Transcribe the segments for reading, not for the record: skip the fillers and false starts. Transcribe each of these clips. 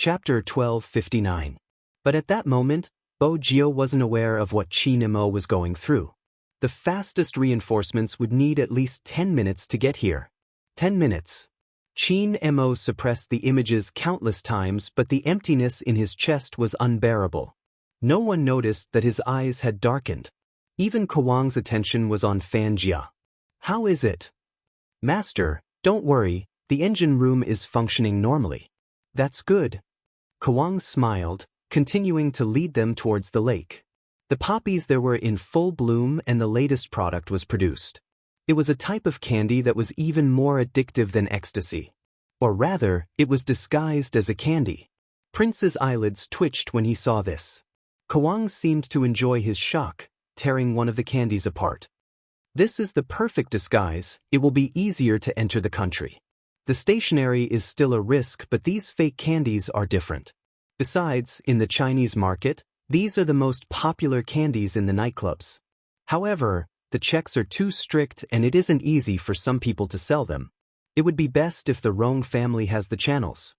Chapter 1259. But at that moment, Bo Jio wasn't aware of what Chi Nemo was going through. The fastest reinforcements would need at least 10 minutes to get here. 10 minutes. Chi Nemo suppressed the images countless times, but the emptiness in his chest was unbearable. No one noticed that his eyes had darkened. Even Kawang's attention was on Fan Jia. How is it? Master, don't worry, the engine room is functioning normally. That's good. Kawang smiled, continuing to lead them towards the lake. The poppies there were in full bloom and the latest product was produced. It was a type of candy that was even more addictive than ecstasy. Or rather, it was disguised as a candy. Prince's eyelids twitched when he saw this. Kawang seemed to enjoy his shock, tearing one of the candies apart. This is the perfect disguise, it will be easier to enter the country. The stationery is still a risk, but these fake candies are different. Besides, in the Chinese market, these are the most popular candies in the nightclubs. However, the checks are too strict and it isn't easy for some people to sell them. It would be best if the Rong family has the channels.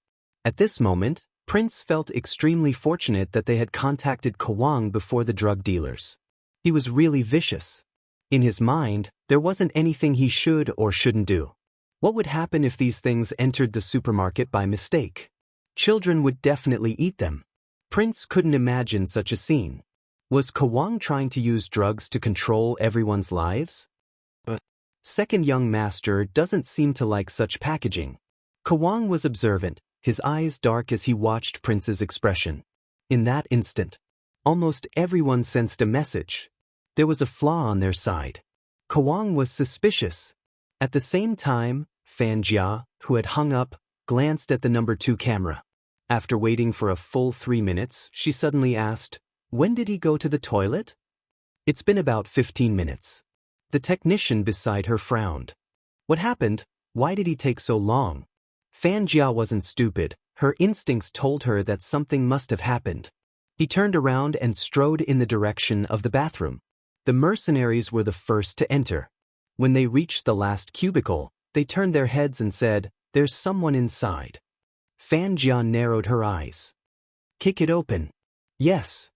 At this moment, Prince felt extremely fortunate that they had contacted Kawang before the drug dealers. He was really vicious. In his mind, there wasn't anything he should or shouldn't do. What would happen if these things entered the supermarket by mistake? Children would definitely eat them. Prince couldn't imagine such a scene. Was Kawang trying to use drugs to control everyone's lives? Second young master doesn't seem to like such packaging. Kawang was observant, his eyes dark as he watched Prince's expression. In that instant, almost everyone sensed a message. There was a flaw on their side. Kawang was suspicious. At the same time, Fan Jia, who had hung up, glanced at the number 2 camera. After waiting for a full 3 minutes, she suddenly asked, "When did he go to the toilet?" "It's been about 15 minutes. The technician beside her frowned. "What happened? Why did he take so long?" Fan Jia wasn't stupid, her instincts told her that something must have happened. He turned around and strode in the direction of the bathroom. The mercenaries were the first to enter. When they reached the last cubicle, they turned their heads and said, "There's someone inside." Fan Jia narrowed her eyes. "Kick it open." Yes.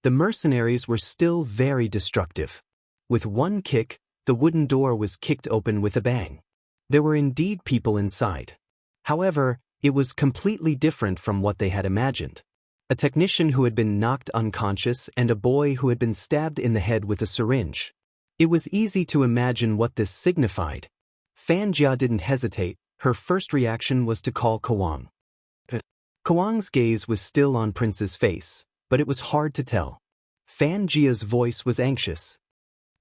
The mercenaries were still very destructive. With one kick, the wooden door was kicked open with a bang. There were indeed people inside. However, it was completely different from what they had imagined. A technician who had been knocked unconscious and a boy who had been stabbed in the head with a syringe. It was easy to imagine what this signified. Fan Jia didn't hesitate, her first reaction was to call Kawang. Kawang's gaze was still on Prince's face, but it was hard to tell. Fan Jia's voice was anxious.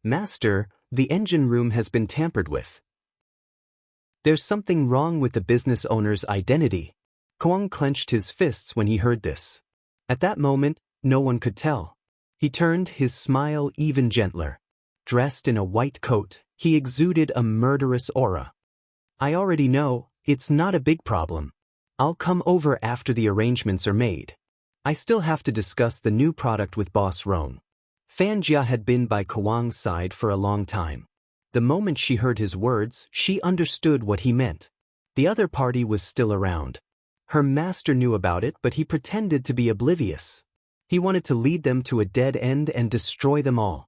"Master, the engine room has been tampered with. There's something wrong with the business owner's identity." Kawang clenched his fists when he heard this. At that moment, no one could tell. He turned his smile even gentler. Dressed in a white coat, he exuded a murderous aura. "I already know, it's not a big problem. I'll come over after the arrangements are made. I still have to discuss the new product with Boss Rong." Fan Jia had been by Kawang's side for a long time. The moment she heard his words, she understood what he meant. The other party was still around. Her master knew about it, but he pretended to be oblivious. He wanted to lead them to a dead end and destroy them all.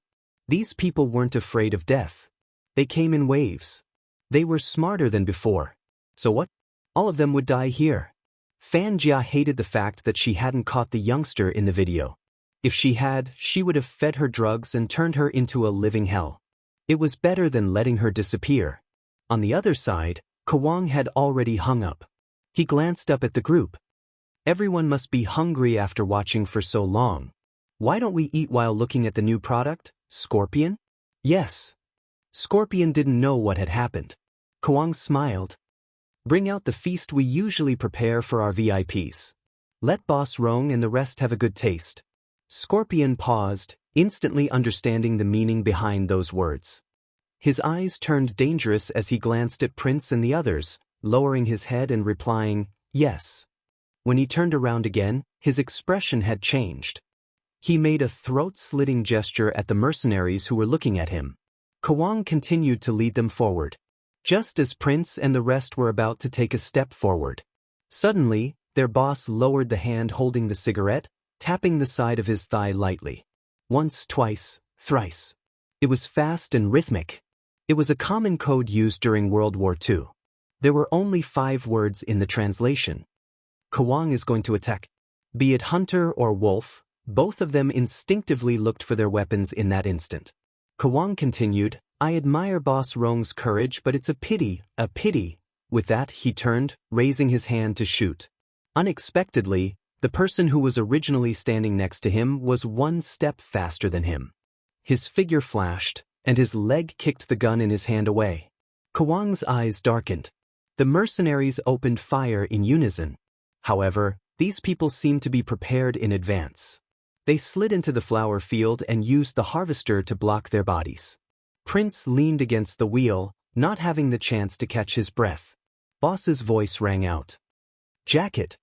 These people weren't afraid of death. They came in waves. They were smarter than before. So what? All of them would die here. Fan Jia hated the fact that she hadn't caught the youngster in the video. If she had, she would have fed her drugs and turned her into a living hell. It was better than letting her disappear. On the other side, Kawang had already hung up. He glanced up at the group. "Everyone must be hungry after watching for so long. Why don't we eat while looking at the new product, Scorpion?" "Yes." Scorpion didn't know what had happened. Kawang smiled. "Bring out the feast we usually prepare for our VIPs. Let Boss Rong and the rest have a good taste." Scorpion paused, instantly understanding the meaning behind those words. His eyes turned dangerous as he glanced at Prince and the others, lowering his head and replying, "Yes." When he turned around again, his expression had changed. He made a throat-slitting gesture at the mercenaries who were looking at him. Kawang continued to lead them forward. Just as Prince and the rest were about to take a step forward, suddenly, Their boss lowered the hand holding the cigarette, tapping the side of his thigh lightly. Once, twice, thrice. It was fast and rhythmic. It was a common code used during World War II. There were only 5 words in the translation. Kawang is going to attack. Be it hunter or wolf, both of them instinctively looked for their weapons in that instant. Kawang continued, I admire Boss Rong's courage, but it's a pity, a pity. With that, he turned, raising his hand to shoot. Unexpectedly, the person who was originally standing next to him was 1 step faster than him. His figure flashed, and his leg kicked the gun in his hand away. Kawang's eyes darkened. The mercenaries opened fire in unison. However, these people seemed to be prepared in advance. They slid into the flower field and used the harvester to block their bodies. Prince leaned against the wheel, not having the chance to catch his breath. Boss's voice rang out. Jacket.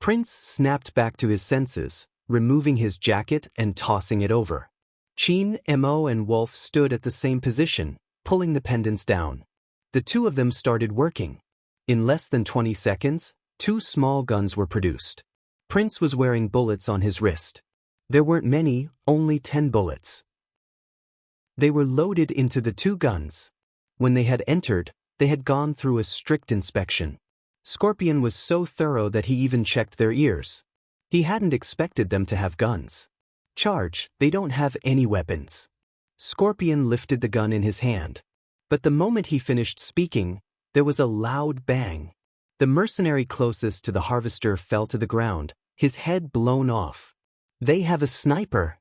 Prince snapped back to his senses, removing his jacket and tossing it over. Qin, Mo and Wolf stood at the same position, pulling the pendants down. The 2 of them started working. In less than 20 seconds, 2 small guns were produced. Prince was wearing bullets on his wrist. There weren't many, only 10 bullets. They were loaded into the 2 guns. When they had entered, they had gone through a strict inspection. Scorpion was so thorough that he even checked their ears. He hadn't expected them to have guns. Charge, they don't have any weapons. Scorpion lifted the gun in his hand. But the moment he finished speaking, there was a loud bang. The mercenary closest to the harvester fell to the ground, his head blown off. They have a sniper.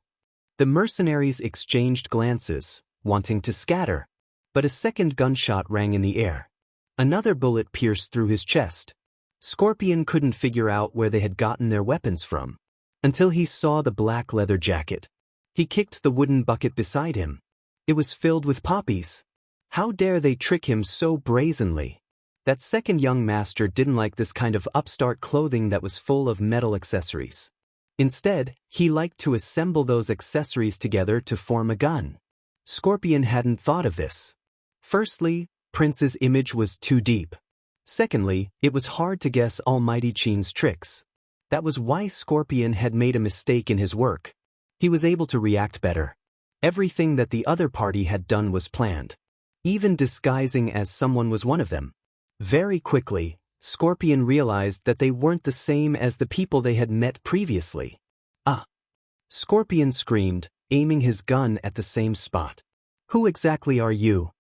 The mercenaries exchanged glances, wanting to scatter. But a second gunshot rang in the air. Another bullet pierced through his chest. Scorpion couldn't figure out where they had gotten their weapons from, until he saw the black leather jacket. He kicked the wooden bucket beside him. It was filled with poppies. How dare they trick him so brazenly? That second young master didn't like this kind of upstart clothing that was full of metal accessories. Instead, he liked to assemble those accessories together to form a gun. Scorpion hadn't thought of this. Firstly, Prince's image was too deep. Secondly, it was hard to guess Almighty Qin's tricks. That was why Scorpion had made a mistake in his work. He was able to react better. Everything that the other party had done was planned. Even disguising as someone was one of them. Very quickly, Scorpion realized that they weren't the same as the people they had met previously. Ah! Scorpion screamed, aiming his gun at the same spot. Who exactly are you?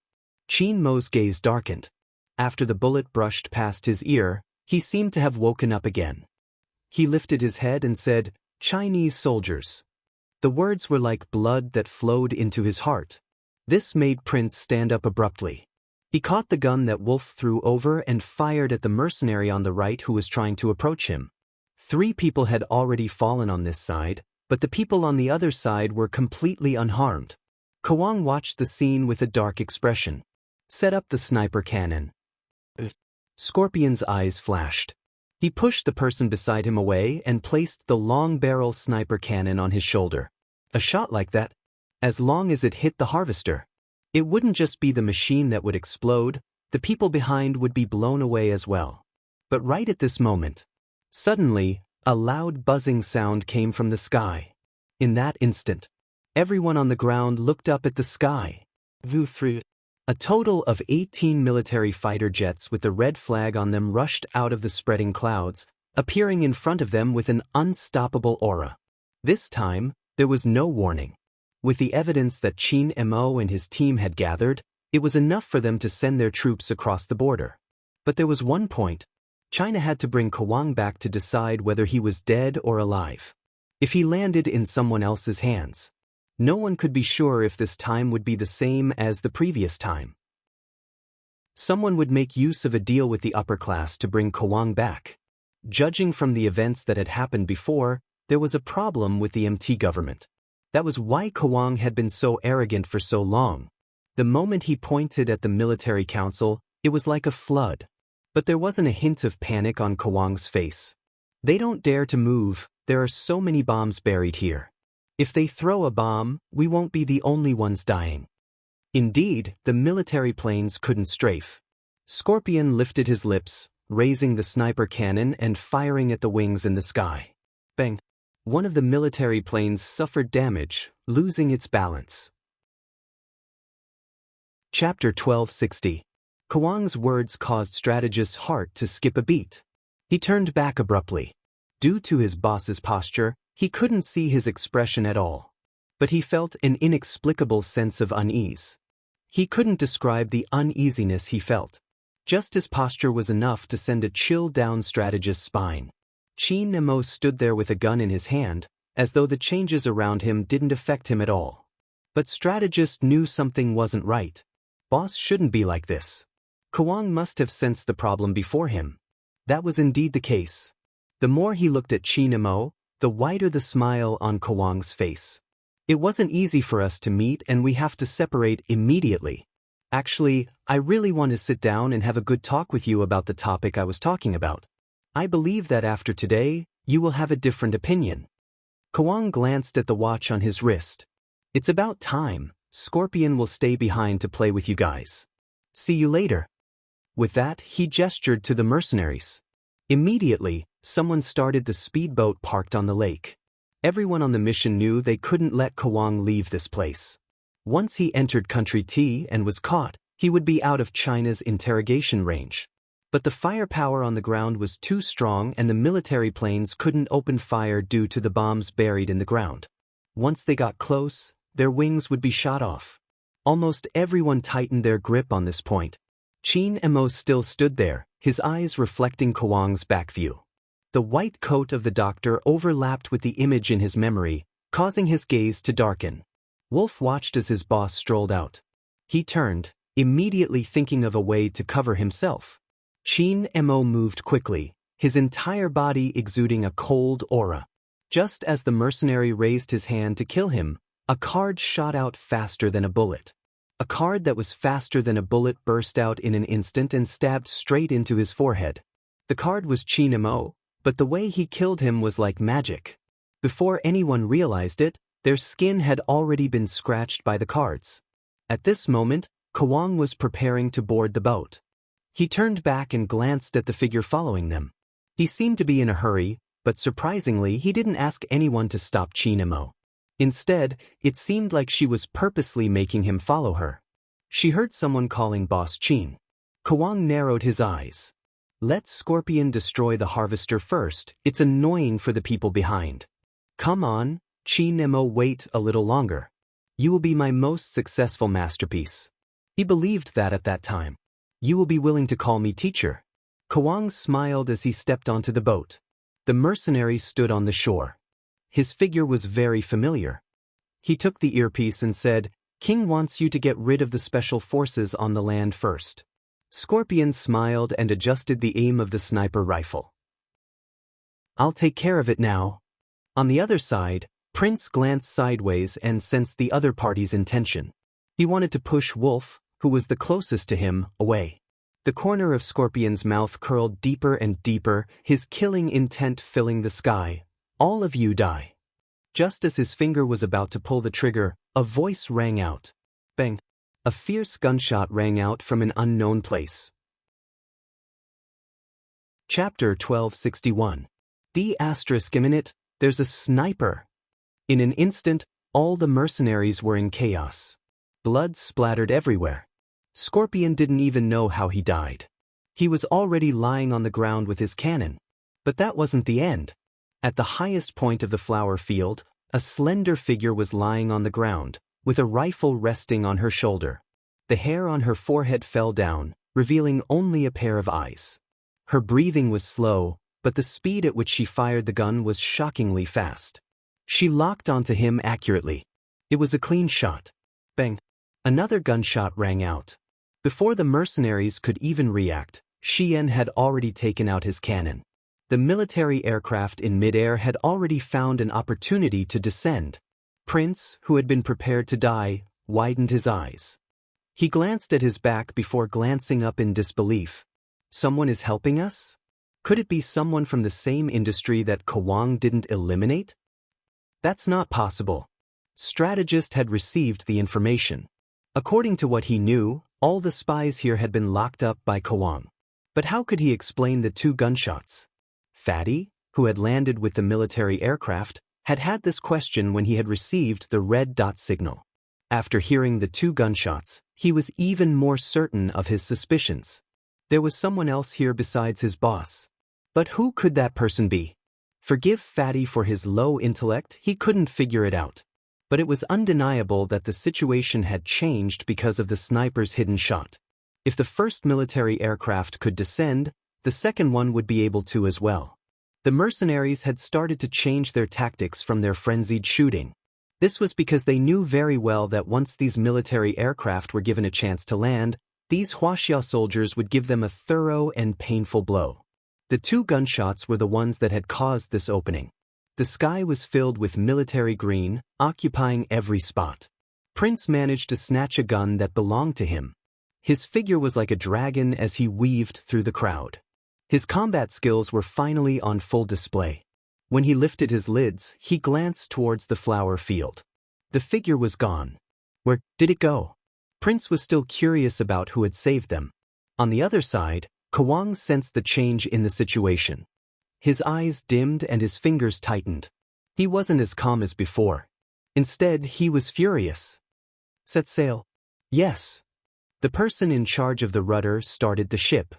Qin Mo's gaze darkened. After the bullet brushed past his ear, he seemed to have woken up again. He lifted his head and said, Chinese soldiers. The words were like blood that flowed into his heart. This made Prince stand up abruptly. He caught the gun that Wolf threw over and fired at the mercenary on the right who was trying to approach him. 3 people had already fallen on this side, but the people on the other side were completely unharmed. Kawang watched the scene with a dark expression. Set up the sniper cannon. Scorpion's eyes flashed. He pushed the person beside him away and placed the long-barrel sniper cannon on his shoulder. A shot like that, as long as it hit the harvester, it wouldn't just be the machine that would explode, the people behind would be blown away as well. But right at this moment, suddenly, a loud buzzing sound came from the sky. In that instant, everyone on the ground looked up at the sky. A total of 18 military fighter jets with the red flag on them rushed out of the spreading clouds, appearing in front of them with an unstoppable aura. This time, there was no warning. With the evidence that Qin Mo and his team had gathered, it was enough for them to send their troops across the border. But there was one point. China had to bring Kawang back to decide whether he was dead or alive. If he landed in someone else's hands, no one could be sure if this time would be the same as the previous time. Someone would make use of a deal with the upper class to bring Kawang back. Judging from the events that had happened before, there was a problem with the MT government. That was why Kawang had been so arrogant for so long. The moment he pointed at the military council, it was like a flood. But there wasn't a hint of panic on Kawang's face. They don't dare to move, there are so many bombs buried here. If they throw a bomb, we won't be the only ones dying. Indeed, the military planes couldn't strafe. Scorpion lifted his lips, raising the sniper cannon and firing at the wings in the sky. Bang! One of the military planes suffered damage, losing its balance. Chapter 1260. Kwang's words caused strategist's heart to skip a beat. He turned back abruptly. Due to his boss's posture, he couldn't see his expression at all. But he felt an inexplicable sense of unease. He couldn't describe the uneasiness he felt. Just his posture was enough to send a chill down strategist's spine. Chi Nemo stood there with a gun in his hand, as though the changes around him didn't affect him at all. But strategist knew something wasn't right. Boss shouldn't be like this. Kwang must have sensed the problem before him. That was indeed the case. The more he looked at Chi Nemo, the wider the smile on Kwang's face. It wasn't easy for us to meet and we have to separate immediately. Actually, I really want to sit down and have a good talk with you about the topic I was talking about. I believe that after today, you will have a different opinion. Kwang glanced at the watch on his wrist. It's about time. Scorpion will stay behind to play with you guys. See you later. With that, he gestured to the mercenaries. Immediately, someone started the speedboat parked on the lake. Everyone on the mission knew they couldn't let Kwang leave this place. Once he entered Country T and was caught, he would be out of China's interrogation range. But the firepower on the ground was too strong and the military planes couldn't open fire due to the bombs buried in the ground. Once they got close, their wings would be shot off. Almost everyone tightened their grip on this point. Chi Nemo still stood there, his eyes reflecting Kwang's back view. The white coat of the doctor overlapped with the image in his memory, causing his gaze to darken. Wolf watched as his boss strolled out. He turned, immediately thinking of a way to cover himself. Chi Nemo moved quickly, his entire body exuding a cold aura. Just as the mercenary raised his hand to kill him, a card shot out faster than a bullet. A card that was faster than a bullet burst out in an instant and stabbed straight into his forehead. The card was Chi Nemo, but the way he killed him was like magic. Before anyone realized it, their skin had already been scratched by the cards. At this moment, Kwang was preparing to board the boat. He turned back and glanced at the figure following them. He seemed to be in a hurry, but surprisingly he didn't ask anyone to stop Chi Nemo. Instead, it seemed like she was purposely making him follow her. She heard someone calling Boss Chin. Kwang narrowed his eyes. Let Scorpion destroy the harvester first, it's annoying for the people behind. Come on, Chi Nemo, wait a little longer. You will be my most successful masterpiece. He believed that at that time. You will be willing to call me teacher. Kwang smiled as he stepped onto the boat. The mercenary stood on the shore. His figure was very familiar. He took the earpiece and said, King wants you to get rid of the special forces on the land first. Scorpion smiled and adjusted the aim of the sniper rifle. I'll take care of it now. On the other side, Prince glanced sideways and sensed the other party's intention. He wanted to push Wolf, who was the closest to him, away. The corner of Scorpion's mouth curled deeper and deeper, his killing intent filling the sky. All of you die. Just as his finger was about to pull the trigger, a voice rang out. Bang! A fierce gunshot rang out from an unknown place. Chapter 1261. D***minute, there's a sniper. In an instant, all the mercenaries were in chaos. Blood splattered everywhere. Scorpion didn't even know how he died. He was already lying on the ground with his cannon. But that wasn't the end. At the highest point of the flower field, a slender figure was lying on the ground, with a rifle resting on her shoulder. The hair on her forehead fell down, revealing only a pair of eyes. Her breathing was slow, but the speed at which she fired the gun was shockingly fast. She locked onto him accurately. It was a clean shot. Bang! Another gunshot rang out. Before the mercenaries could even react, Xian had already taken out his cannon. The military aircraft in midair had already found an opportunity to descend. Prince, who had been prepared to die, widened his eyes. He glanced at his back before glancing up in disbelief. Someone is helping us? Could it be someone from the same industry that Kwang didn't eliminate? That's not possible. Strategist had received the information. According to what he knew, all the spies here had been locked up by Kwang. But how could he explain the 2 gunshots? Fatty, who had landed with the military aircraft, had had this question when he had received the red dot signal. After hearing the 2 gunshots, he was even more certain of his suspicions. There was someone else here besides his boss. But who could that person be? Forgive Fatty for his low intellect, he couldn't figure it out. But it was undeniable that the situation had changed because of the sniper's hidden shot. If the first military aircraft could descend, the second one would be able to as well. The mercenaries had started to change their tactics from their frenzied shooting. This was because they knew very well that once these military aircraft were given a chance to land, these Huaxia soldiers would give them a thorough and painful blow. The 2 gunshots were the ones that had caused this opening. The sky was filled with military green, occupying every spot. Prince managed to snatch a gun that belonged to him. His figure was like a dragon as he weaved through the crowd. His combat skills were finally on full display. When he lifted his lids, he glanced towards the flower field. The figure was gone. Where did it go? Prince was still curious about who had saved them. On the other side, Kawang sensed the change in the situation. His eyes dimmed and his fingers tightened. He wasn't as calm as before. Instead, he was furious. Set sail. Yes. The person in charge of the rudder started the ship.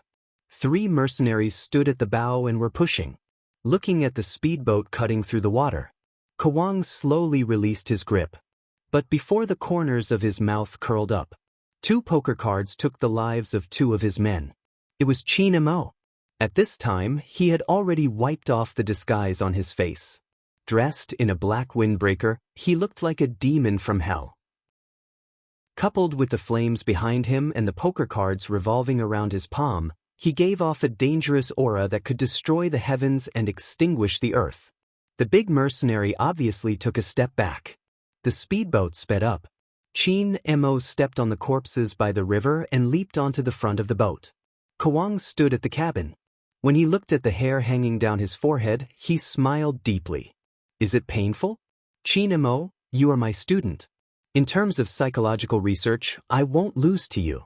3 mercenaries stood at the bow and were pushing. Looking at the speedboat cutting through the water, Kawang slowly released his grip. But before the corners of his mouth curled up, 2 poker cards took the lives of 2 of his men. It was Qin Mo. At this time, he had already wiped off the disguise on his face. Dressed in a black windbreaker, he looked like a demon from hell. Coupled with the flames behind him and the poker cards revolving around his palm, he gave off a dangerous aura that could destroy the heavens and extinguish the earth. The big mercenary obviously took a step back. The speedboat sped up. Qin Mo stepped on the corpses by the river and leaped onto the front of the boat. Kawang stood at the cabin. When he looked at the hair hanging down his forehead, he smiled deeply. Is it painful? Qin Mo, you are my student. In terms of psychological research, I won't lose to you.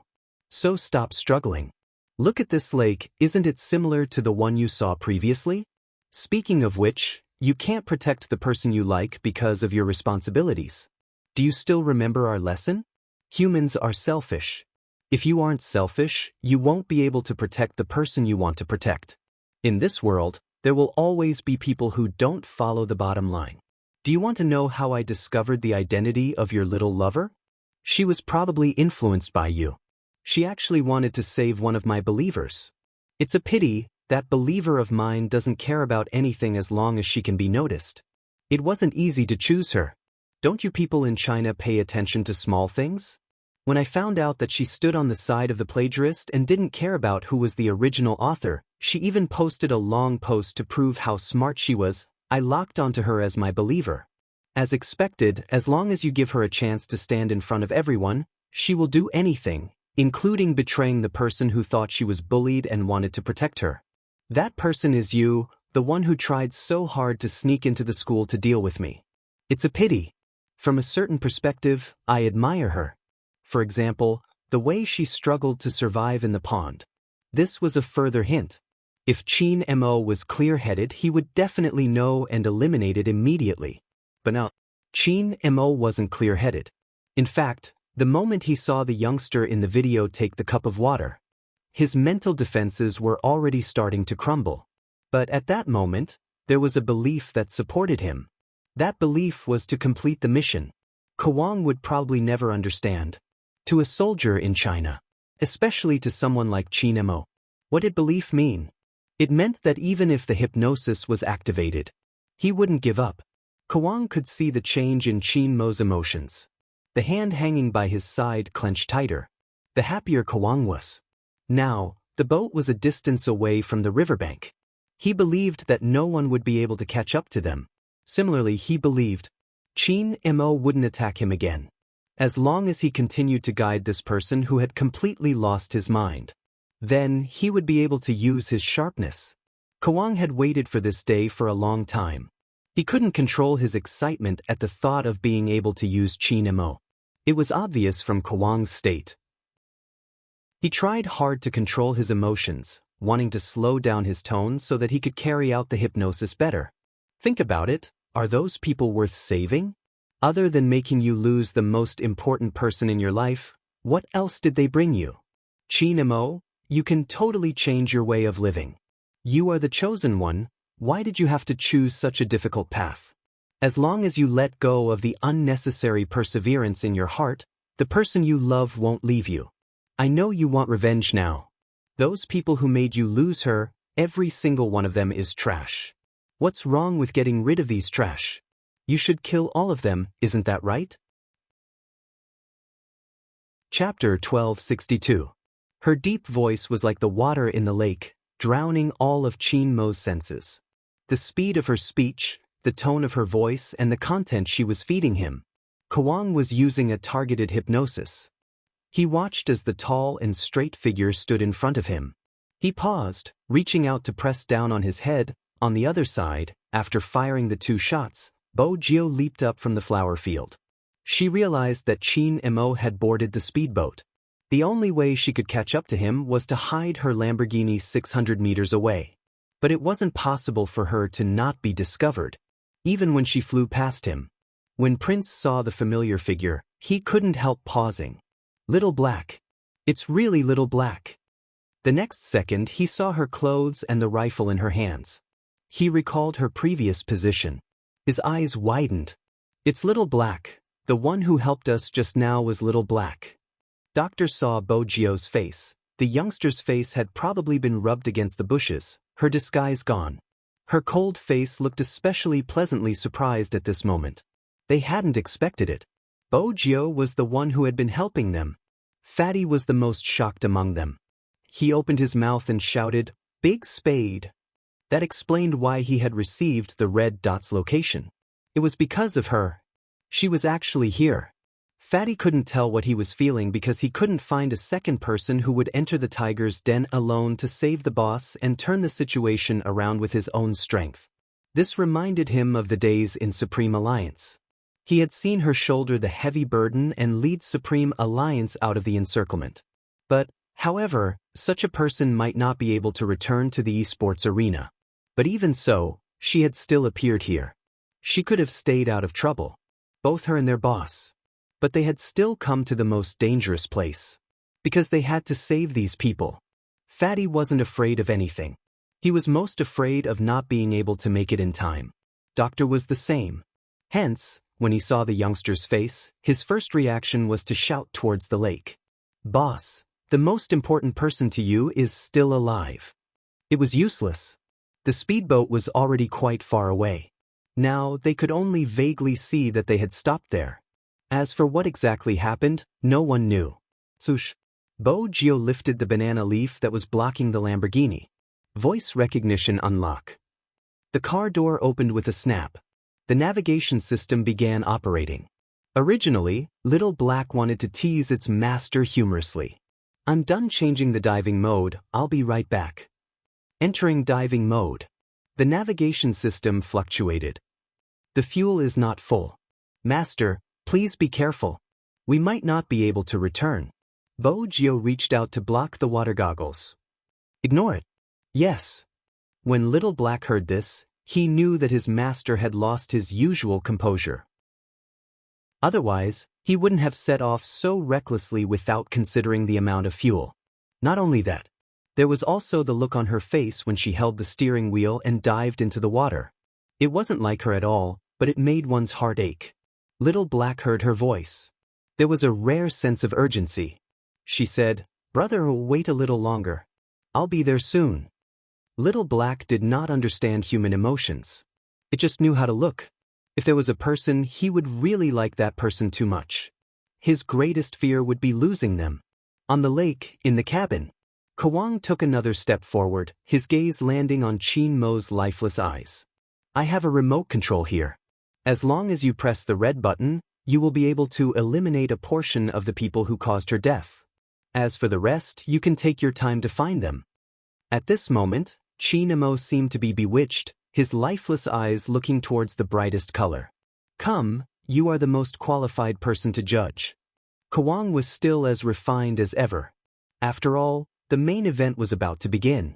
So stop struggling. Look at this lake, isn't it similar to the one you saw previously? Speaking of which, you can't protect the person you like because of your responsibilities. Do you still remember our lesson? Humans are selfish. If you aren't selfish, you won't be able to protect the person you want to protect. In this world, there will always be people who don't follow the bottom line. Do you want to know how I discovered the identity of your little lover? She was probably influenced by you. She actually wanted to save one of my believers. It's a pity that believer of mine doesn't care about anything as long as she can be noticed. It wasn't easy to choose her. Don't you people in China pay attention to small things? When I found out that she stood on the side of the plagiarist and didn't care about who was the original author, she even posted a long post to prove how smart she was, I locked onto her as my believer. As expected, as long as you give her a chance to stand in front of everyone, she will do anything, including betraying the person who thought she was bullied and wanted to protect her. That person is you, the one who tried so hard to sneak into the school to deal with me. It's a pity. From a certain perspective, I admire her. For example, the way she struggled to survive in the pond. This was a further hint. If Qin Mo was clear-headed, he would definitely know and eliminate it immediately. But no, Qin Mo wasn't clear-headed. In fact, the moment he saw the youngster in the video take the cup of water, his mental defenses were already starting to crumble. But at that moment, there was a belief that supported him. That belief was to complete the mission. Kawang would probably never understand. To a soldier in China, especially to someone like Qin Mo, what did belief mean? It meant that even if the hypnosis was activated, he wouldn't give up. Kawang could see the change in Qin Mo's emotions. The hand hanging by his side clenched tighter. The happier Kawang was. Now, the boat was a distance away from the riverbank. He believed that no one would be able to catch up to them. Similarly, he believed Qin Mo wouldn't attack him again, as long as he continued to guide this person who had completely lost his mind. Then, he would be able to use his sharpness. Kawang had waited for this day for a long time. He couldn't control his excitement at the thought of being able to use Qin Mo. It was obvious from Kawang's state. He tried hard to control his emotions, wanting to slow down his tone so that he could carry out the hypnosis better. Think about it, are those people worth saving? Other than making you lose the most important person in your life, what else did they bring you? Chin-mo, you can totally change your way of living. You are the chosen one, why did you have to choose such a difficult path? As long as you let go of the unnecessary perseverance in your heart, the person you love won't leave you. I know you want revenge now. Those people who made you lose her, every single one of them is trash. What's wrong with getting rid of these trash? You should kill all of them, isn't that right? Chapter 1262. Her deep voice was like the water in the lake, drowning all of Chin-mo's senses. The speed of her speech, the tone of her voice, and the content she was feeding him. Kwang was using a targeted hypnosis. He watched as the tall and straight figure stood in front of him. He paused, reaching out to press down on his head. On the other side, after firing the 2 shots, Bo Jio leaped up from the flower field. She realized that Chin-mo had boarded the speedboat. The only way she could catch up to him was to hide her Lamborghini 600 meters away. But it wasn't possible for her to not be discovered, even when she flew past him. When Prince saw the familiar figure, he couldn't help pausing. Little Black. It's really Little Black. The next second he saw her clothes and the rifle in her hands. He recalled her previous position. His eyes widened. It's Little Black. The one who helped us just now was Little Black. Doctor saw Bo Jio's face. The youngster's face had probably been rubbed against the bushes, her disguise gone. Her cold face looked especially pleasantly surprised at this moment. They hadn't expected it. Bo Jio was the one who had been helping them. Fatty was the most shocked among them. He opened his mouth and shouted, "Big Spade." That explained why he had received the red dot's location. It was because of her. She was actually here. Fatty couldn't tell what he was feeling because he couldn't find a second person who would enter the tiger's den alone to save the boss and turn the situation around with his own strength. This reminded him of the days in Supreme Alliance. He had seen her shoulder the heavy burden and lead Supreme Alliance out of the encirclement. But, however, such a person might not be able to return to the esports arena. But even so, she had still appeared here. She could have stayed out of trouble. Both her and their boss. But they had still come to the most dangerous place. Because they had to save these people. Fatty wasn't afraid of anything. He was most afraid of not being able to make it in time. Doctor was the same. Hence, when he saw the youngster's face, his first reaction was to shout towards the lake. "Boss, the most important person to you is still alive." It was useless. The speedboat was already quite far away. Now they could only vaguely see that they had stopped there. As for what exactly happened, no one knew. Swoosh. Bo Jio lifted the banana leaf that was blocking the Lamborghini. Voice recognition unlock. The car door opened with a snap. The navigation system began operating. Originally, Little Black wanted to tease its master humorously. "I'm done changing the diving mode, I'll be right back." Entering diving mode. The navigation system fluctuated. "The fuel is not full. Master, please be careful. We might not be able to return." Bo Jio reached out to block the water goggles. "Ignore it." "Yes." When Little Black heard this, he knew that his master had lost his usual composure. Otherwise, he wouldn't have set off so recklessly without considering the amount of fuel. Not only that, there was also the look on her face when she held the steering wheel and dived into the water. It wasn't like her at all, but it made one's heart ache. Little Black heard her voice. There was a rare sense of urgency. She said, "Brother, wait a little longer. I'll be there soon." Little Black did not understand human emotions. It just knew how to look. If there was a person, he would really like that person too much. His greatest fear would be losing them. On the lake, in the cabin, Kwang took another step forward, his gaze landing on Chin-mo's lifeless eyes. "I have a remote control here. As long as you press the red button, you will be able to eliminate a portion of the people who caused her death. As for the rest, you can take your time to find them." At this moment, Chin-mo seemed to be bewitched, his lifeless eyes looking towards the brightest color. "Come, you are the most qualified person to judge." Kwang was still as refined as ever. After all, the main event was about to begin.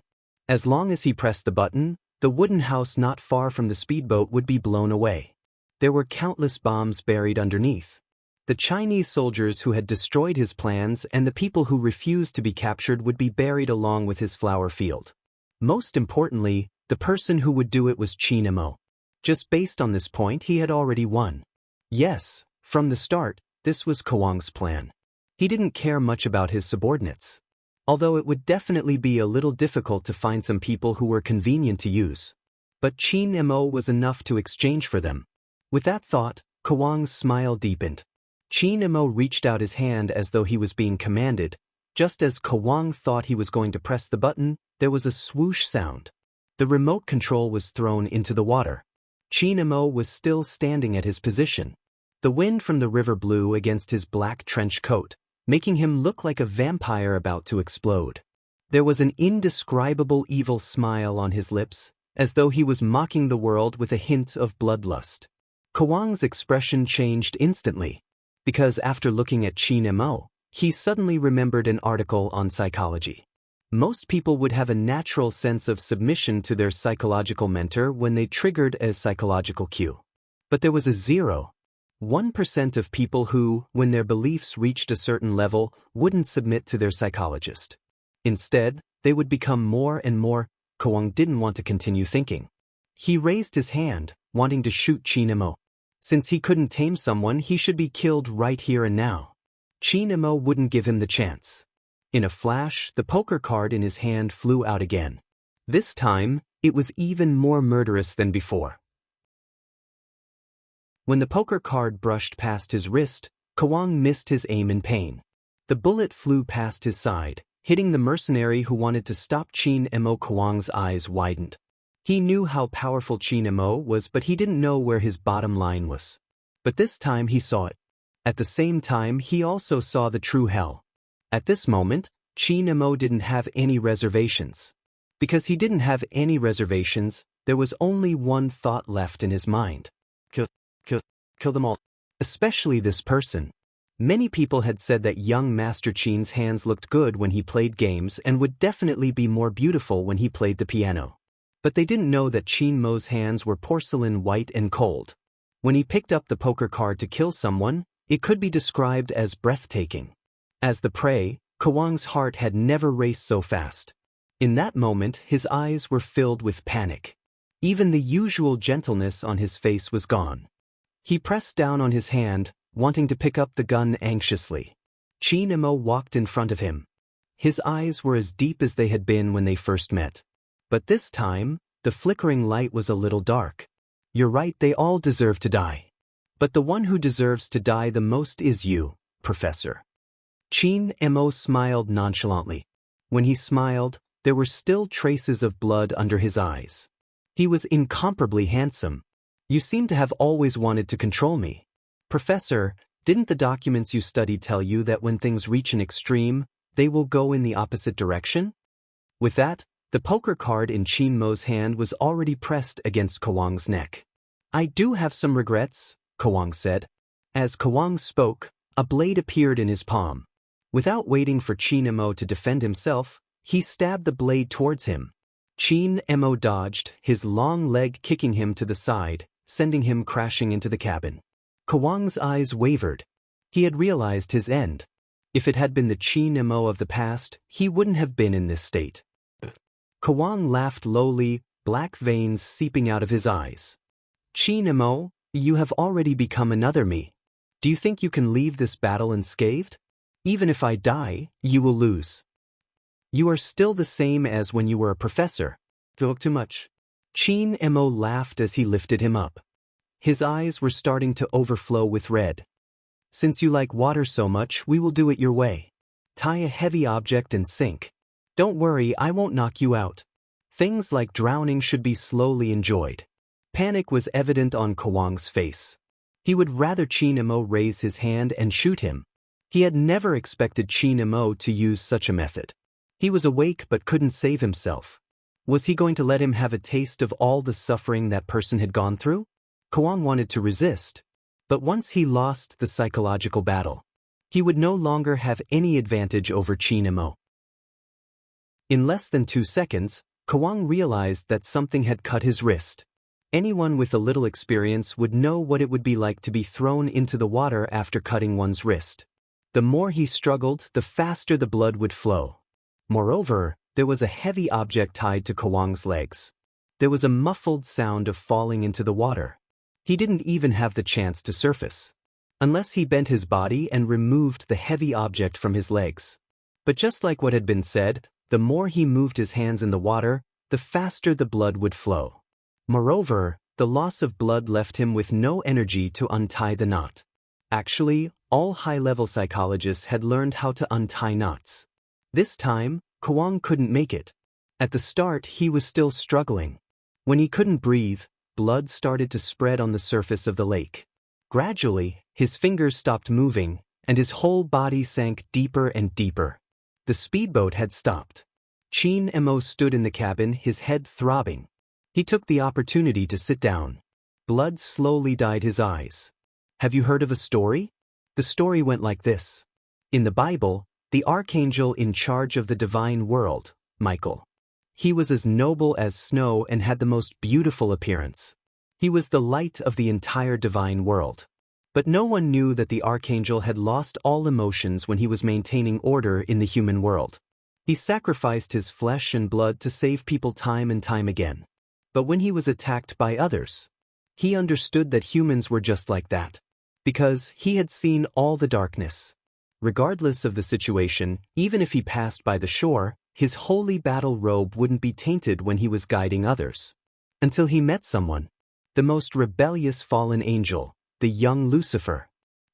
As long as he pressed the button, the wooden house not far from the speedboat would be blown away. There were countless bombs buried underneath. The Chinese soldiers who had destroyed his plans and the people who refused to be captured would be buried along with his flower field. Most importantly, the person who would do it was Qin Mo. Just based on this point, he had already won. Yes, from the start, this was Kawang's plan. He didn't care much about his subordinates. Although it would definitely be a little difficult to find some people who were convenient to use. But Qin Mo was enough to exchange for them. With that thought, Kawang's smile deepened. Qin Mo reached out his hand as though he was being commanded. Just as Kawang thought he was going to press the button, there was a swoosh sound. The remote control was thrown into the water. Qin Mo was still standing at his position. The wind from the river blew against his black trench coat, making him look like a vampire about to explode. There was an indescribable evil smile on his lips, as though he was mocking the world with a hint of bloodlust. Kawang's expression changed instantly, because after looking at Qin Mo, he suddenly remembered an article on psychology. Most people would have a natural sense of submission to their psychological mentor when they triggered a psychological cue. But there was a 0.1% of people who, when their beliefs reached a certain level, wouldn't submit to their psychologist. Instead, they would become more and more. Kawang didn't want to continue thinking. He raised his hand, wanting to shoot Qin Mo. Since he couldn't tame someone, he should be killed right here and now. Qin Mo wouldn't give him the chance. In a flash, the poker card in his hand flew out again. This time, it was even more murderous than before. When the poker card brushed past his wrist, Kawang missed his aim in pain. The bullet flew past his side, hitting the mercenary who wanted to stop Qin Mo. Kawang's eyes widened. He knew how powerful Qin Mo was, but he didn't know where his bottom line was. But this time he saw it. At the same time, he also saw the true hell. At this moment, Qin Mo didn't have any reservations. Because he didn't have any reservations, there was only one thought left in his mind. Kill them all. Especially this person. Many people had said that young Master Qin's hands looked good when he played games and would definitely be more beautiful when he played the piano. But they didn't know that Qin Mo's hands were porcelain white and cold. When he picked up the poker card to kill someone, it could be described as breathtaking. As the prey, Kawang's heart had never raced so fast. In that moment, his eyes were filled with panic. Even the usual gentleness on his face was gone. He pressed down on his hand, wanting to pick up the gun anxiously. Qin Mo walked in front of him. His eyes were as deep as they had been when they first met. But this time, the flickering light was a little dark. You're right, they all deserve to die. But the one who deserves to die the most is you, Professor. Qin Mo smiled nonchalantly. When he smiled, there were still traces of blood under his eyes. He was incomparably handsome. You seem to have always wanted to control me. Professor, didn't the documents you studied tell you that when things reach an extreme, they will go in the opposite direction? With that, the poker card in Qin Mo's hand was already pressed against Kawang's neck. I do have some regrets, Kawang said. As Kawang spoke, a blade appeared in his palm. Without waiting for Qin Mo to defend himself, he stabbed the blade towards him. Qin Mo dodged, his long leg kicking him to the side, sending him crashing into the cabin. Kawang's eyes wavered. He had realized his end. If it had been the Qin Mo of the past, he wouldn't have been in this state. Kawang laughed lowly, black veins seeping out of his eyes. Qin Mo, you have already become another me. Do you think you can leave this battle unscathed? Even if I die, you will lose. You are still the same as when you were a professor. Talk too much. Qin Mo laughed as he lifted him up. His eyes were starting to overflow with red. Since you like water so much, we will do it your way. Tie a heavy object and sink. Don't worry, I won't knock you out. Things like drowning should be slowly enjoyed. Panic was evident on Kawang's face. He would rather Qin Mo raise his hand and shoot him. He had never expected Qin Mo to use such a method. He was awake but couldn't save himself. Was he going to let him have a taste of all the suffering that person had gone through? Kawang wanted to resist. But once he lost the psychological battle, he would no longer have any advantage over Qin Mo. In less than 2 seconds, Kwang realized that something had cut his wrist. Anyone with a little experience would know what it would be like to be thrown into the water after cutting one's wrist. The more he struggled, the faster the blood would flow. Moreover, there was a heavy object tied to Kwang's legs. There was a muffled sound of falling into the water. He didn't even have the chance to surface, unless he bent his body and removed the heavy object from his legs. But just like what had been said, the more he moved his hands in the water, the faster the blood would flow. Moreover, the loss of blood left him with no energy to untie the knot. Actually, all high-level psychologists had learned how to untie knots. This time, Kwang couldn't make it. At the start, he was still struggling. When he couldn't breathe, blood started to spread on the surface of the lake. Gradually, his fingers stopped moving, and his whole body sank deeper and deeper. The speedboat had stopped. Chin Mo stood in the cabin, his head throbbing. He took the opportunity to sit down. Blood slowly dyed his eyes. Have you heard of a story? The story went like this. In the Bible, the archangel in charge of the divine world, Michael. He was as noble as snow and had the most beautiful appearance. He was the light of the entire divine world. But no one knew that the archangel had lost all emotions when he was maintaining order in the human world. He sacrificed his flesh and blood to save people time and time again. But when he was attacked by others, he understood that humans were just like that, because he had seen all the darkness. Regardless of the situation, even if he passed by the shore, his holy battle robe wouldn't be tainted when he was guiding others. Until he met someone, the most rebellious fallen angel, the young Lucifer.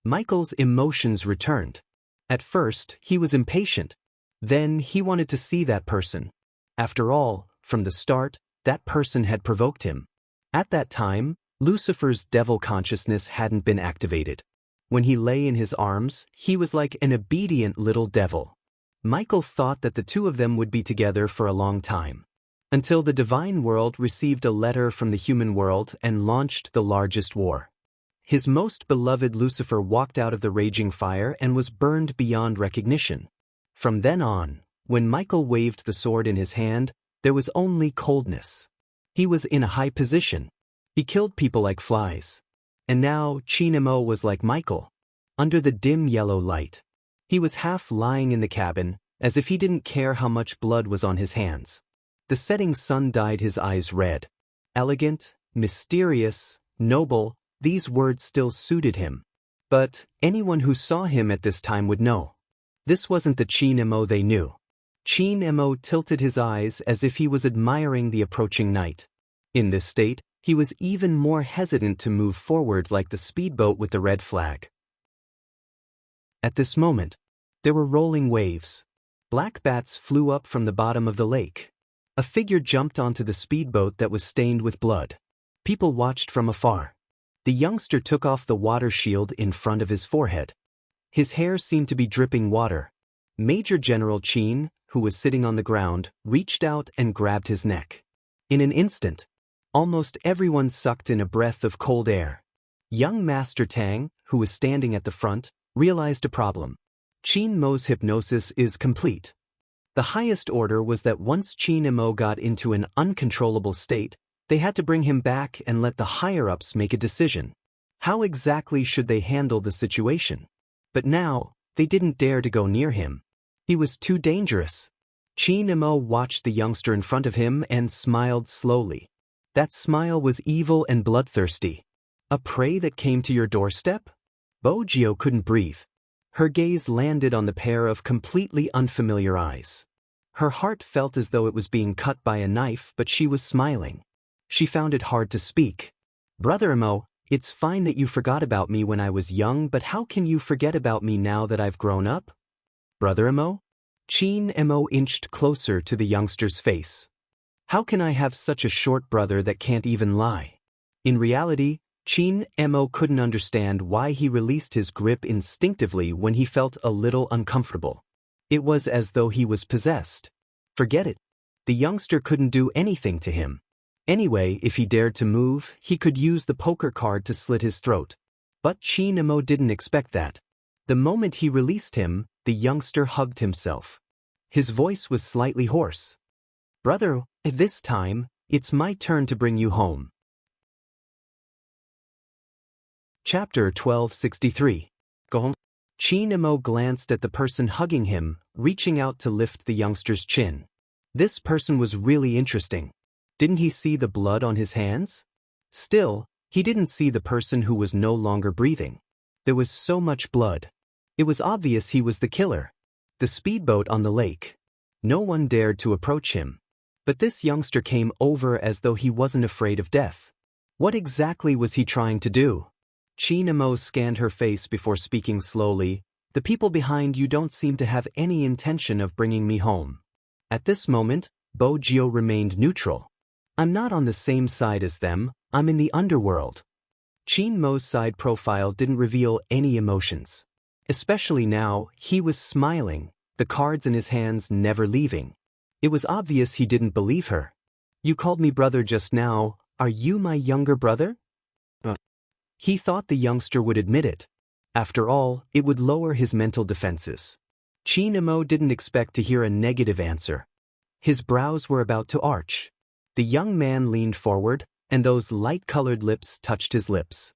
Michael's emotions returned. At first, he was impatient. Then he wanted to see that person. After all, from the start, that person had provoked him. At that time, Lucifer's devil consciousness hadn't been activated. When he lay in his arms, he was like an obedient little devil. Michael thought that the two of them would be together for a long time, until the divine world received a letter from the human world and launched the largest war. His most beloved Lucifer walked out of the raging fire and was burned beyond recognition. From then on, when Michael waved the sword in his hand, there was only coldness. He was in a high position. He killed people like flies. And now Chin Mo was like Michael. Under the dim yellow light, he was half lying in the cabin, as if he didn't care how much blood was on his hands. The setting sun dyed his eyes red. Elegant, mysterious, noble, these words still suited him. But anyone who saw him at this time would know. This wasn't the Chin Mo they knew. Chin Mo tilted his eyes as if he was admiring the approaching night. In this state, he was even more hesitant to move forward like the speedboat with the red flag. At this moment, there were rolling waves. Black bats flew up from the bottom of the lake. A figure jumped onto the speedboat that was stained with blood. People watched from afar. The youngster took off the water shield in front of his forehead. His hair seemed to be dripping water. Major General Chin, who was sitting on the ground, reached out and grabbed his neck. In an instant, almost everyone sucked in a breath of cold air. Young Master Tang, who was standing at the front, realized a problem. Chin Mo's hypnosis is complete. The highest order was that once Chin Mo got into an uncontrollable state, they had to bring him back and let the higher-ups make a decision. How exactly should they handle the situation? But now, they didn't dare to go near him. He was too dangerous. Chin Mo watched the youngster in front of him and smiled slowly. That smile was evil and bloodthirsty. A prey that came to your doorstep? Bo Jio couldn't breathe. Her gaze landed on the pair of completely unfamiliar eyes. Her heart felt as though it was being cut by a knife, but she was smiling. She found it hard to speak. Brother Mo, it's fine that you forgot about me when I was young, but how can you forget about me now that I've grown up? Brother Mo? Chin Mo inched closer to the youngster's face. How can I have such a short brother that can't even lie? In reality, Chin Mo couldn't understand why he released his grip instinctively when he felt a little uncomfortable. It was as though he was possessed. Forget it. The youngster couldn't do anything to him. Anyway, if he dared to move, he could use the poker card to slit his throat. But Chin Mo didn't expect that. The moment he released him, the youngster hugged himself. His voice was slightly hoarse. Brother, This time, it's my turn to bring you home. Chapter 1263. Go home. Chi-Nemo glanced at the person hugging him, reaching out to lift the youngster's chin. This person was really interesting. Didn't he see the blood on his hands? Still, he didn't see the person who was no longer breathing. There was so much blood. It was obvious he was the killer. The speedboat on the lake. No one dared to approach him. But this youngster came over as though he wasn't afraid of death. What exactly was he trying to do? Chi-Nemo scanned her face before speaking slowly. The people behind you don't seem to have any intention of bringing me home. At this moment, Bo-Gyo remained neutral. I'm not on the same side as them, I'm in the underworld. Chi-Nemo's side profile didn't reveal any emotions. Especially now, he was smiling, the cards in his hands never leaving. It was obvious he didn't believe her. You called me brother just now, are you my younger brother? He thought the youngster would admit it. After all, it would lower his mental defenses. Chi-Nemo didn't expect to hear a negative answer. His brows were about to arch. The young man leaned forward, and those light-colored lips touched his lips.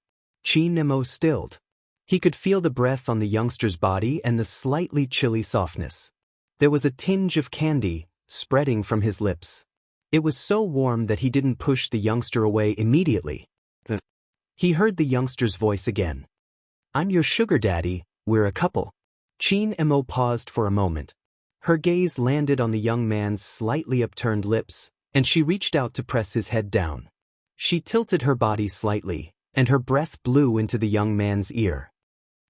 Chi-Nemo stilled. He could feel the breath on the youngster's body and the slightly chilly softness. There was a tinge of candy spreading from his lips. It was so warm that he didn't push the youngster away immediately. He heard the youngster's voice again. I'm your sugar daddy, we're a couple. Chi-Nemo paused for a moment. Her gaze landed on the young man's slightly upturned lips, and she reached out to press his head down. She tilted her body slightly, and her breath blew into the young man's ear.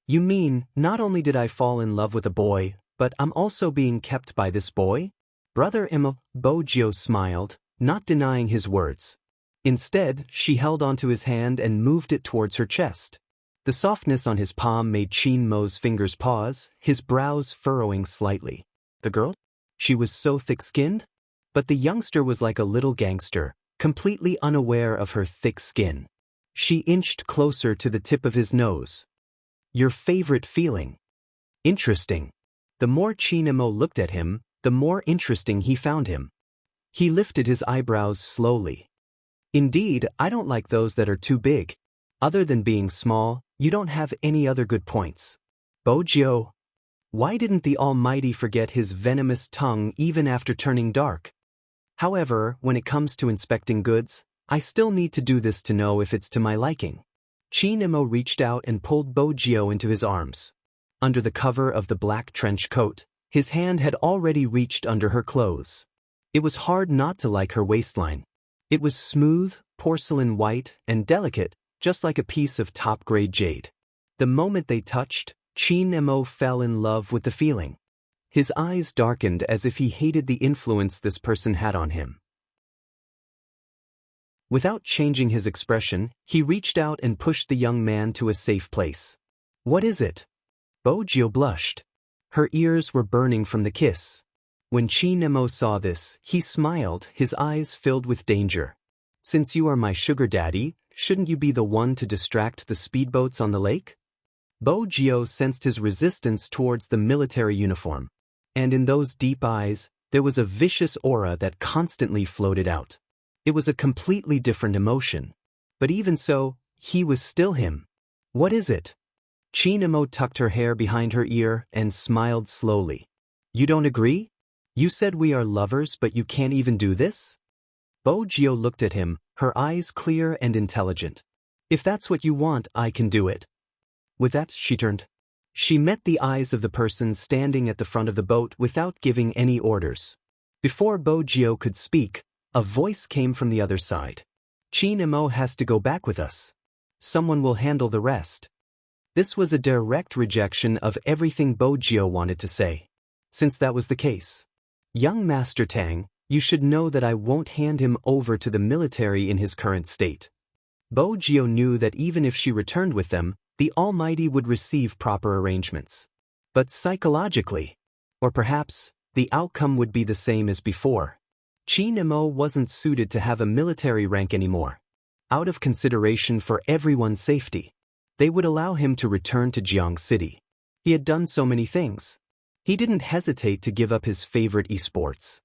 You mean, not only did I fall in love with a boy, but I'm also being kept by this boy? Brother Imo, Bo-Gyo smiled, not denying his words. Instead, she held onto his hand and moved it towards her chest. The softness on his palm made Chi-Nemo's fingers pause, his brows furrowing slightly. The girl? She was so thick-skinned? But the youngster was like a little gangster, completely unaware of her thick skin. She inched closer to the tip of his nose. Your favorite feeling? Interesting. The more Chi-Nemo looked at him, the more interesting he found him. He lifted his eyebrows slowly. Indeed, I don't like those that are too big. Other than being small, you don't have any other good points. Bo-Gyo. Why didn't the Almighty forget his venomous tongue even after turning dark? However, when it comes to inspecting goods, I still need to do this to know if it's to my liking. Chi-Nemo reached out and pulled Bo-Gyo into his arms. Under the cover of the black trench coat, his hand had already reached under her clothes. It was hard not to like her waistline. It was smooth, porcelain white, and delicate, just like a piece of top-grade jade. The moment they touched, Chi-Nemo fell in love with the feeling. His eyes darkened as if he hated the influence this person had on him. Without changing his expression, he reached out and pushed the young man to a safe place. What is it? Bo-Gyo blushed. Her ears were burning from the kiss. When Chi-Nemo saw this, he smiled, his eyes filled with danger. Since you are my sugar daddy, shouldn't you be the one to distract the speedboats on the lake? Bo-Gyo sensed his resistance towards the military uniform. And in those deep eyes, there was a vicious aura that constantly floated out. It was a completely different emotion. But even so, he was still him. What is it? Chi-Nemo tucked her hair behind her ear and smiled slowly. You don't agree? You said we are lovers, but you can't even do this? Bo-Gyo looked at him, her eyes clear and intelligent. If that's what you want, I can do it. With that, she turned. She met the eyes of the person standing at the front of the boat without giving any orders. Before Bo-Gyo could speak, a voice came from the other side. Chi-Nemo has to go back with us. Someone will handle the rest. This was a direct rejection of everything Bo-Gyo wanted to say. Since that was the case, young Master Tang, you should know that I won't hand him over to the military in his current state. Bo-Gyo knew that even if she returned with them, the Almighty would receive proper arrangements. But psychologically, or perhaps, the outcome would be the same as before. Chi-Nemo wasn't suited to have a military rank anymore. Out of consideration for everyone's safety, they would allow him to return to Jiang City. He had done so many things. He didn't hesitate to give up his favorite esports.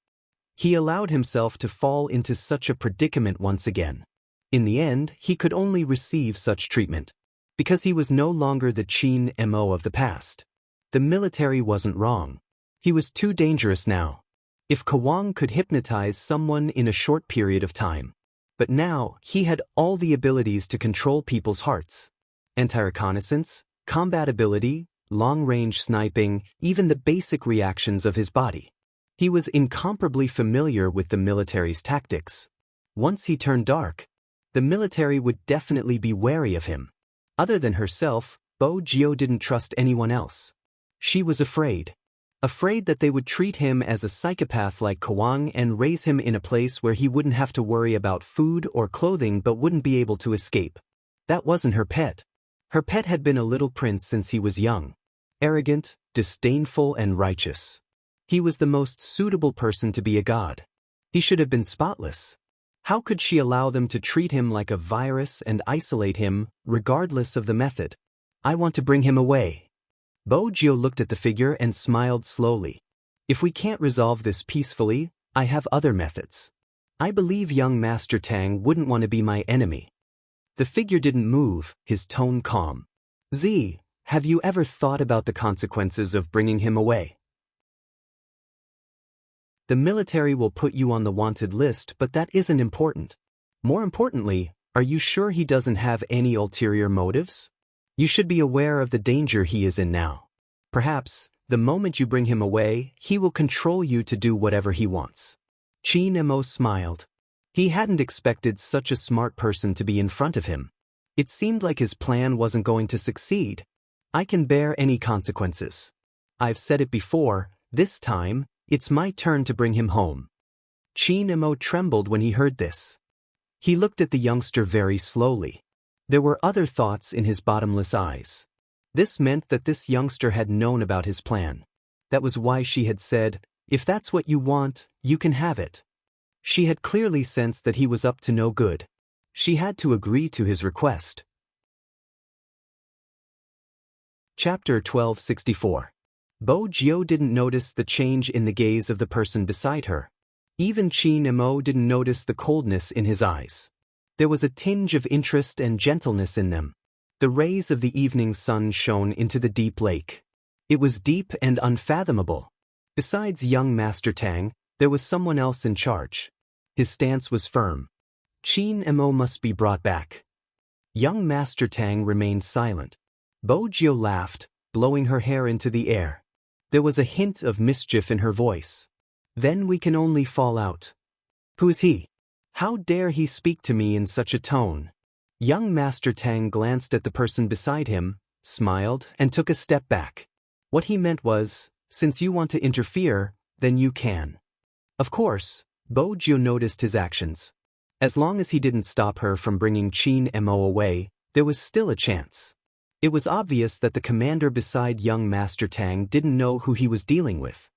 He allowed himself to fall into such a predicament once again. In the end, he could only receive such treatment, because he was no longer the Qin Mo of the past. The military wasn't wrong. He was too dangerous now. If Kawang could hypnotize someone in a short period of time. But now, he had all the abilities to control people's hearts. Anti-reconnaissance, combat ability, long-range sniping, even the basic reactions of his body. He was incomparably familiar with the military's tactics. Once he turned dark, the military would definitely be wary of him. Other than herself, Bo Jio didn't trust anyone else. She was afraid. Afraid that they would treat him as a psychopath like Kawang and raise him in a place where he wouldn't have to worry about food or clothing but wouldn't be able to escape. That wasn't her pet. Her pet had been a little prince since he was young. Arrogant, disdainful, and righteous. He was the most suitable person to be a god. He should have been spotless. How could she allow them to treat him like a virus and isolate him, regardless of the method? I want to bring him away. Bo Jio looked at the figure and smiled slowly. If we can't resolve this peacefully, I have other methods. I believe young Master Tang wouldn't want to be my enemy. The figure didn't move, his tone calm. Z, have you ever thought about the consequences of bringing him away? The military will put you on the wanted list, but that isn't important. More importantly, are you sure he doesn't have any ulterior motives? You should be aware of the danger he is in now. Perhaps, the moment you bring him away, he will control you to do whatever he wants. Qin Mo smiled. He hadn't expected such a smart person to be in front of him. It seemed like his plan wasn't going to succeed. I can bear any consequences. I've said it before, this time, it's my turn to bring him home. Qin Mo trembled when he heard this. He looked at the youngster very slowly. There were other thoughts in his bottomless eyes. This meant that this youngster had known about his plan. That was why she had said, "If that's what you want, you can have it." She had clearly sensed that he was up to no good. She had to agree to his request. Chapter 1264. Bo Jio didn't notice the change in the gaze of the person beside her. Even Qin Mo didn't notice the coldness in his eyes. There was a tinge of interest and gentleness in them. The rays of the evening sun shone into the deep lake. It was deep and unfathomable. Besides young Master Tang, there was someone else in charge. His stance was firm. Qin Mo must be brought back. Young Master Tang remained silent. Bo Jio laughed, blowing her hair into the air. There was a hint of mischief in her voice. Then we can only fall out. Who is he? How dare he speak to me in such a tone? Young Master Tang glanced at the person beside him, smiled, and took a step back. What he meant was, since you want to interfere, then you can. Of course, Bo Jio noticed his actions. As long as he didn't stop her from bringing Qin Mo away, there was still a chance. It was obvious that the commander beside young Master Tang didn't know who he was dealing with.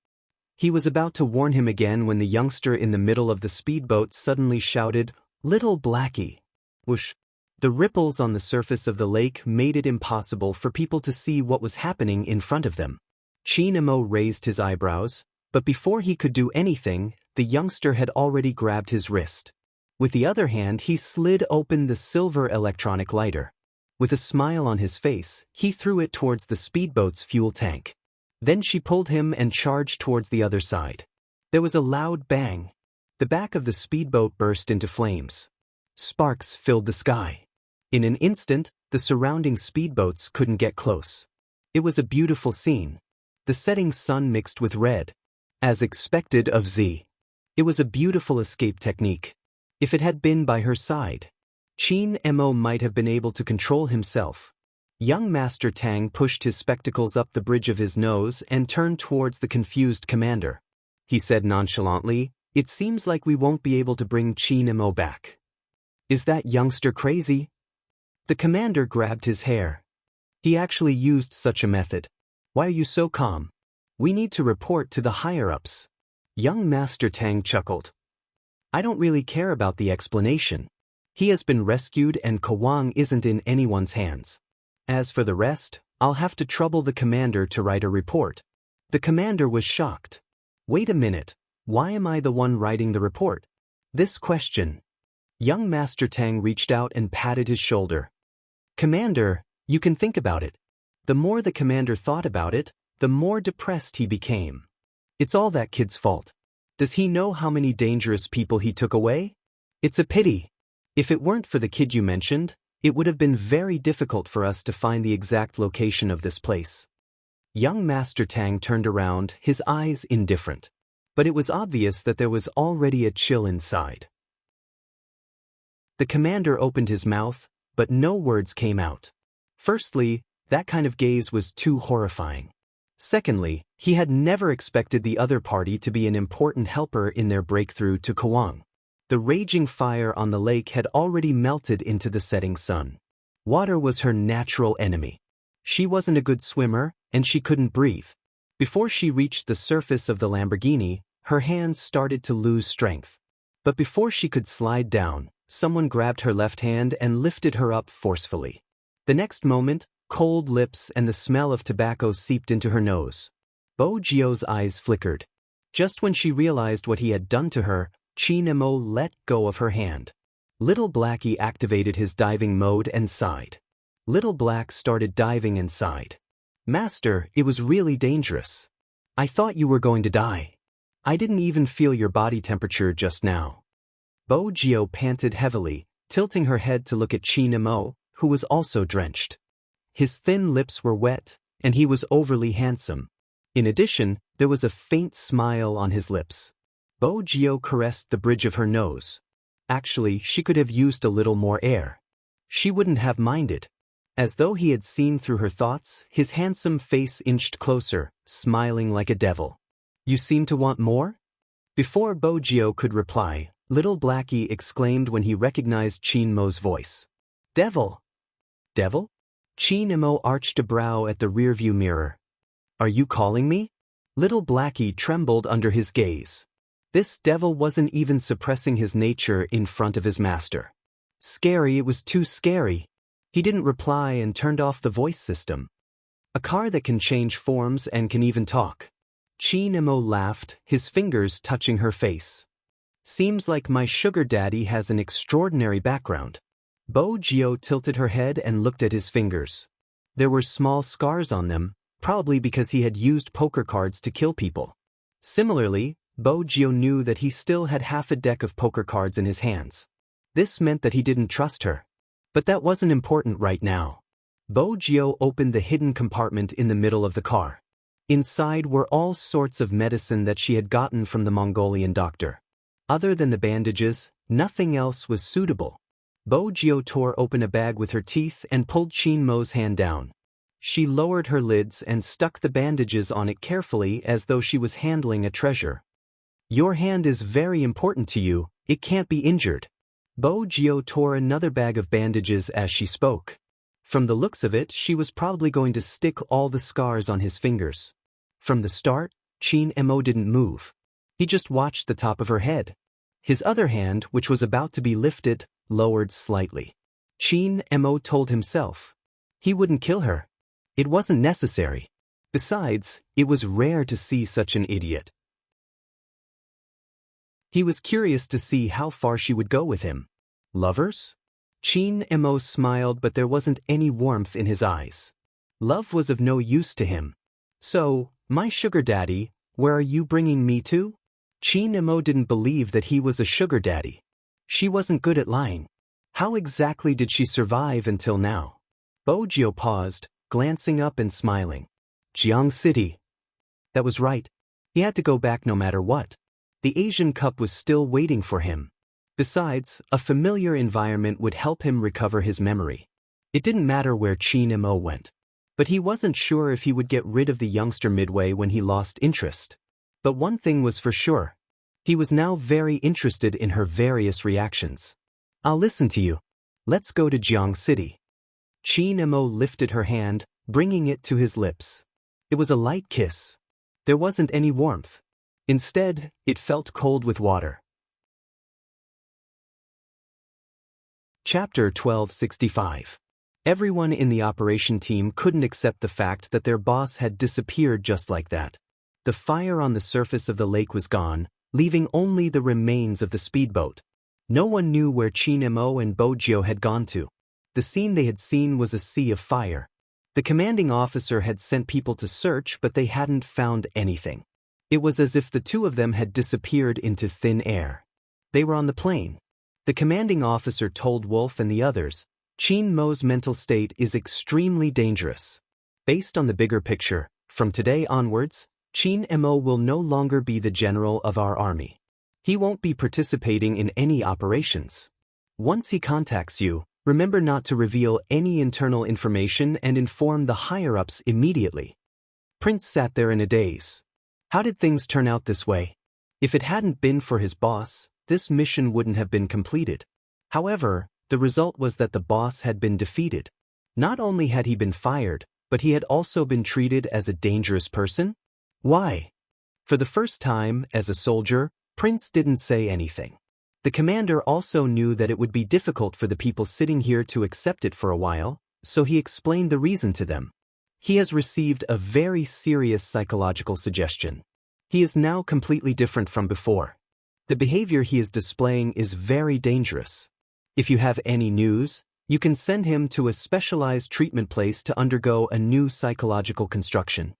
He was about to warn him again when the youngster in the middle of the speedboat suddenly shouted, "Little Blackie!" Whoosh! The ripples on the surface of the lake made it impossible for people to see what was happening in front of them. Qin Mo raised his eyebrows, but before he could do anything, the youngster had already grabbed his wrist. With the other hand, he slid open the silver electronic lighter. With a smile on his face, he threw it towards the speedboat's fuel tank. Then she pulled him and charged towards the other side. There was a loud bang. The back of the speedboat burst into flames. Sparks filled the sky. In an instant, the surrounding speedboats couldn't get close. It was a beautiful scene. The setting sun mixed with red. As expected of Z. It was a beautiful escape technique. If it had been by her side, Qin Mo might have been able to control himself. Young Master Tang pushed his spectacles up the bridge of his nose and turned towards the confused commander. He said nonchalantly, "It seems like we won't be able to bring Qin Mo back. Is that youngster crazy?" The commander grabbed his hair. He actually used such a method. "Why are you so calm? We need to report to the higher-ups." Young Master Tang chuckled. "I don't really care about the explanation. He has been rescued and Kawang isn't in anyone's hands. As for the rest, I'll have to trouble the commander to write a report." The commander was shocked. "Wait a minute. Why am I the one writing the report? This question. Young Master Tang reached out and patted his shoulder. Commander, you can think about it. The more the commander thought about it, the more depressed he became. It's all that kid's fault. Does he know how many dangerous people he took away? It's a pity. If it weren't for the kid you mentioned, it would have been very difficult for us to find the exact location of this place. Young Master Tang turned around, his eyes indifferent. But it was obvious that there was already a chill inside. The commander opened his mouth, but no words came out. Firstly, that kind of gaze was too horrifying. Secondly, he had never expected the other party to be an important helper in their breakthrough to Kawang. The raging fire on the lake had already melted into the setting sun. Water was her natural enemy. She wasn't a good swimmer, and she couldn't breathe. Before she reached the surface of the Lamborghini, her hands started to lose strength. But before she could slide down, someone grabbed her left hand and lifted her up forcefully. The next moment, cold lips and the smell of tobacco seeped into her nose. Bo Jio's eyes flickered. Just when she realized what he had done to her, Chi Nemo let go of her hand. Little Blackie activated his diving mode and sighed. Little Black started diving and sighed. Master, it was really dangerous. I thought you were going to die. I didn't even feel your body temperature just now. Bo Jio panted heavily, tilting her head to look at Chi Nemo, who was also drenched. His thin lips were wet, and he was overly handsome. In addition, there was a faint smile on his lips. Bo Jio caressed the bridge of her nose. Actually, she could have used a little more air. She wouldn't have minded. As though he had seen through her thoughts, his handsome face inched closer, smiling like a devil. You seem to want more? Before Bo Jio could reply, Little Blackie exclaimed when he recognized Chi Nemo's voice. Devil! Devil? Chi Nemo arched a brow at the rearview mirror. Are you calling me? Little Blackie trembled under his gaze. This devil wasn't even suppressing his nature in front of his master. Scary, it was too scary. He didn't reply and turned off the voice system. A car that can change forms and can even talk. Chi Nemo laughed, his fingers touching her face. Seems like my sugar daddy has an extraordinary background. Bo Jio tilted her head and looked at his fingers. There were small scars on them, probably because he had used poker cards to kill people. Similarly, Bo Jio knew that he still had half a deck of poker cards in his hands. This meant that he didn't trust her. But that wasn't important right now. Bo Jio opened the hidden compartment in the middle of the car. Inside were all sorts of medicine that she had gotten from the Mongolian doctor. Other than the bandages, nothing else was suitable. Bo Jio tore open a bag with her teeth and pulled Chi Nemo's hand down. She lowered her lids and stuck the bandages on it carefully as though she was handling a treasure. Your hand is very important to you, it can't be injured. Bo Jio tore another bag of bandages as she spoke. From the looks of it, she was probably going to stick all the scars on his fingers. From the start, Chi Nemo didn't move. He just watched the top of her head. His other hand, which was about to be lifted, lowered slightly. Chi Nemo told himself. He wouldn't kill her. It wasn't necessary. Besides, it was rare to see such an idiot. He was curious to see how far she would go with him. Lovers? Chi Nemo smiled, but there wasn't any warmth in his eyes. Love was of no use to him. So, my sugar daddy, where are you bringing me to? Chi Nemo didn't believe that he was a sugar daddy. She wasn't good at lying. How exactly did she survive until now? Bo Jio paused, glancing up and smiling. Jiang City. That was right. He had to go back no matter what. The Asian Cup was still waiting for him. Besides, a familiar environment would help him recover his memory. It didn't matter where Chi Nemo went. But he wasn't sure if he would get rid of the youngster midway when he lost interest. But one thing was for sure. He was now very interested in her various reactions. I'll listen to you. Let's go to Jiang City. Chi Nemo lifted her hand, bringing it to his lips. It was a light kiss. There wasn't any warmth. Instead, it felt cold with water. Chapter 1265. Everyone in the operation team couldn't accept the fact that their boss had disappeared just like that. The fire on the surface of the lake was gone, leaving only the remains of the speedboat. No one knew where Qin Mo and Bo Jio had gone to. The scene they had seen was a sea of fire. The commanding officer had sent people to search, but they hadn't found anything. It was as if the two of them had disappeared into thin air. They were on the plane. The commanding officer told Wolf and the others, Qin Mo's mental state is extremely dangerous. Based on the bigger picture, from today onwards, Qin Mo will no longer be the general of our army. He won't be participating in any operations. Once he contacts you, remember not to reveal any internal information and inform the higher-ups immediately. Prince sat there in a daze. How did things turn out this way? If it hadn't been for his boss, this mission wouldn't have been completed. However, the result was that the boss had been defeated. Not only had he been fired, but he had also been treated as a dangerous person? Why? For the first time, as a soldier, Prince didn't say anything. The commander also knew that it would be difficult for the people sitting here to accept it for a while, so he explained the reason to them. He has received a very serious psychological suggestion. He is now completely different from before. The behavior he is displaying is very dangerous. If you have any news, you can send him to a specialized treatment place to undergo a new psychological construction.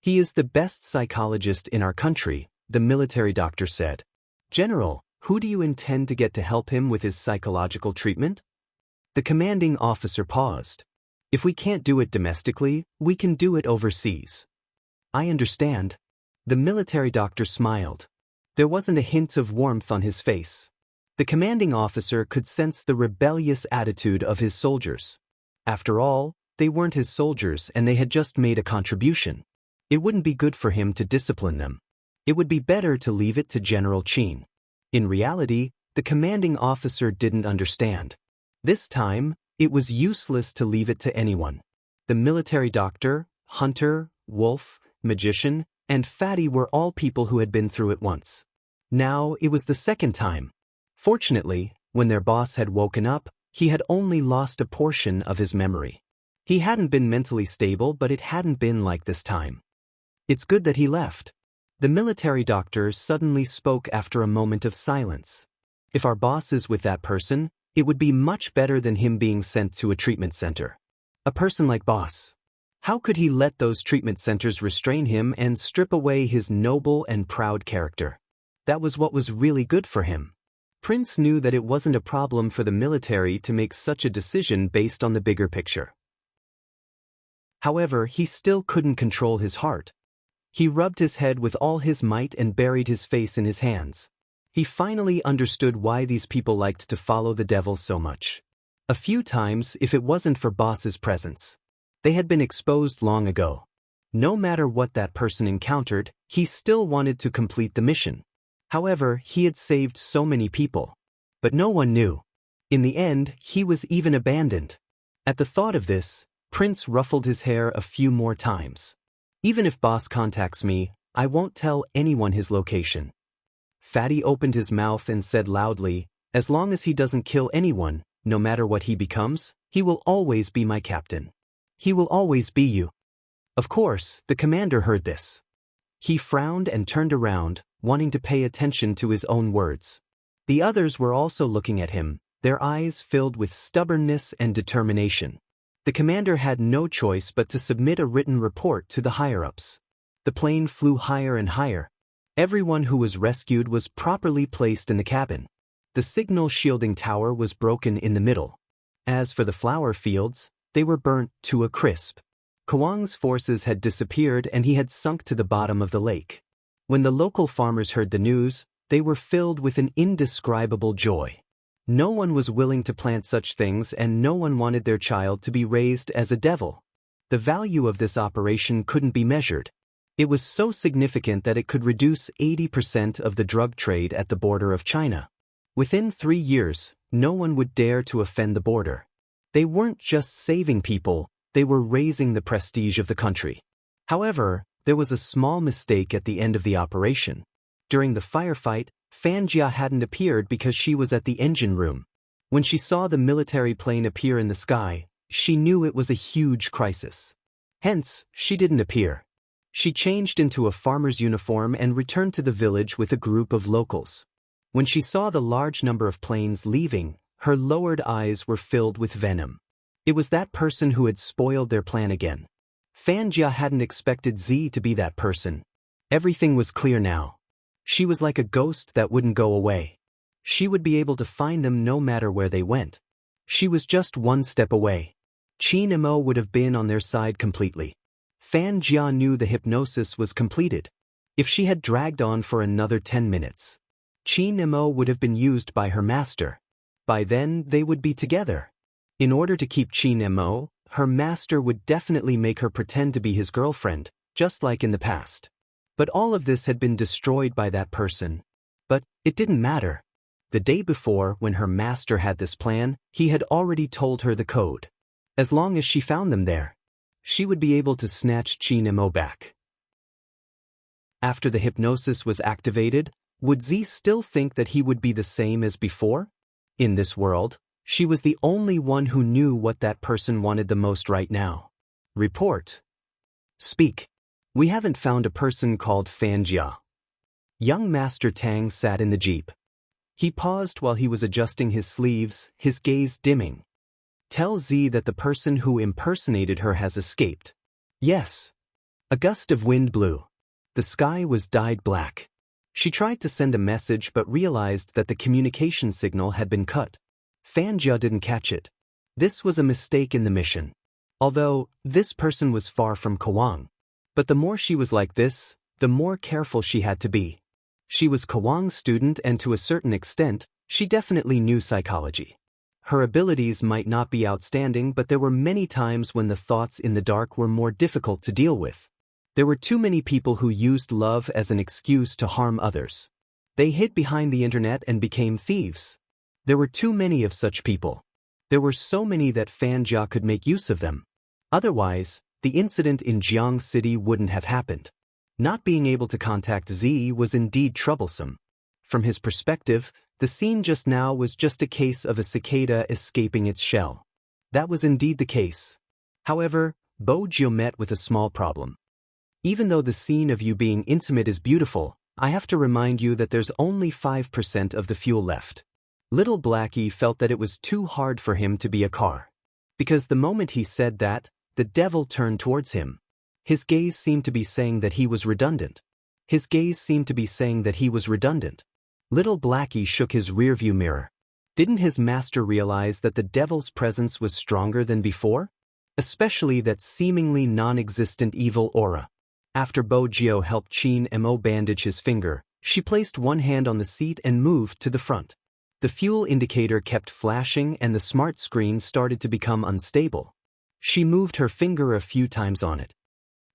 He is the best psychologist in our country, the military doctor said. General, who do you intend to get to help him with his psychological treatment? The commanding officer paused. If we can't do it domestically, we can do it overseas. I understand. The military doctor smiled. There wasn't a hint of warmth on his face. The commanding officer could sense the rebellious attitude of his soldiers. After all, they weren't his soldiers and they had just made a contribution. It wouldn't be good for him to discipline them. It would be better to leave it to General Qin. In reality, the commanding officer didn't understand. This time, it was useless to leave it to anyone. The military doctor, hunter, wolf, magician, and fatty were all people who had been through it once. Now it was the second time. Fortunately, when their boss had woken up, he had only lost a portion of his memory. He hadn't been mentally stable, but it hadn't been like this time. It's good that he left. The military doctor suddenly spoke after a moment of silence. If our boss is with that person, it would be much better than him being sent to a treatment center. A person like boss. How could he let those treatment centers restrain him and strip away his noble and proud character? That was what was really good for him. Prince knew that it wasn't a problem for the military to make such a decision based on the bigger picture. However, he still couldn't control his heart. He rubbed his head with all his might and buried his face in his hands. He finally understood why these people liked to follow the devil so much. A few times, if it wasn't for boss's presence, they had been exposed long ago. No matter what that person encountered, he still wanted to complete the mission. However, he had saved so many people. But no one knew. In the end, he was even abandoned. At the thought of this, Prince ruffled his hair a few more times. Even if boss contacts me, I won't tell anyone his location. Fatty opened his mouth and said loudly, as long as he doesn't kill anyone, no matter what he becomes, he will always be my captain. He will always be you. Of course, the commander heard this. He frowned and turned around, wanting to pay attention to his own words. The others were also looking at him, their eyes filled with stubbornness and determination. The commander had no choice but to submit a written report to the higher-ups. The plane flew higher and higher. Everyone who was rescued was properly placed in the cabin. The signal shielding tower was broken in the middle. As for the flower fields, they were burnt to a crisp. Kuang's forces had disappeared and he had sunk to the bottom of the lake. When the local farmers heard the news, they were filled with an indescribable joy. No one was willing to plant such things and no one wanted their child to be raised as a devil. The value of this operation couldn't be measured. It was so significant that it could reduce 80% of the drug trade at the border of China. Within 3 years, no one would dare to offend the border. They weren't just saving people, they were raising the prestige of the country. However, there was a small mistake at the end of the operation. During the firefight, Fan Jia hadn't appeared because she was at the engine room. When she saw the military plane appear in the sky, she knew it was a huge crisis. Hence, she didn't appear. She changed into a farmer's uniform and returned to the village with a group of locals. When she saw the large number of planes leaving, her lowered eyes were filled with venom. It was that person who had spoiled their plan again. Fanjia hadn't expected Z to be that person. Everything was clear now. She was like a ghost that wouldn't go away. She would be able to find them no matter where they went. She was just one step away. Qin and Mo would have been on their side completely. Fanjia knew the hypnosis was completed. If she had dragged on for another 10 minutes, Qin and Mo would have been used by her master. By then, they would be together. In order to keep Qin and Mo, her master would definitely make her pretend to be his girlfriend, just like in the past. But all of this had been destroyed by that person. But it didn't matter. The day before, when her master had this plan, he had already told her the code. As long as she found them there, she would be able to snatch Qin and Mo back. After the hypnosis was activated, would Z still think that he would be the same as before? In this world, she was the only one who knew what that person wanted the most right now. Report. Speak. We haven't found a person called Fanjia. Young Master Tang sat in the jeep. He paused while he was adjusting his sleeves, his gaze dimming. Tell Z that the person who impersonated her has escaped. Yes. A gust of wind blew. The sky was dyed black. She tried to send a message but realized that the communication signal had been cut. Fanjia didn't catch it. This was a mistake in the mission. Although, this person was far from Kawang. But the more she was like this, the more careful she had to be. She was Kawang's student and to a certain extent, she definitely knew psychology. Her abilities might not be outstanding, but there were many times when the thoughts in the dark were more difficult to deal with. There were too many people who used love as an excuse to harm others. They hid behind the internet and became thieves. There were too many of such people. There were so many that Fanjia could make use of them. Otherwise, the incident in Jiang City wouldn't have happened. Not being able to contact Z was indeed troublesome. From his perspective, the scene just now was just a case of a cicada escaping its shell. That was indeed the case. However, Bo Jio met with a small problem. Even though the scene of you being intimate is beautiful, I have to remind you that there's only 5% of the fuel left. Little Blackie felt that it was too hard for him to be a car. Because the moment he said that, the devil turned towards him. His gaze seemed to be saying that he was redundant. His gaze seemed to be saying that he was redundant. Little Blackie shook his rearview mirror. Didn't his master realize that the devil's presence was stronger than before? Especially that seemingly non-existent evil aura. After Bo Jio helped Qin and Mo bandage his finger, she placed one hand on the seat and moved to the front. The fuel indicator kept flashing and the smart screen started to become unstable. She moved her finger a few times on it.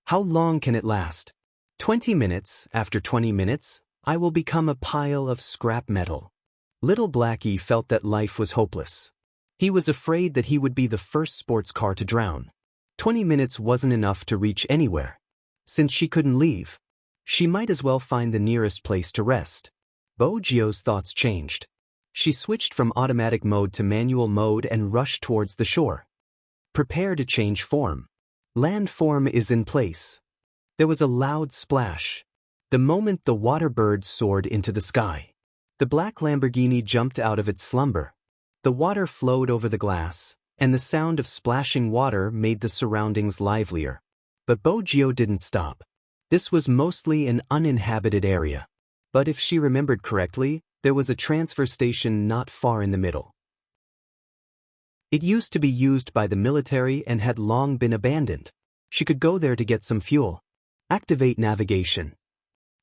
How long can it last? 20 minutes. After 20 minutes, I will become a pile of scrap metal. Little Blackie felt that life was hopeless. He was afraid that he would be the first sports car to drown. 20 minutes wasn't enough to reach anywhere. Since she couldn't leave, she might as well find the nearest place to rest. Bo Jio's thoughts changed. She switched from automatic mode to manual mode and rushed towards the shore. Prepare to change form. Land form is in place. There was a loud splash. The moment the water bird soared into the sky, the black Lamborghini jumped out of its slumber. The water flowed over the glass, and the sound of splashing water made the surroundings livelier. But Bo Jio didn't stop. This was mostly an uninhabited area. But if she remembered correctly, there was a transfer station not far in the middle. It used to be used by the military and had long been abandoned. She could go there to get some fuel. Activate navigation.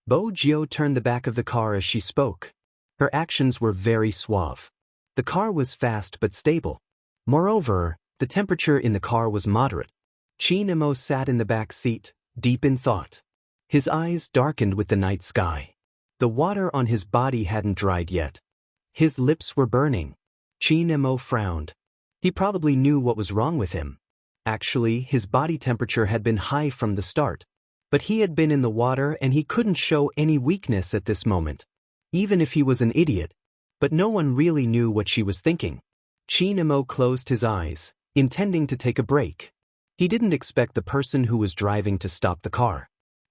Bo Jio turned the back of the car as she spoke. Her actions were very suave. The car was fast but stable. Moreover, the temperature in the car was moderate. Qin and Mo sat in the back seat, deep in thought. His eyes darkened with the night sky. The water on his body hadn't dried yet. His lips were burning. Qin and Mo frowned. He probably knew what was wrong with him. Actually, his body temperature had been high from the start. But he had been in the water and he couldn't show any weakness at this moment. Even if he was an idiot. But no one really knew what she was thinking. Qin and Mo closed his eyes, intending to take a break. He didn't expect the person who was driving to stop the car.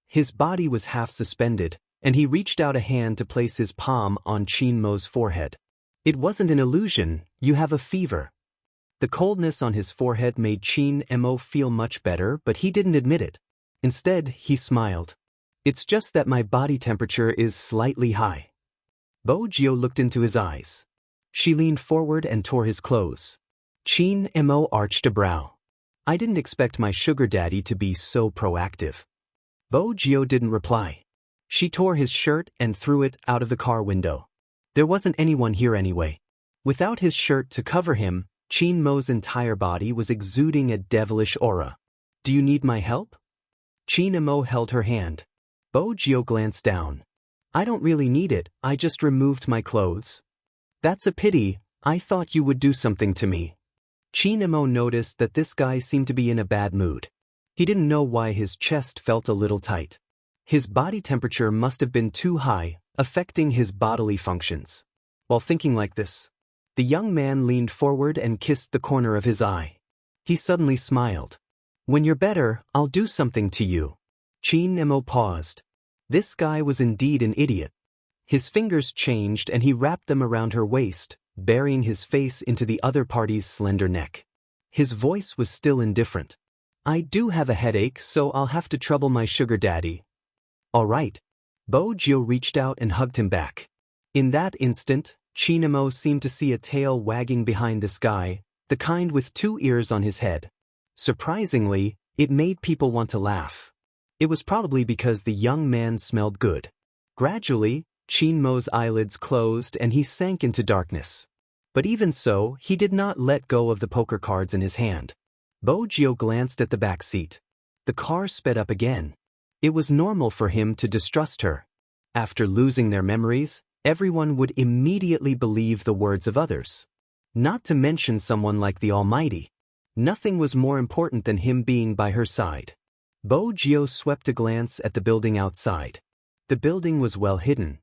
His body was half suspended, and he reached out a hand to place his palm on Chin Mo's forehead. It wasn't an illusion, you have a fever. The coldness on his forehead made Chin Mo feel much better, but he didn't admit it. Instead, he smiled. It's just that my body temperature is slightly high. Bo Jio looked into his eyes. She leaned forward and tore his clothes. Chin Mo arched a brow. I didn't expect my sugar daddy to be so proactive. Bo Jio didn't reply. She tore his shirt and threw it out of the car window. There wasn't anyone here anyway. Without his shirt to cover him, Chin Mo's entire body was exuding a devilish aura. Do you need my help? Chin Mo held her hand. Bo Jio glanced down. I don't really need it, I just removed my clothes. That's a pity, I thought you would do something to me. Chin Mo noticed that this guy seemed to be in a bad mood. He didn't know why his chest felt a little tight. His body temperature must have been too high, affecting his bodily functions. While thinking like this, the young man leaned forward and kissed the corner of his eye. He suddenly smiled. When you're better, I'll do something to you. Chin Mo paused. This guy was indeed an idiot. His fingers changed and he wrapped them around her waist, burying his face into the other party's slender neck. His voice was still indifferent. I do have a headache, so I'll have to trouble my sugar daddy. All right. Bo Jio reached out and hugged him back. In that instant, Chin Mo seemed to see a tail wagging behind this guy, the kind with 2 ears on his head. Surprisingly, it made people want to laugh. It was probably because the young man smelled good. Gradually, Chin Mo's eyelids closed and he sank into darkness. But even so, he did not let go of the poker cards in his hand. Bo Jio glanced at the back seat. The car sped up again. It was normal for him to distrust her. After losing their memories, everyone would immediately believe the words of others. Not to mention someone like the Almighty. Nothing was more important than him being by her side. Bo Jio swept a glance at the building outside. The building was well hidden.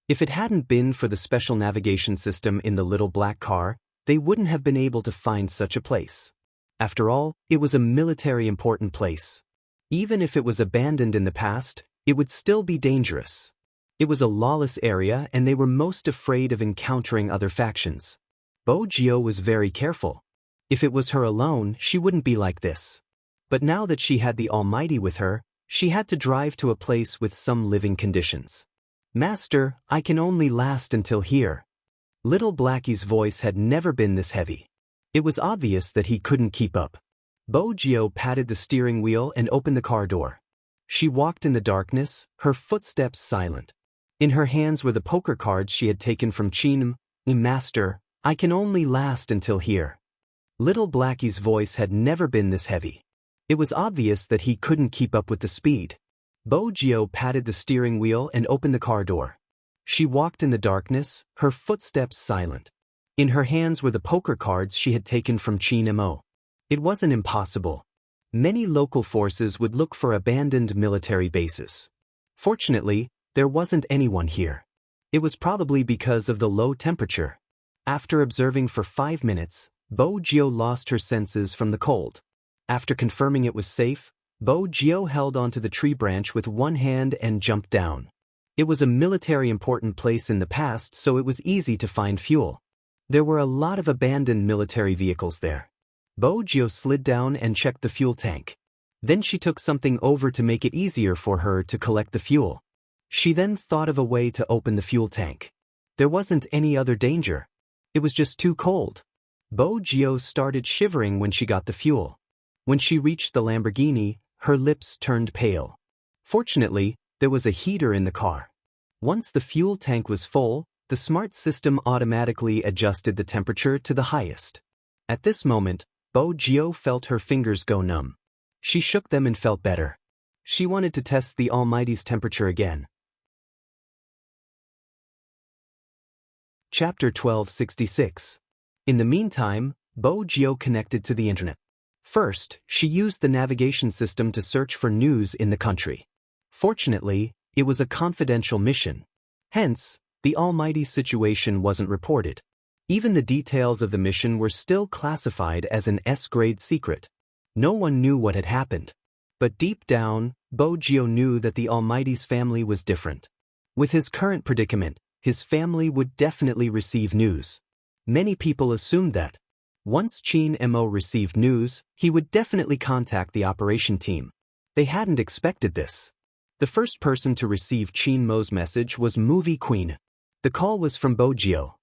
If it hadn't been for the special navigation system in the little black car, they wouldn't have been able to find such a place. After all, it was a military important place. Even if it was abandoned in the past, it would still be dangerous. It was a lawless area and they were most afraid of encountering other factions. Bo Jio was very careful. If it was her alone, she wouldn't be like this. But now that she had the Almighty with her, she had to drive to a place with some living conditions. Master, I can only last until here. Little Blackie's voice had never been this heavy. It was obvious that he couldn't keep up. Bo Jio patted the steering wheel and opened the car door. She walked in the darkness, her footsteps silent. In her hands were the poker cards she had taken from Chin Mo. Master, I can only last until here. Little Blackie's voice had never been this heavy. It was obvious that he couldn't keep up with the speed. Bo Jio patted the steering wheel and opened the car door. She walked in the darkness, her footsteps silent. In her hands were the poker cards she had taken from Chin Mo. It wasn't impossible. Many local forces would look for abandoned military bases. Fortunately, there wasn't anyone here. It was probably because of the low temperature. After observing for 5 minutes, Bo Jio lost her senses from the cold. After confirming it was safe, Bo Jio held onto the tree branch with one hand and jumped down. It was a military important place in the past, so it was easy to find fuel. There were a lot of abandoned military vehicles there. Bo Jio slid down and checked the fuel tank. Then she took something over to make it easier for her to collect the fuel. She then thought of a way to open the fuel tank. There wasn't any other danger. It was just too cold. Bo Jio started shivering when she got the fuel. When she reached the Lamborghini, her lips turned pale. Fortunately, there was a heater in the car. Once the fuel tank was full, the smart system automatically adjusted the temperature to the highest. At this moment, Bo Jio felt her fingers go numb. She shook them and felt better. She wanted to test the Almighty's temperature again. Chapter 1266. In the meantime, Bo Jio connected to the internet. First, she used the navigation system to search for news in the country. Fortunately, it was a confidential mission. Hence, the Almighty's situation wasn't reported. Even the details of the mission were still classified as an S-grade secret. No one knew what had happened. But deep down, Bo Gio knew that the Almighty's family was different. With his current predicament, his family would definitely receive news. Many people assumed that. Once Chin Mo received news, he would definitely contact the operation team. They hadn't expected this. The first person to receive Chin Mo's message was Movie Queen. The call was from Bo Gio.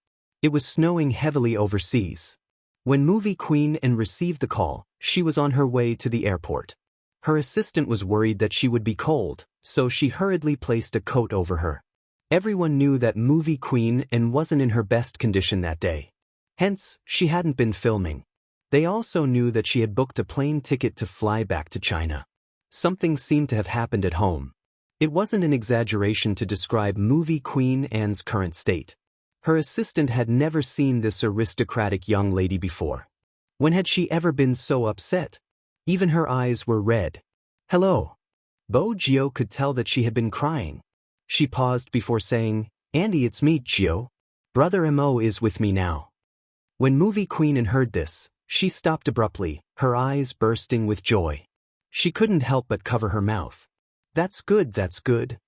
It was snowing heavily overseas. When Movie Queen received the call, she was on her way to the airport. Her assistant was worried that she would be cold, so she hurriedly placed a coat over her. Everyone knew that Movie Queen wasn't in her best condition that day. Hence, she hadn't been filming. They also knew that she had booked a plane ticket to fly back to China. Something seemed to have happened at home. It wasn't an exaggeration to describe Movie Queen Anne's current state. Her assistant had never seen this aristocratic young lady before. When had she ever been so upset? Even her eyes were red. "Hello." Bo Gio could tell that she had been crying. She paused before saying, "Andy, it's me, Gio. Brother Mo is with me now." When Movie Queen heard this, she stopped abruptly, her eyes bursting with joy. She couldn't help but cover her mouth. That's good, that's good."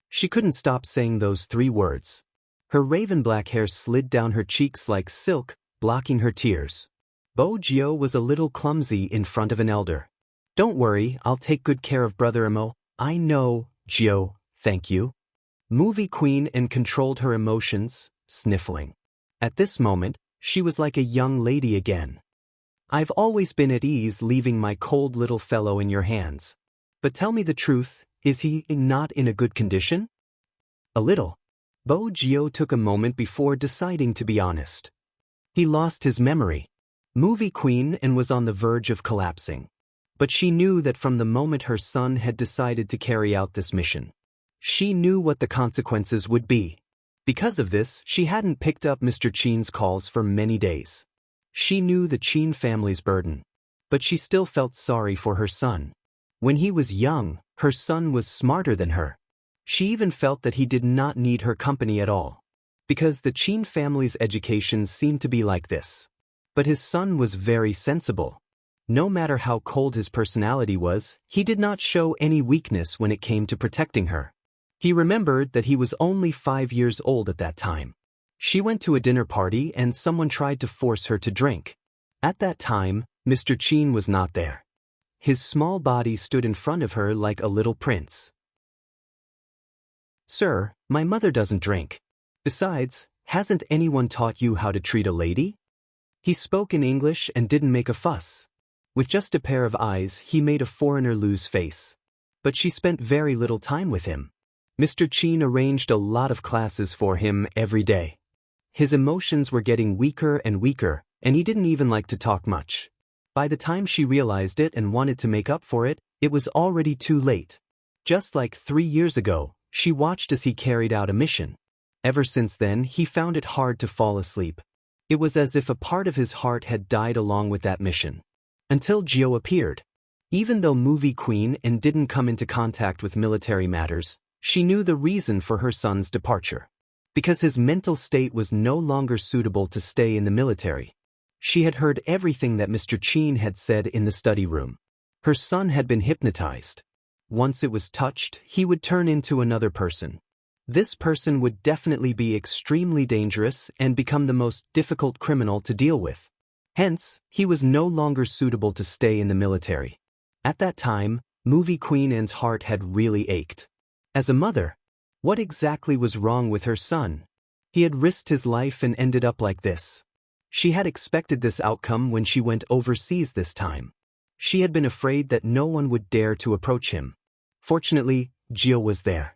She couldn't stop saying those 3 words. Her raven black hair slid down her cheeks like silk, blocking her tears. Bo Gio was a little clumsy in front of an elder. "Don't worry, I'll take good care of Brother Mo." "I know, Gio, thank you." Movie Queen controlled her emotions, sniffling. At this moment, she was like a young lady again. "I've always been at ease leaving my cold little fellow in your hands. But tell me the truth, is he not in a good condition?" "A little." Bo Gio took a moment before deciding to be honest. "He lost his memory." Movie Queen was on the verge of collapsing. But she knew that from the moment her son had decided to carry out this mission, she knew what the consequences would be. Because of this, she hadn't picked up Mr. Chin's calls for many days. She knew the Chin family's burden. But she still felt sorry for her son. When he was young, her son was smarter than her. She even felt that he did not need her company at all. Because the Chin family's education seemed to be like this. But his son was very sensible. No matter how cold his personality was, he did not show any weakness when it came to protecting her. He remembered that he was only 5 years old at that time. She went to a dinner party and someone tried to force her to drink. At that time, Mr. Chin was not there. His small body stood in front of her like a little prince. "Sir, my mother doesn't drink. Besides, hasn't anyone taught you how to treat a lady?" He spoke in English and didn't make a fuss. With just a pair of eyes, he made a foreigner lose face. But she spent very little time with him. Mr. Chin arranged a lot of classes for him every day. His emotions were getting weaker and weaker, and he didn't even like to talk much. By the time she realized it and wanted to make up for it, it was already too late. Just like 3 years ago, she watched as he carried out a mission. Ever since then, he found it hard to fall asleep. It was as if a part of his heart had died along with that mission. Until Gio appeared. Even though Movie Queen didn't come into contact with military matters, she knew the reason for her son's departure. Because his mental state was no longer suitable to stay in the military. She had heard everything that Mr. Chin had said in the study room. Her son had been hypnotized. Once it was touched, he would turn into another person. This person would definitely be extremely dangerous and become the most difficult criminal to deal with. Hence, he was no longer suitable to stay in the military. At that time, Movie Queen's heart had really ached. As a mother, what exactly was wrong with her son? He had risked his life and ended up like this. She had expected this outcome when she went overseas this time. She had been afraid that no one would dare to approach him. Fortunately, Gio was there.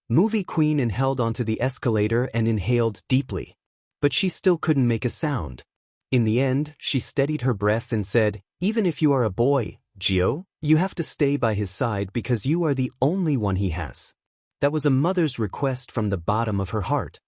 Movie Queen held onto the escalator and inhaled deeply. But she still couldn't make a sound. In the end, she steadied her breath and said, "Even if you are a boy, Gio, you have to stay by his side because you are the only one he has." That was a mother's request from the bottom of her heart.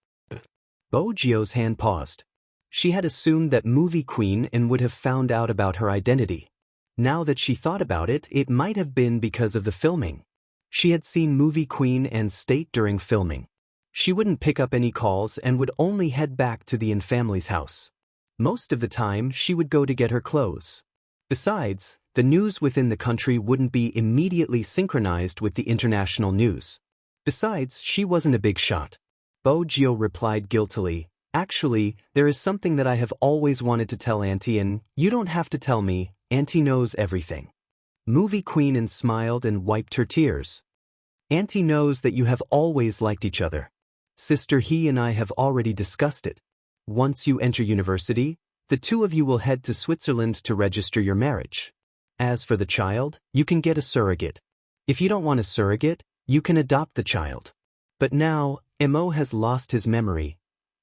Bo Gio's hand paused. She had assumed that Movie Queen would have found out about her identity. Now that she thought about it, it might have been because of the filming. She had seen Movie Queen state during filming. She wouldn't pick up any calls and would only head back to the family's house. Most of the time, she would go to get her clothes. Besides, the news within the country wouldn't be immediately synchronized with the international news. Besides, she wasn't a big shot. Bo Gio replied guiltily, "Actually, there is something that I have always wanted to tell Auntie, and you don't have to tell me, Auntie knows everything." Movie Queen smiled and wiped her tears. "Auntie knows that you have always liked each other. Sister He and I have already discussed it. Once you enter university, the two of you will head to Switzerland to register your marriage. As for the child, you can get a surrogate. If you don't want a surrogate, you can adopt the child." But now, Mo has lost his memory.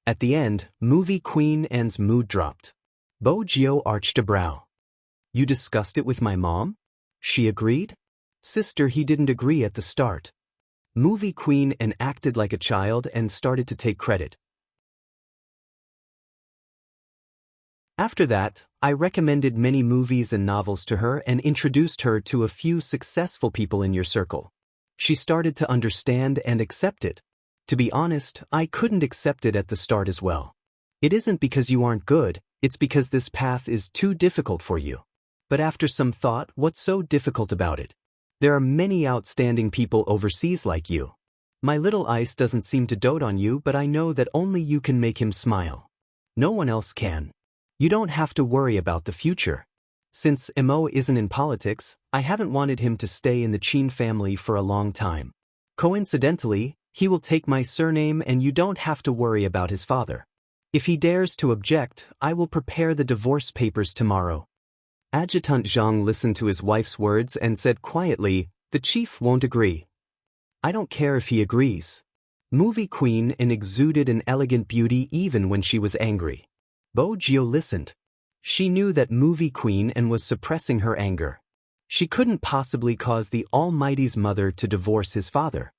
At the end, Movie Queen's mood dropped. Bo Gio arched a brow. "You discussed it with my mom?" She agreed? Sister He didn't agree at the start. Movie Queen acted like a child and started to take credit. After that, I recommended many movies and novels to her and introduced her to a few successful people in your circle. She started to understand and accept it. To be honest, I couldn't accept it at the start as well. It isn't because you aren't good, it's because this path is too difficult for you. But after some thought, what's so difficult about it? There are many outstanding people overseas like you. My little Ice doesn't seem to dote on you, but I know that only you can make him smile. No one else can. You don't have to worry about the future. Since Mo isn't in politics, I haven't wanted him to stay in the Qin family for a long time. Coincidentally, he will take my surname and you don't have to worry about his father. If he dares to object, I will prepare the divorce papers tomorrow." Adjutant Zhang listened to his wife's words and said quietly, "The chief won't agree." "I don't care if he agrees." Movie Queen exuded an elegant beauty even when she was angry. Bo Gio listened. She knew that Movie Queen was suppressing her anger. She couldn't possibly cause the Almighty's mother to divorce his father.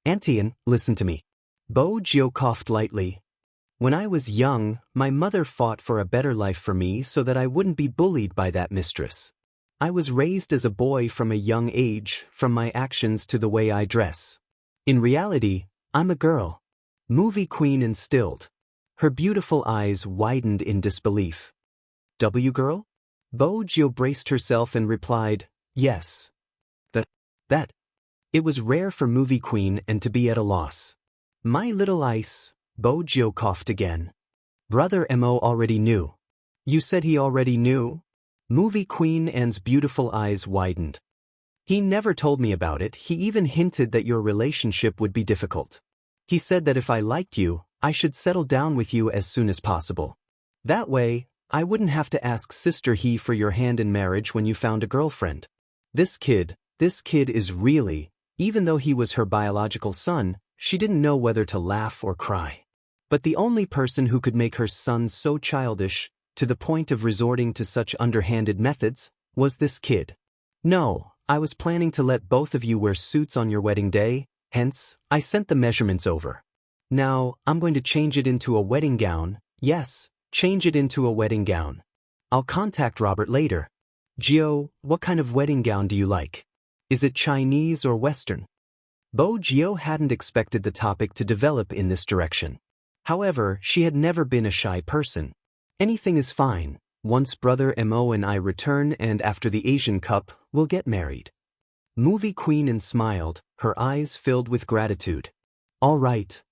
"Auntie, listen to me." Bo Gio coughed lightly. "When I was young, my mother fought for a better life for me so that I wouldn't be bullied by that mistress. I was raised as a boy from a young age, from my actions to the way I dress. In reality, I'm a girl." Movie Queen instilled. Her beautiful eyes widened in disbelief. "W girl?" Bo Gio braced herself and replied, "Yes." That. It was rare for Movie Queen to be at a loss. "My little Ice," Bo Gio coughed again. "Brother Mo already knew." "You said he already knew?" Movie Queen's beautiful eyes widened. "He never told me about it. He even hinted that your relationship would be difficult. He said that if I liked you, I should settle down with you as soon as possible. That way, I wouldn't have to ask Sister He for your hand in marriage when you found a girlfriend. This kid is really," even though he was her biological son, she didn't know whether to laugh or cry. But the only person who could make her son so childish, to the point of resorting to such underhanded methods, was this kid. "No, I was planning to let both of you wear suits on your wedding day, hence, I sent the measurements over. Now, I'm going to change it into a wedding gown. Yes, change it into a wedding gown. I'll contact Robert later." "Gio, what kind of wedding gown do you like? Is it Chinese or Western?" Bo Gio hadn't expected the topic to develop in this direction. However, she had never been a shy person. "Anything is fine. Once Brother Mo and I return and after the Asian Cup, we'll get married." Movie Queen smiled, her eyes filled with gratitude. "All right."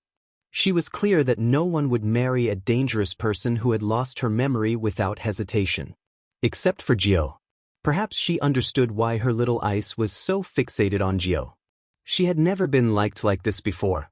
She was clear that no one would marry a dangerous person who had lost her memory without hesitation. Except for Gio. Perhaps she understood why her little Ice was so fixated on Gio. She had never been liked like this before.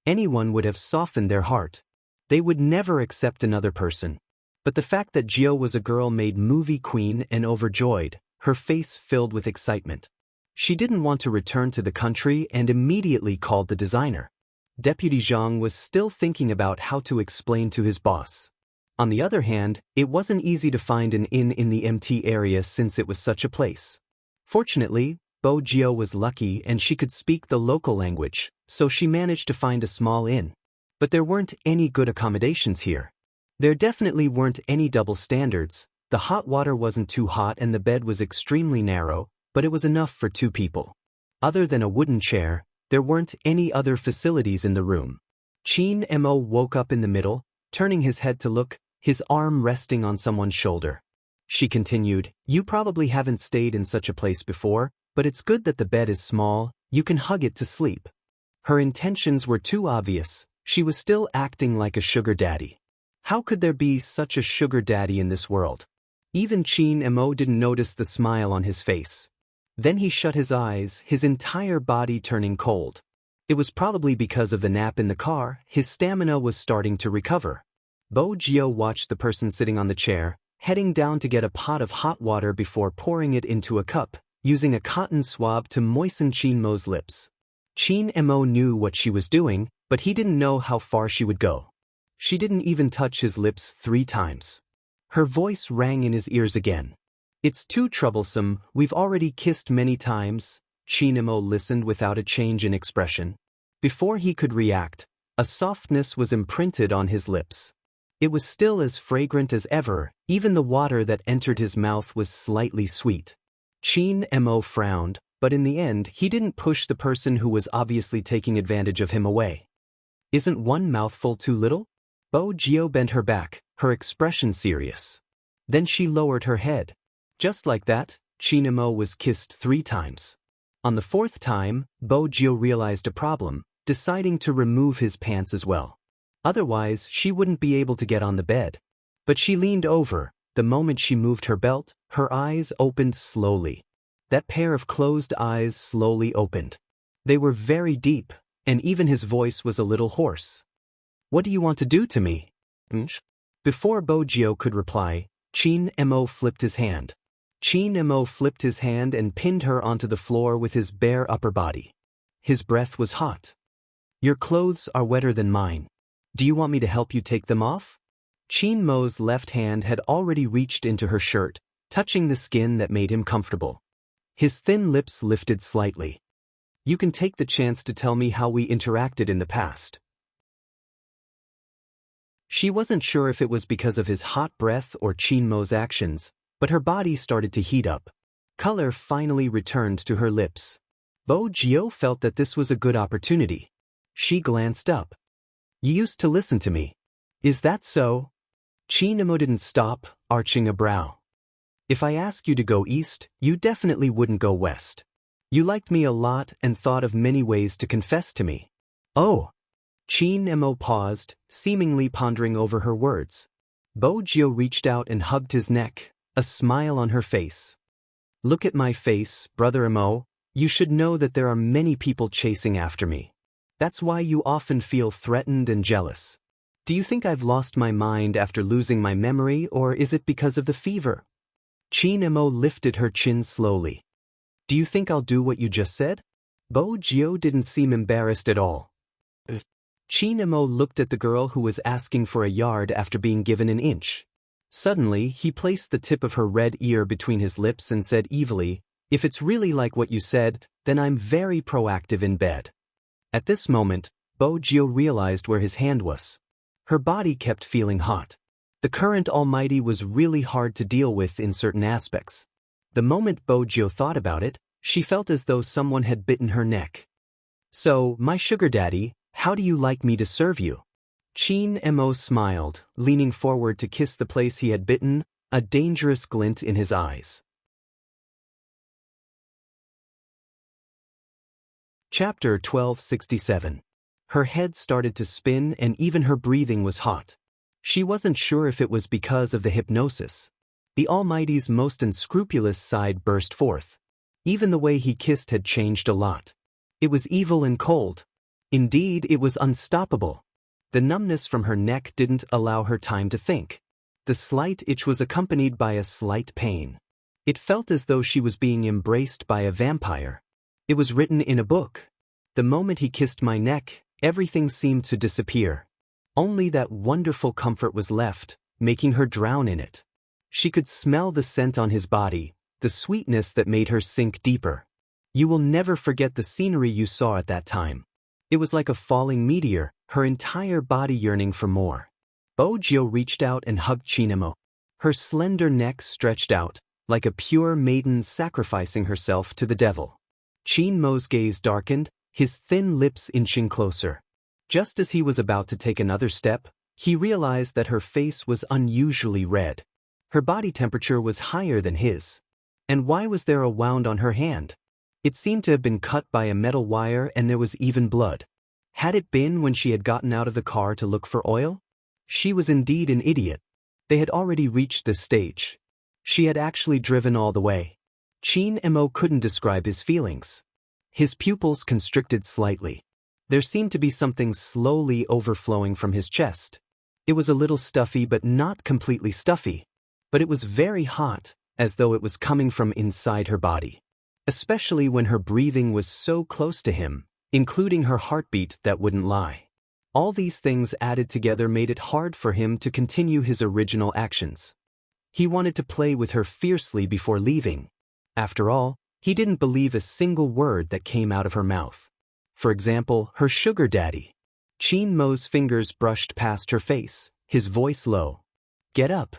Anyone would have softened their heart. They would never accept another person. But the fact that Gio was a girl made Movie Queen overjoyed, her face filled with excitement. She didn't want to return to the country and immediately called the designer. Deputy Zhang was still thinking about how to explain to his boss. On the other hand, it wasn't easy to find an inn in the MT area since it was such a place. Fortunately, Bo Gio was lucky and she could speak the local language, so she managed to find a small inn. But there weren't any good accommodations here. There definitely weren't any double standards. The hot water wasn't too hot and the bed was extremely narrow, but it was enough for 2 people. Other than a wooden chair, there weren't any other facilities in the room. Qin Mo woke up in the middle, turning his head to look. his arm resting on someone's shoulder. She continued, "You probably haven't stayed in such a place before, but it's good that the bed is small, you can hug it to sleep." Her intentions were too obvious. She was still acting like a sugar daddy. How could there be such a sugar daddy in this world? Even Chin Mo didn't notice the smile on his face. Then he shut his eyes, his entire body turning cold. It was probably because of the nap in the car. His stamina was starting to recover. Bo Jio watched the person sitting on the chair, heading down to get a pot of hot water before pouring it into a cup, using a cotton swab to moisten Chin Mo's lips. Chin Mo knew what she was doing, but he didn't know how far she would go. She didn't even touch his lips 3 times. Her voice rang in his ears again. "It's too troublesome, we've already kissed many times." Chin Mo listened without a change in expression. Before he could react, a softness was imprinted on his lips. It was still as fragrant as ever, even the water that entered his mouth was slightly sweet. Chin Mo frowned, but in the end he didn't push the person who was obviously taking advantage of him away. "Isn't one mouthful too little?" Bo Jio bent her back, her expression serious. Then she lowered her head. Just like that, Chin Mo was kissed 3 times. On the 4th time, Bo Jio realized a problem, deciding to remove his pants as well. Otherwise, she wouldn't be able to get on the bed. But she leaned over. The moment she moved her belt, her eyes opened slowly. That pair of closed eyes slowly opened. They were very deep, and even his voice was a little hoarse. "What do you want to do to me?" Before Bo Jio could reply, Chin Mo flipped his hand. Chin Mo flipped his hand and pinned her onto the floor with his bare upper body. His breath was hot. "Your clothes are wetter than mine. Do you want me to help you take them off?" Chin Mo's left hand had already reached into her shirt, touching the skin that made him comfortable. His thin lips lifted slightly. "You can take the chance to tell me how we interacted in the past." She wasn't sure if it was because of his hot breath or Chin Mo's actions, but her body started to heat up. Color finally returned to her lips. Bo Jio felt that this was a good opportunity. She glanced up. "You used to listen to me. Is that so?" Chin Mo didn't stop, arching a brow. "If I asked you to go east, you definitely wouldn't go west. You liked me a lot and thought of many ways to confess to me." "Oh." Chin Mo paused, seemingly pondering over her words. Bo Jio reached out and hugged his neck, a smile on her face. "Look at my face, Brother Mo. You should know that there are many people chasing after me. That's why you often feel threatened and jealous. Do you think I've lost my mind after losing my memory, or is it because of the fever?" Chin Mo lifted her chin slowly. "Do you think I'll do what you just said?" Bo Jio didn't seem embarrassed at all. Chin Mo looked at the girl who was asking for a yard after being given an inch. Suddenly, he placed the tip of her red ear between his lips and said evilly, "If it's really like what you said, then I'm very proactive in bed." At this moment, Bo Jio realized where his hand was. Her body kept feeling hot. The current almighty was really hard to deal with in certain aspects. The moment Bo Jio thought about it, she felt as though someone had bitten her neck. "So, my sugar daddy, how do you like me to serve you?" Chin Mo smiled, leaning forward to kiss the place he had bitten, a dangerous glint in his eyes. Chapter 1267. Her head started to spin and even her breathing was hot. She wasn't sure if it was because of the hypnosis. The Almighty's most unscrupulous side burst forth. Even the way he kissed had changed a lot. It was evil and cold. Indeed, it was unstoppable. The numbness from her neck didn't allow her time to think. The slight itch was accompanied by a slight pain. It felt as though she was being embraced by a vampire. It was written in a book. The moment he kissed my neck, everything seemed to disappear. Only that wonderful comfort was left, making her drown in it. She could smell the scent on his body, the sweetness that made her sink deeper. You will never forget the scenery you saw at that time. It was like a falling meteor, her entire body yearning for more. Bo Jio reached out and hugged Chin Mo. Her slender neck stretched out, like a pure maiden sacrificing herself to the devil. Chin Mo's gaze darkened, his thin lips inching closer. Just as he was about to take another step, He realized that her face was unusually red. Her body temperature was higher than his. And why was there a wound on her hand? It seemed to have been cut by a metal wire, and there was even blood. Had it been when she had gotten out of the car to look for oil? She was indeed an idiot. They had already reached this stage. She had actually driven all the way. Chin Mo couldn't describe his feelings. His pupils constricted slightly. There seemed to be something slowly overflowing from his chest. It was a little stuffy, but not completely stuffy. But it was very hot, as though it was coming from inside her body. Especially when her breathing was so close to him, including her heartbeat that wouldn't lie. All these things added together made it hard for him to continue his original actions. He wanted to play with her fiercely before leaving. After all, he didn't believe a single word that came out of her mouth. For example, her sugar daddy. Chin Mo's fingers brushed past her face, his voice low. Get up.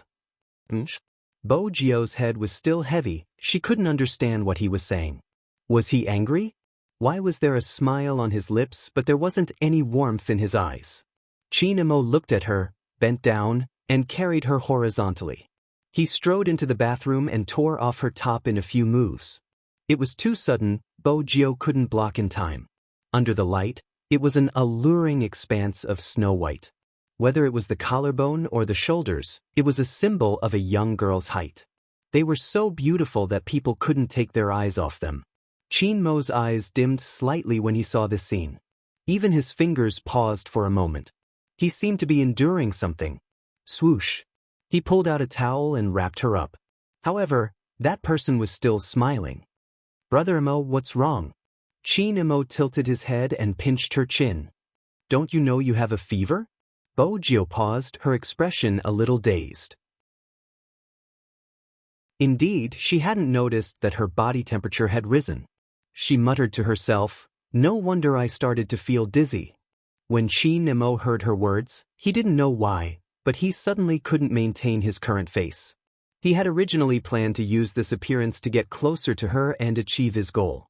Bo Jio's head was still heavy. She couldn't understand what he was saying. Was he angry? Why was there a smile on his lips, but there wasn't any warmth in his eyes? Chin Mo looked at her, bent down, and carried her horizontally. He strode into the bathroom and tore off her top in a few moves. It was too sudden. Bo Jio couldn't block in time. Under the light, it was an alluring expanse of snow white. Whether it was the collarbone or the shoulders, it was a symbol of a young girl's height. They were so beautiful that people couldn't take their eyes off them. Chin Mo's eyes dimmed slightly when he saw this scene. Even his fingers paused for a moment. He seemed to be enduring something. Swoosh. He pulled out a towel and wrapped her up. However, that person was still smiling. Brother Mo, what's wrong? Chin Mo tilted his head and pinched her chin. Don't you know you have a fever? Bo Jio paused, her expression a little dazed. Indeed, she hadn't noticed that her body temperature had risen. She muttered to herself, no wonder I started to feel dizzy. When Chin Mo heard her words, he didn't know why, but he suddenly couldn't maintain his current face. He had originally planned to use this appearance to get closer to her and achieve his goal.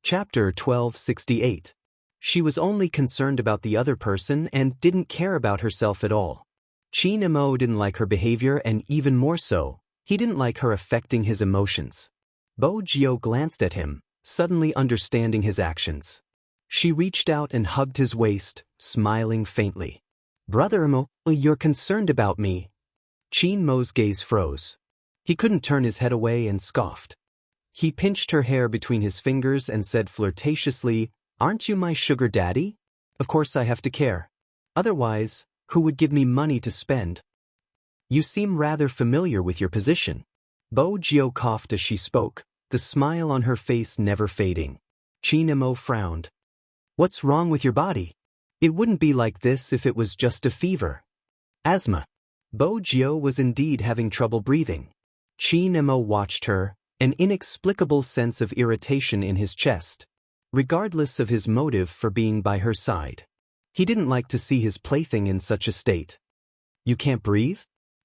Chapter 1268. She was only concerned about the other person and didn't care about herself at all. Chin Mo didn't like her behavior, and even more so, he didn't like her affecting his emotions. Bo Jio glanced at him, suddenly understanding his actions. She reached out and hugged his waist, smiling faintly. Brother Mo, you're concerned about me. Chin Mo's gaze froze. He couldn't turn his head away and scoffed. He pinched her hair between his fingers and said flirtatiously, Aren't you my sugar daddy? Of course I have to care. Otherwise, who would give me money to spend? You seem rather familiar with your position. Bo Jio coughed as she spoke, the smile on her face never fading. Chin Mo frowned. What's wrong with your body? It wouldn't be like this if it was just a fever. Asthma. Bo Jio was indeed having trouble breathing. Chin Mo watched her, an inexplicable sense of irritation in his chest. Regardless of his motive for being by her side. He didn't like to see his plaything in such a state. You can't breathe?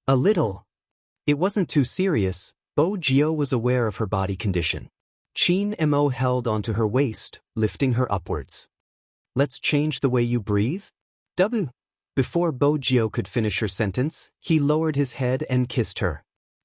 A little. It wasn't too serious. Bo Jio was aware of her body condition. Chin Mo held onto her waist, lifting her upwards. Let's change the way you breathe? W. Before Bo Jio could finish her sentence, he lowered his head and kissed her.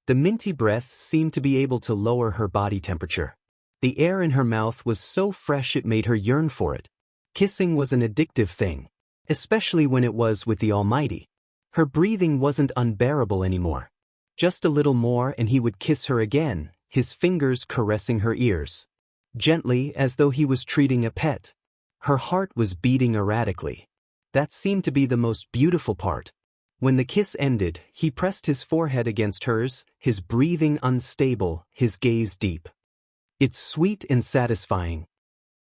The minty breath seemed to be able to lower her body temperature. The air in her mouth was so fresh it made her yearn for it. Kissing was an addictive thing, especially when it was with the Almighty. Her breathing wasn't unbearable anymore. Just a little more and he would kiss her again, his fingers caressing her ears. Gently, as though he was treating a pet. Her heart was beating erratically. That seemed to be the most beautiful part. When the kiss ended, he pressed his forehead against hers, his breathing unstable, his gaze deep. It's sweet and satisfying.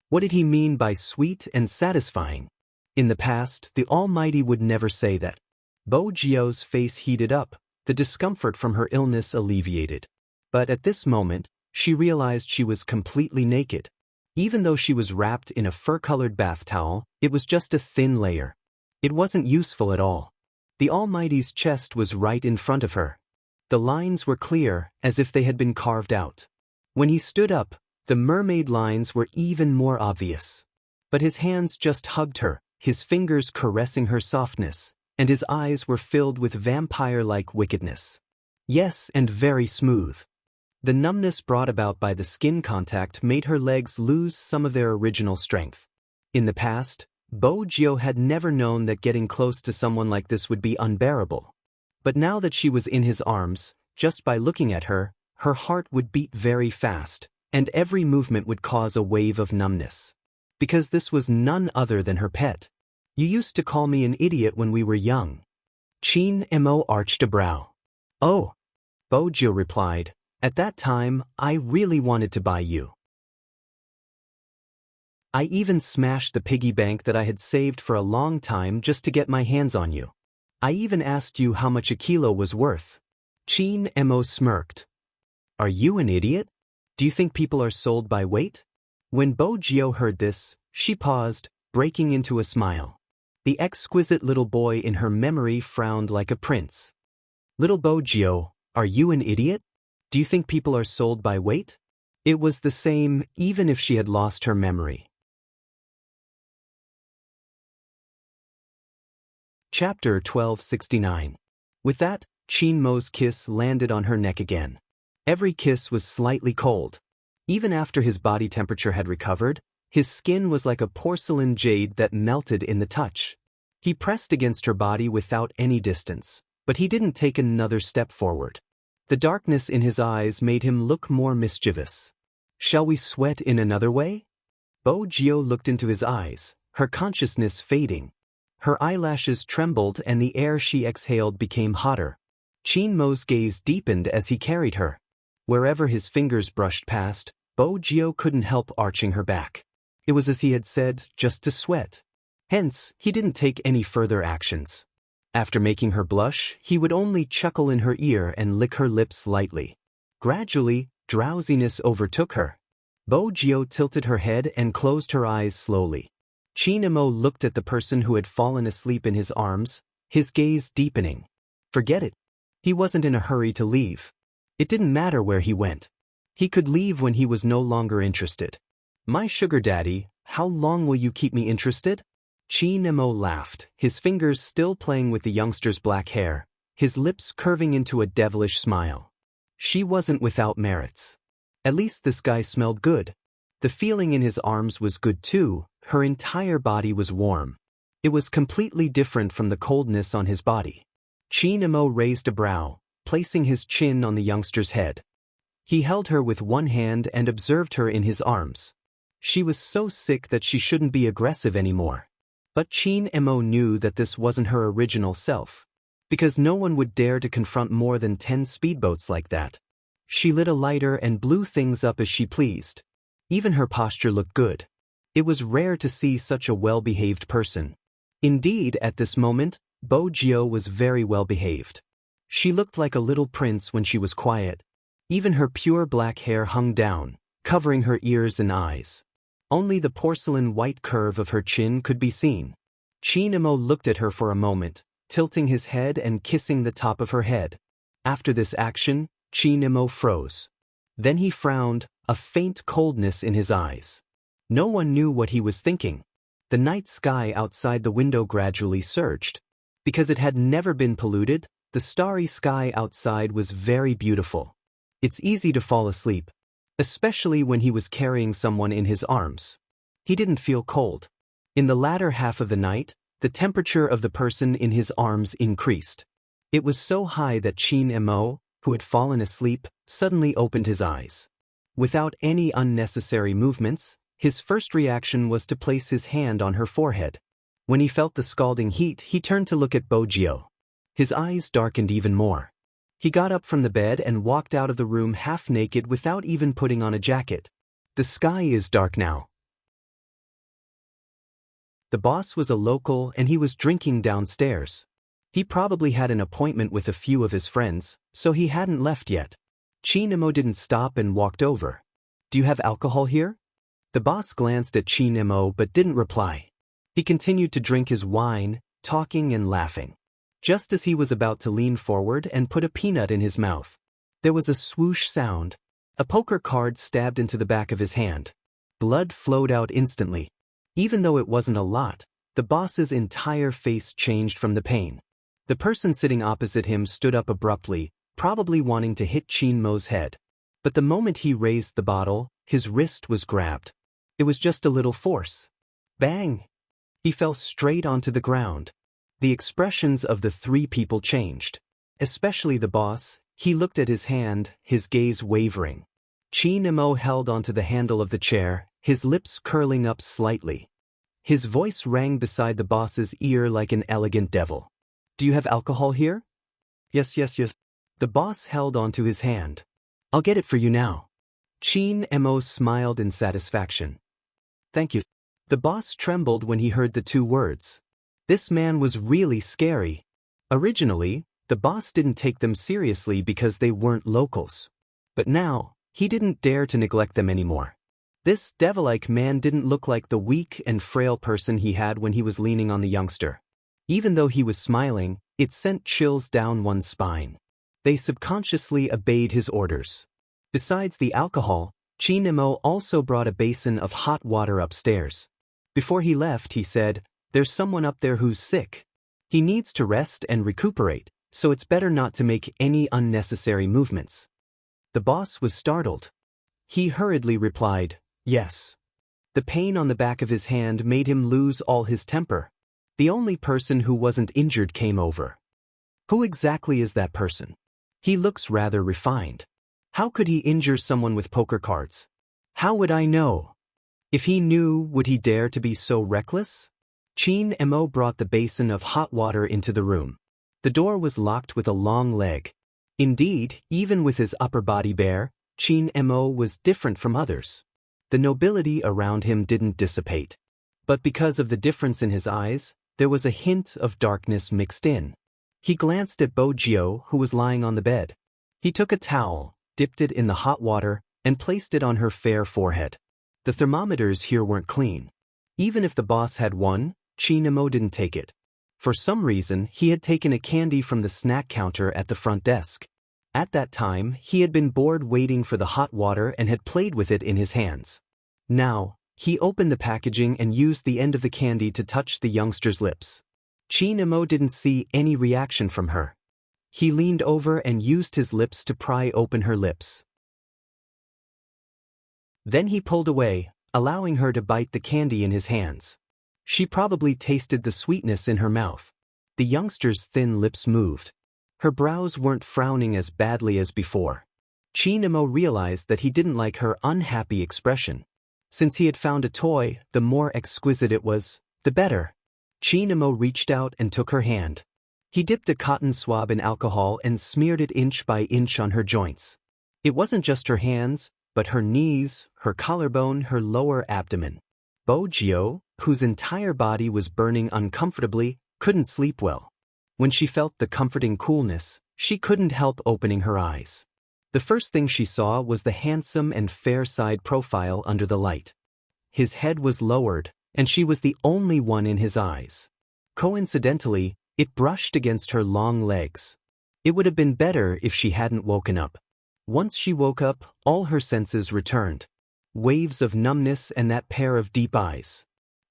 What did he mean by sweet and satisfying? In the past, the Almighty would never say that. Bo Jio's face heated up, the discomfort from her illness alleviated. But at this moment, she realized she was completely naked. Even though she was wrapped in a fur-colored bath towel, it was just a thin layer. It wasn't useful at all. The Almighty's chest was right in front of her. The lines were clear, as if they had been carved out. When he stood up, the mermaid lines were even more obvious. But his hands just hugged her, his fingers caressing her softness, and his eyes were filled with vampire-like wickedness. Yes, and very smooth. The numbness brought about by the skin contact made her legs lose some of their original strength. In the past, Bo Jio had never known that getting close to someone like this would be unbearable. But now that she was in his arms, just by looking at her, her heart would beat very fast, and every movement would cause a wave of numbness. Because this was none other than her pet. You used to call me an idiot when we were young. Chin Mo arched a brow. Oh, Bo Jio replied, at that time, I really wanted to buy you. I even smashed the piggy bank that I had saved for a long time just to get my hands on you. I even asked you how much a kilo was worth. Chin Mo smirked. Are you an idiot? Do you think people are sold by weight? When Bo Jio heard this, she paused, breaking into a smile. The exquisite little boy in her memory frowned like a prince. Little Bo Jio, are you an idiot? Do you think people are sold by weight? It was the same even if she had lost her memory. Chapter 1269. With that, Chin Mo's kiss landed on her neck again. Every kiss was slightly cold. Even after his body temperature had recovered, his skin was like a porcelain jade that melted in the touch. He pressed against her body without any distance, but he didn't take another step forward. The darkness in his eyes made him look more mischievous. Shall we sweat in another way? Bo Jio looked into his eyes, her consciousness fading. Her eyelashes trembled and the air she exhaled became hotter. Chin Mo's gaze deepened as he carried her. Wherever his fingers brushed past, Bo Jio couldn't help arching her back. It was as he had said, just to sweat. Hence, he didn't take any further actions. After making her blush, he would only chuckle in her ear and lick her lips lightly. Gradually, drowsiness overtook her. Bo Jio tilted her head and closed her eyes slowly. Chin Mo looked at the person who had fallen asleep in his arms, his gaze deepening. Forget it. He wasn't in a hurry to leave. It didn't matter where he went. He could leave when he was no longer interested. My sugar daddy, how long will you keep me interested? Chin Mo laughed, his fingers still playing with the youngster's black hair, his lips curving into a devilish smile. She wasn't without merits. At least this guy smelled good. The feeling in his arms was good too, her entire body was warm. It was completely different from the coldness on his body. Chin Mo raised a brow, placing his chin on the youngster's head. He held her with one hand and observed her in his arms. She was so sick that she shouldn't be aggressive anymore. But Chin Mo knew that this wasn't her original self. Because no one would dare to confront more than 10 speedboats like that. She lit a lighter and blew things up as she pleased. Even her posture looked good. It was rare to see such a well-behaved person. Indeed, at this moment, Bo Jio was very well-behaved. She looked like a little prince when she was quiet. Even her pure black hair hung down, covering her ears and eyes. Only the porcelain white curve of her chin could be seen. Chin Mo looked at her for a moment, tilting his head and kissing the top of her head. After this action, Chin Mo froze. Then he frowned, a faint coldness in his eyes. No one knew what he was thinking. The night sky outside the window gradually surged. Because it had never been polluted, the starry sky outside was very beautiful. It's easy to fall asleep, especially when he was carrying someone in his arms. He didn't feel cold. In the latter half of the night, the temperature of the person in his arms increased. It was so high that Chin Mo, who had fallen asleep, suddenly opened his eyes. Without any unnecessary movements, his first reaction was to place his hand on her forehead. When he felt the scalding heat, he turned to look at Bo Jio. His eyes darkened even more. He got up from the bed and walked out of the room half naked without even putting on a jacket. The sky is dark now. The boss was a local and he was drinking downstairs. He probably had an appointment with a few of his friends, so he hadn't left yet. Chin Mo didn't stop and walked over. Do you have alcohol here? The boss glanced at Chin Mo but didn't reply. He continued to drink his wine, talking and laughing. Just as he was about to lean forward and put a peanut in his mouth, there was a swoosh sound. A poker card stabbed into the back of his hand. Blood flowed out instantly. Even though it wasn't a lot, the boss's entire face changed from the pain. The person sitting opposite him stood up abruptly, probably wanting to hit Chin Mo's head. But the moment he raised the bottle, his wrist was grabbed. It was just a little force. Bang! He fell straight onto the ground. The expressions of the three people changed. Especially the boss. He looked at his hand, his gaze wavering. Chin Mo held onto the handle of the chair, his lips curling up slightly. His voice rang beside the boss's ear like an elegant devil. "Do you have alcohol here?" Yes. The boss held onto his hand. "I'll get it for you now." Chin Mo smiled in satisfaction. "Thank you." The boss trembled when he heard the two words. This man was really scary. Originally, the boss didn't take them seriously because they weren't locals. But now, he didn't dare to neglect them anymore. This devil-like man didn't look like the weak and frail person he had when he was leaning on the youngster. Even though he was smiling, it sent chills down one's spine. They subconsciously obeyed his orders. Besides the alcohol, Chin Mo also brought a basin of hot water upstairs. Before he left, he said, "There's someone up there who's sick. He needs to rest and recuperate, so it's better not to make any unnecessary movements." The boss was startled. He hurriedly replied, "Yes." The pain on the back of his hand made him lose all his temper. The only person who wasn't injured came over. "Who exactly is that person? He looks rather refined. How could he injure someone with poker cards? How would I know? If he knew, would he dare to be so reckless?" Chin Mo brought the basin of hot water into the room. The door was locked with a long leg. Indeed, even with his upper body bare, Chin Mo was different from others. The nobility around him didn't dissipate. But because of the difference in his eyes, there was a hint of darkness mixed in. He glanced at Bo Jio, who was lying on the bed. He took a towel, dipped it in the hot water, and placed it on her fair forehead. The thermometers here weren't clean. Even if the boss had one, Chin Mo didn't take it. For some reason, he had taken a candy from the snack counter at the front desk. At that time, he had been bored waiting for the hot water and had played with it in his hands. Now, he opened the packaging and used the end of the candy to touch the youngster's lips. Chin Mo didn't see any reaction from her. He leaned over and used his lips to pry open her lips. Then he pulled away, allowing her to bite the candy in his hands. She probably tasted the sweetness in her mouth. The youngster's thin lips moved. Her brows weren't frowning as badly as before. Chin Mo realized that he didn't like her unhappy expression. Since he had found a toy, the more exquisite it was, the better. Chin Mo reached out and took her hand. He dipped a cotton swab in alcohol and smeared it inch by inch on her joints. It wasn't just her hands, but her knees, her collarbone, her lower abdomen. Bo Jio, whose entire body was burning uncomfortably, couldn't sleep well. When she felt the comforting coolness, she couldn't help opening her eyes. The first thing she saw was the handsome and fair side profile under the light. His head was lowered, and she was the only one in his eyes. Coincidentally, it brushed against her long legs. It would have been better if she hadn't woken up. Once she woke up, all her senses returned. Waves of numbness and that pair of deep eyes.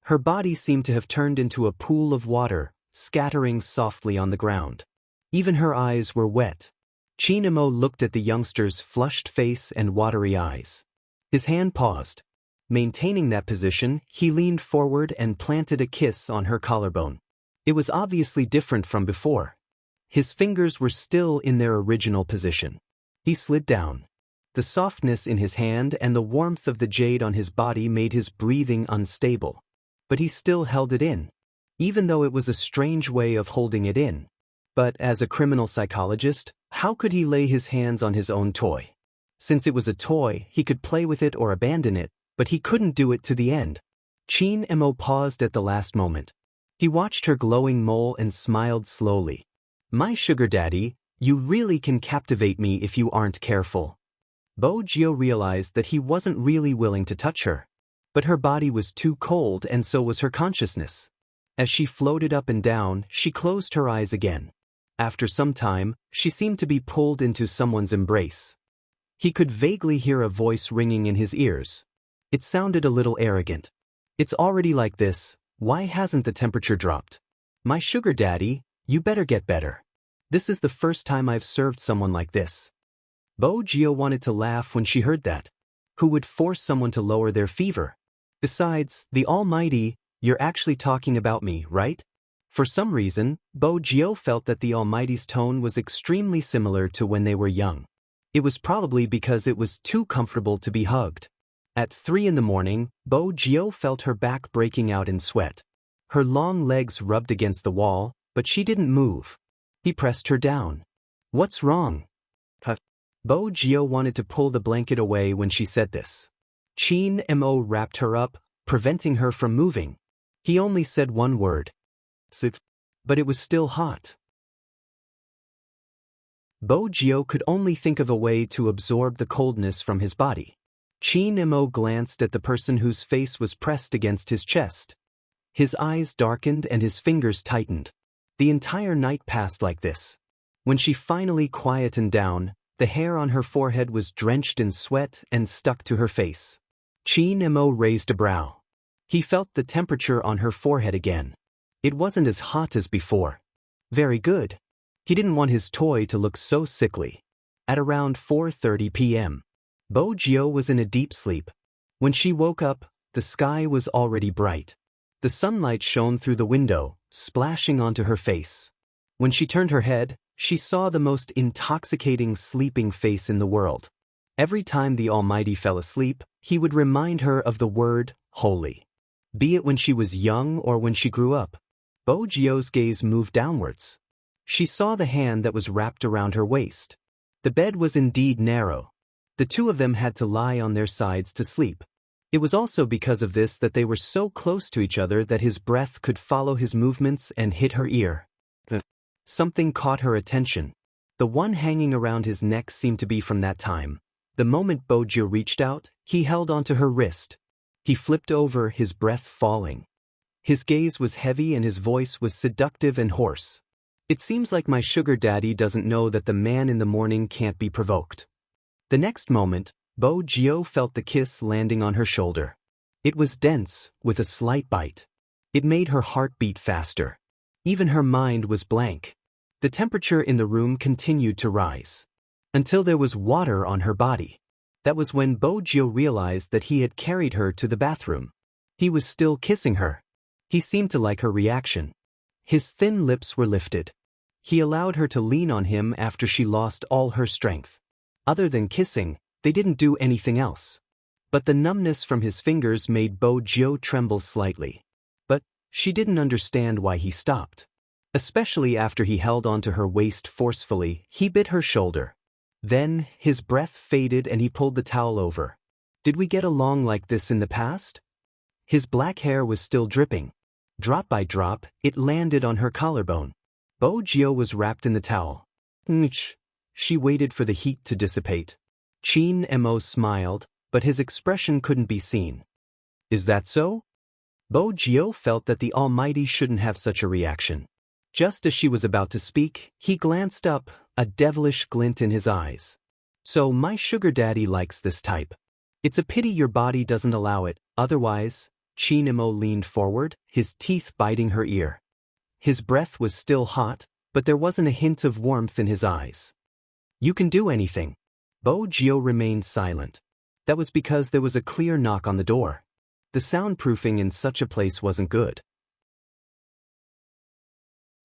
Her body seemed to have turned into a pool of water, scattering softly on the ground. Even her eyes were wet. Chin Mo looked at the youngster's flushed face and watery eyes. His hand paused. Maintaining that position, he leaned forward and planted a kiss on her collarbone. It was obviously different from before. His fingers were still in their original position. He slid down. The softness in his hand and the warmth of the jade on his body made his breathing unstable. But he still held it in. Even though it was a strange way of holding it in. But as a criminal psychologist, how could he lay his hands on his own toy? Since it was a toy, he could play with it or abandon it, but he couldn't do it to the end. Chin Mo paused at the last moment. He watched her glowing mole and smiled slowly. "My sugar daddy, you really can captivate me if you aren't careful." Bo Jio realized that he wasn't really willing to touch her. But her body was too cold and so was her consciousness. As she floated up and down, she closed her eyes again. After some time, she seemed to be pulled into someone's embrace. He could vaguely hear a voice ringing in his ears. It sounded a little arrogant. It's already like this, why hasn't the temperature dropped? My sugar daddy, you better get better. This is the first time I've served someone like this. Bo Gio wanted to laugh when she heard that. Who would force someone to lower their fever? Besides, the Almighty, you're actually talking about me, right? For some reason, Bo Gio felt that the Almighty's tone was extremely similar to when they were young. It was probably because it was too comfortable to be hugged. At 3 in the morning, Bo Gio felt her back breaking out in sweat. Her long legs rubbed against the wall, but she didn't move. He pressed her down. What's wrong? Bo Gio wanted to pull the blanket away when she said this. Chin Mo wrapped her up, preventing her from moving. He only said one word. Soup. But it was still hot. Bo Gio could only think of a way to absorb the coldness from his body. Chin Mo glanced at the person whose face was pressed against his chest. His eyes darkened and his fingers tightened. The entire night passed like this. When she finally quietened down, the hair on her forehead was drenched in sweat and stuck to her face. Chin Mo raised a brow. He felt the temperature on her forehead again. It wasn't as hot as before. Very good. He didn't want his toy to look so sickly. At around 4:30 p.m., Bo Gio was in a deep sleep. When she woke up, the sky was already bright. The sunlight shone through the window, splashing onto her face. When she turned her head, she saw the most intoxicating sleeping face in the world. Every time the Almighty fell asleep, he would remind her of the word, holy. Be it when she was young or when she grew up. Bo Gio's gaze moved downwards. She saw the hand that was wrapped around her waist. The bed was indeed narrow. The two of them had to lie on their sides to sleep. It was also because of this that they were so close to each other that his breath could follow his movements and hit her ear. Something caught her attention. The one hanging around his neck seemed to be from that time. The moment Bo Gio reached out, he held onto her wrist. He flipped over, his breath falling. His gaze was heavy and his voice was seductive and hoarse. It seems like my sugar daddy doesn't know that the man in the morning can't be provoked. The next moment, Bo Gio felt the kiss landing on her shoulder. It was dense, with a slight bite. It made her heart beat faster. Even her mind was blank. The temperature in the room continued to rise. Until there was water on her body. That was when Bo Gio realized that he had carried her to the bathroom. He was still kissing her. He seemed to like her reaction. His thin lips were lifted. He allowed her to lean on him after she lost all her strength. Other than kissing, they didn't do anything else. But the numbness from his fingers made Bo Gio tremble slightly. But she didn't understand why he stopped. Especially after he held onto her waist forcefully, he bit her shoulder. Then, his breath faded and he pulled the towel over. Did we get along like this in the past? His black hair was still dripping. Drop by drop, it landed on her collarbone. Bo Gio was wrapped in the towel. She waited for the heat to dissipate. Chin Mo smiled, but his expression couldn't be seen. Is that so? Bo Gio felt that the Almighty shouldn't have such a reaction. Just as she was about to speak, he glanced up, a devilish glint in his eyes. So my sugar daddy likes this type. It's a pity your body doesn't allow it, otherwise. Chin Mo leaned forward, his teeth biting her ear. His breath was still hot, but there wasn't a hint of warmth in his eyes. You can do anything. Bo Gio remained silent. That was because there was a clear knock on the door. The soundproofing in such a place wasn't good.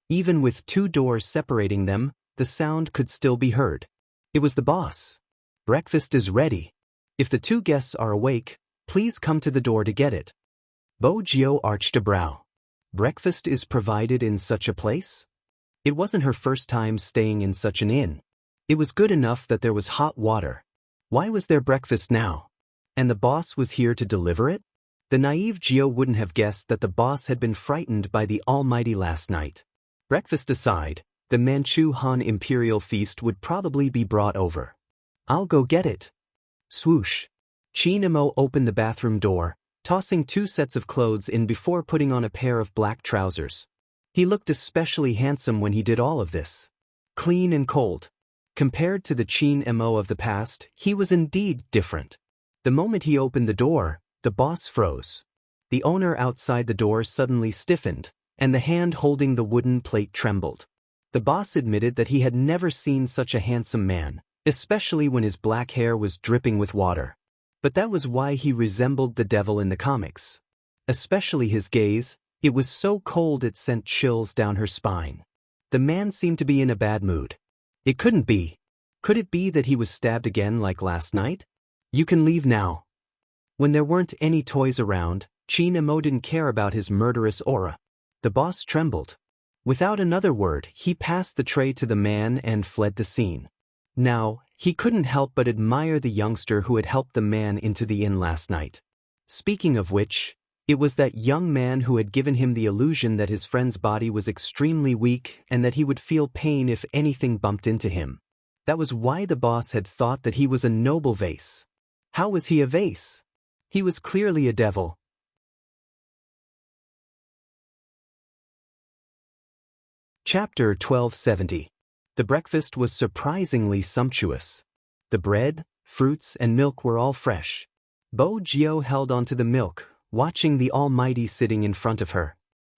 Even with 2 doors separating them, the sound could still be heard. It was the boss. Breakfast is ready. If the 2 guests are awake, please come to the door to get it. Bo Gio arched a brow. Breakfast is provided in such a place? It wasn't her first time staying in such an inn. It was good enough that there was hot water. Why was there breakfast now? And the boss was here to deliver it? The naive Gio wouldn't have guessed that the boss had been frightened by the Almighty last night. Breakfast aside, the Manchu Han Imperial feast would probably be brought over. I'll go get it. Swoosh. Chin Mo opened the bathroom door, tossing 2 sets of clothes in before putting on a pair of black trousers. He looked especially handsome when he did all of this. Clean and cold. Compared to the Chin Mo of the past, he was indeed different. The moment he opened the door, the boss froze. The owner outside the door suddenly stiffened, and the hand holding the wooden plate trembled. The boss admitted that he had never seen such a handsome man, especially when his black hair was dripping with water. But that was why he resembled the devil in the comics. Especially his gaze, it was so cold it sent chills down her spine. The man seemed to be in a bad mood. It couldn't be. Could it be that he was stabbed again like last night? You can leave now. When there weren't any toys around, Chin-emo didn't care about his murderous aura. The boss trembled. Without another word, he passed the tray to the man and fled the scene. Now, he couldn't help but admire the youngster who had helped the man into the inn last night. Speaking of which, it was that young man who had given him the illusion that his friend's body was extremely weak and that he would feel pain if anything bumped into him. That was why the boss had thought that he was a noble vase. How was he a vase? He was clearly a devil. Chapter 1270. The breakfast was surprisingly sumptuous. The bread, fruits, and milk were all fresh. Bo Jio held onto the milk, watching the Almighty sitting in front of her.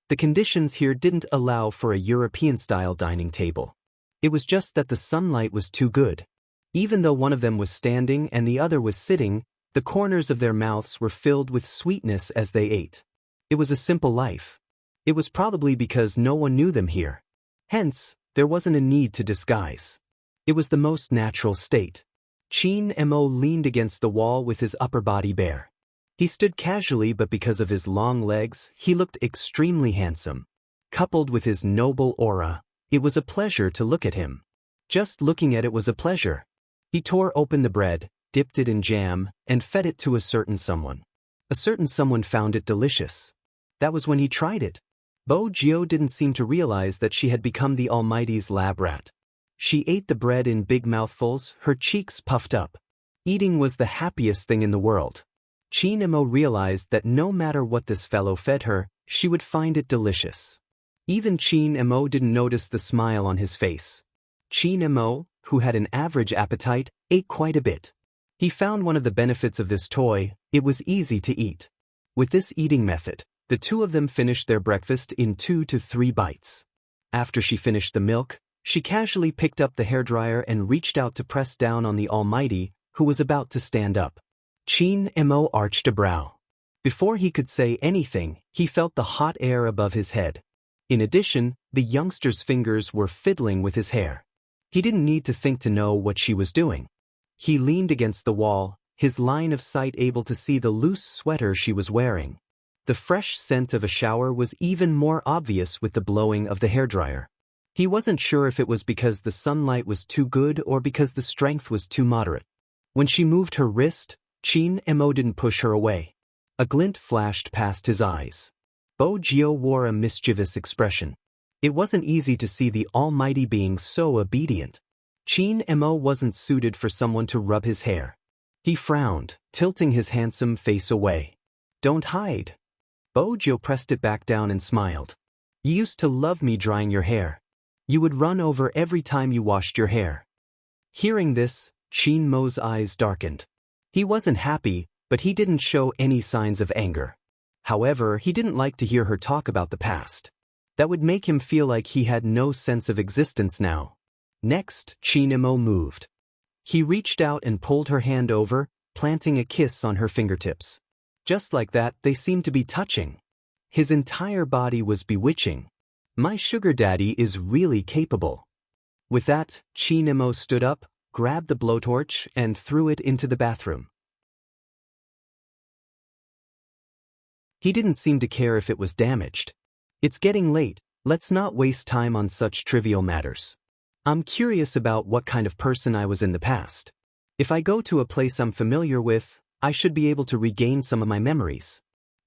The conditions here didn't allow for a European-style dining table. It was just that the sunlight was too good. Even though one of them was standing and the other was sitting, the corners of their mouths were filled with sweetness as they ate. It was a simple life. It was probably because no one knew them here. Hence, there wasn't a need to disguise. It was the most natural state. Chin-emo leaned against the wall with his upper body bare. He stood casually, but because of his long legs, he looked extremely handsome. Coupled with his noble aura, it was a pleasure to look at him. Just looking at it was a pleasure. He tore open the bread, dipped it in jam, and fed it to a certain someone. A certain someone found it delicious. That was when he tried it. Bo Jio didn't seem to realize that she had become the Almighty's lab rat. She ate the bread in big mouthfuls, her cheeks puffed up. Eating was the happiest thing in the world. Chin-emo realized that no matter what this fellow fed her, she would find it delicious. Even Chin-emo didn't notice the smile on his face. Chin-emo, who had an average appetite, ate quite a bit. He found one of the benefits of this toy: it was easy to eat. With this eating method, the two of them finished their breakfast in 2 to 3 bites. After she finished the milk, she casually picked up the hairdryer and reached out to press down on the Almighty, who was about to stand up. Chin-emo arched a brow. Before he could say anything, he felt the hot air above his head. In addition, the youngster's fingers were fiddling with his hair. He didn't need to think to know what she was doing. He leaned against the wall, his line of sight able to see the loose sweater she was wearing. The fresh scent of a shower was even more obvious with the blowing of the hairdryer. He wasn't sure if it was because the sunlight was too good or because the strength was too moderate. When she moved her wrist, Chin-emo didn't push her away. A glint flashed past his eyes. Bo Jio wore a mischievous expression. It wasn't easy to see the Almighty being so obedient. Chin-emo wasn't suited for someone to rub his hair. He frowned, tilting his handsome face away. "Don't hide." Bo Jio pressed it back down and smiled. "You used to love me drying your hair. You would run over every time you washed your hair." Hearing this, Chin-emo's eyes darkened. He wasn't happy, but he didn't show any signs of anger. However, he didn't like to hear her talk about the past. That would make him feel like he had no sense of existence now. Next, Chin-emo moved. He reached out and pulled her hand over, planting a kiss on her fingertips. Just like that, they seemed to be touching. His entire body was bewitching. "My sugar daddy is really capable." With that, Chin-emo stood up, grabbed the blowtorch, and threw it into the bathroom. He didn't seem to care if it was damaged. "It's getting late, let's not waste time on such trivial matters. I'm curious about what kind of person I was in the past. If I go to a place I'm familiar with, I should be able to regain some of my memories.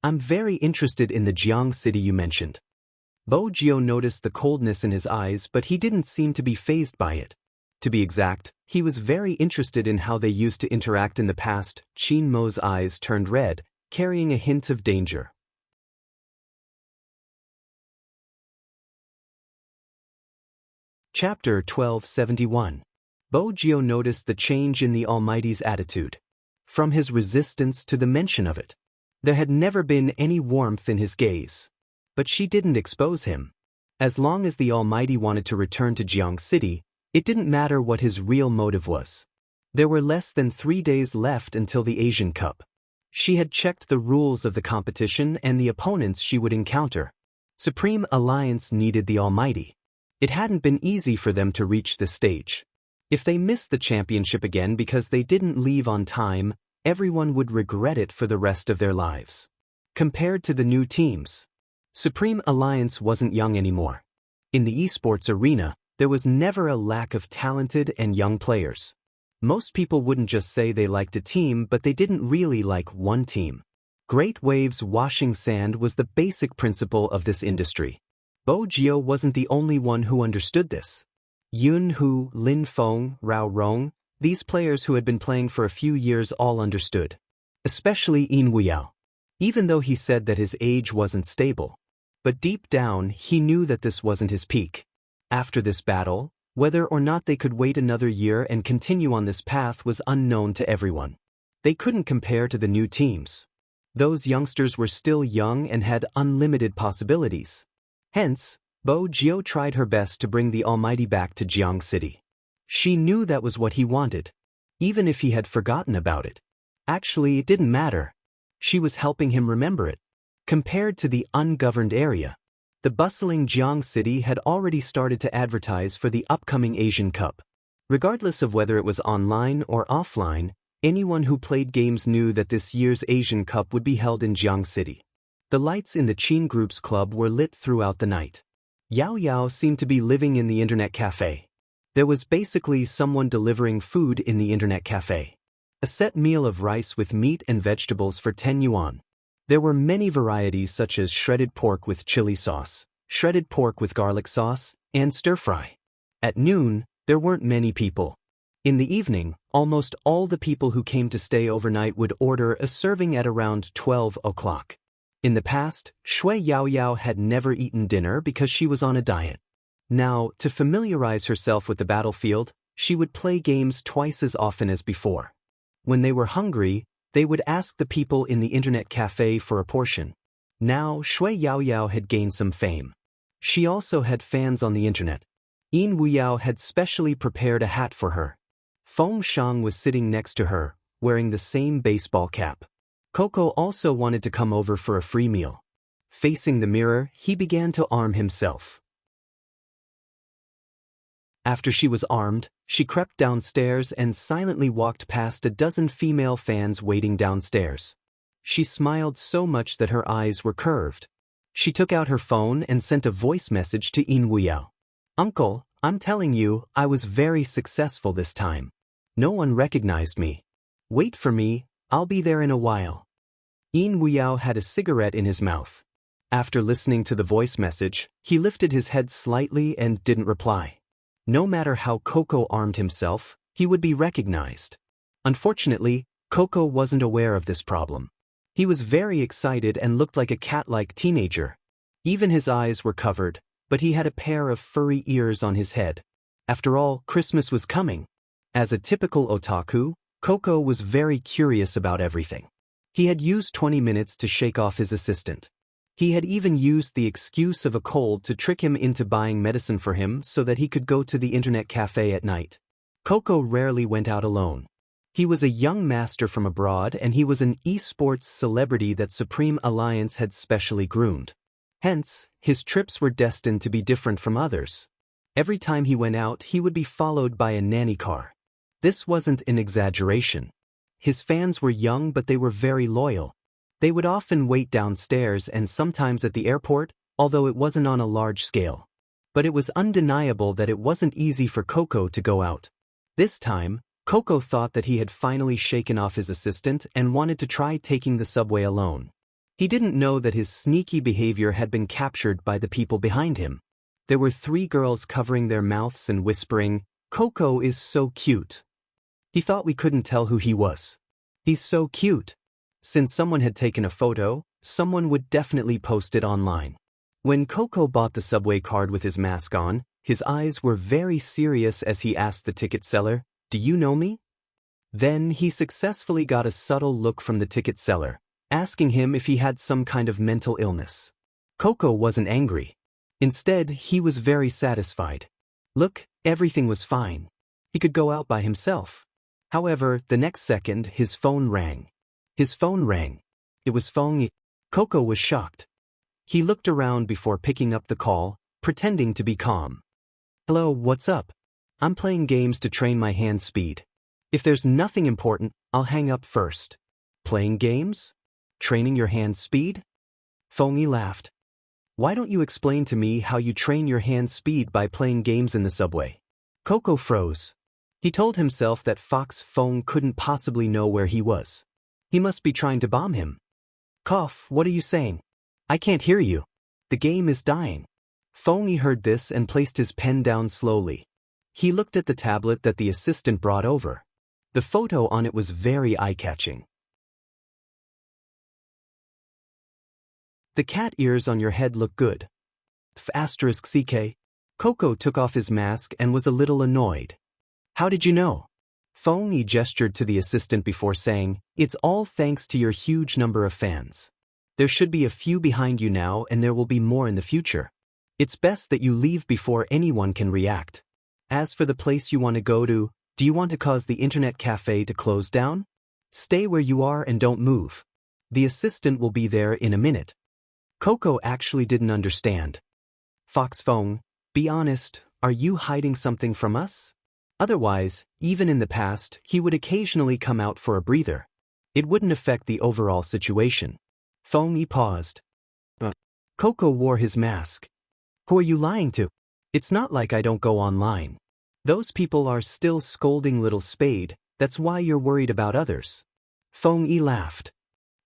I'm very interested in the Jiang city you mentioned." Bo Jio noticed the coldness in his eyes, but he didn't seem to be fazed by it. To be exact, he was very interested in how they used to interact in the past. Chin-emo's eyes turned red, carrying a hint of danger. Chapter 1271. Bo Jio noticed the change in the Almighty's attitude. From his resistance to the mention of it. There had never been any warmth in his gaze. But she didn't expose him. As long as the Almighty wanted to return to Jiang City, it didn't matter what his real motive was. There were less than 3 days left until the Asian Cup. She had checked the rules of the competition and the opponents she would encounter. Supreme Alliance needed the Almighty. It hadn't been easy for them to reach this stage. If they missed the championship again because they didn't leave on time, everyone would regret it for the rest of their lives. Compared to the new teams, Supreme Alliance wasn't young anymore. In the esports arena, there was never a lack of talented and young players. Most people wouldn't just say they liked a team, but they didn't really like one team. Great waves washing sand was the basic principle of this industry. Bo Jio wasn't the only one who understood this. Yun Hu, Lin Feng, Rao Rong, these players who had been playing for a few years all understood. Especially Yin Wuyao. Even though he said that his age wasn't stable. But deep down, he knew that this wasn't his peak. After this battle, whether or not they could wait another year and continue on this path was unknown to everyone. They couldn't compare to the new teams. Those youngsters were still young and had unlimited possibilities. Hence, Bo Jio tried her best to bring the Almighty back to Jiang City. She knew that was what he wanted, even if he had forgotten about it. Actually, it didn't matter. She was helping him remember it. Compared to the ungoverned area, the bustling Jiang City had already started to advertise for the upcoming Asian Cup. Regardless of whether it was online or offline, anyone who played games knew that this year's Asian Cup would be held in Jiang City. The lights in the Qin Group's club were lit throughout the night. Yao Yao seemed to be living in the internet cafe. There was basically someone delivering food in the internet cafe. A set meal of rice with meat and vegetables for 10 yuan. There were many varieties such as shredded pork with chili sauce, shredded pork with garlic sauce, and stir-fry. At noon, there weren't many people. In the evening, almost all the people who came to stay overnight would order a serving at around 12 o'clock. In the past, Shui Yao Yao had never eaten dinner because she was on a diet. Now, to familiarize herself with the battlefield, she would play games twice as often as before. When they were hungry, they would ask the people in the internet cafe for a portion. Now, Shui Yao Yao had gained some fame. She also had fans on the internet. Yin Wuyao had specially prepared a hat for her. Feng Shang was sitting next to her, wearing the same baseball cap. Coco also wanted to come over for a free meal. Facing the mirror, he began to arm himself. After she was armed, she crept downstairs and silently walked past a dozen female fans waiting downstairs. She smiled so much that her eyes were curved. She took out her phone and sent a voice message to Yin Wuyao. "Uncle, I'm telling you, I was very successful this time. No one recognized me. Wait for me, I'll be there in a while." Yin Wuyao had a cigarette in his mouth. After listening to the voice message, he lifted his head slightly and didn't reply. No matter how Coco armed himself, he would be recognized. Unfortunately, Coco wasn't aware of this problem. He was very excited and looked like a cat-like teenager. Even his eyes were covered, but he had a pair of furry ears on his head. After all, Christmas was coming. As a typical otaku, Coco was very curious about everything. He had used 20 minutes to shake off his assistant. He had even used the excuse of a cold to trick him into buying medicine for him so that he could go to the internet cafe at night. Coco rarely went out alone. He was a young master from abroad and he was an esports celebrity that Supreme Alliance had specially groomed. Hence, his trips were destined to be different from others. Every time he went out, he would be followed by a nanny car. This wasn't an exaggeration. His fans were young, but they were very loyal. They would often wait downstairs and sometimes at the airport, although it wasn't on a large scale. But it was undeniable that it wasn't easy for Coco to go out. This time, Coco thought that he had finally shaken off his assistant and wanted to try taking the subway alone. He didn't know that his sneaky behavior had been captured by the people behind him. There were 3 girls covering their mouths and whispering, "Coco is so cute." He thought we couldn't tell who he was. He's so cute. Since someone had taken a photo, someone would definitely post it online. When Coco bought the subway card with his mask on, his eyes were very serious as he asked the ticket seller, "Do you know me?" Then he successfully got a subtle look from the ticket seller, asking him if he had some kind of mental illness. Coco wasn't angry. Instead, he was very satisfied. Look, everything was fine. He could go out by himself. However, the next second, his phone rang. His phone rang. It was Feng Yi. Coco was shocked. He looked around before picking up the call, pretending to be calm. Hello, what's up? I'm playing games to train my hand speed. If there's nothing important, I'll hang up first. Playing games? Training your hand speed? Feng Yi laughed. Why don't you explain to me how you train your hand speed by playing games in the subway? Coco froze. He told himself that Fox Feng couldn't possibly know where he was. He must be trying to bomb him. Cough, what are you saying? I can't hear you. The game is dying. Feng Yi heard this and placed his pen down slowly. He looked at the tablet that the assistant brought over. The photo on it was very eye-catching. The cat ears on your head look good. *CK. Coco took off his mask and was a little annoyed. How did you know? Feng Yi gestured to the assistant before saying, It's all thanks to your huge number of fans. There should be a few behind you now and there will be more in the future. It's best that you leave before anyone can react. As for the place you want to go to, do you want to cause the internet cafe to close down? Stay where you are and don't move. The assistant will be there in a minute. Coco actually didn't understand. Fox Feng, be honest, are you hiding something from us? Otherwise, even in the past, he would occasionally come out for a breather. It wouldn't affect the overall situation. Feng Yi paused. Coco wore his mask. Who are you lying to? It's not like I don't go online. Those people are still scolding Little Spade, that's why you're worried about others. Feng Yi laughed.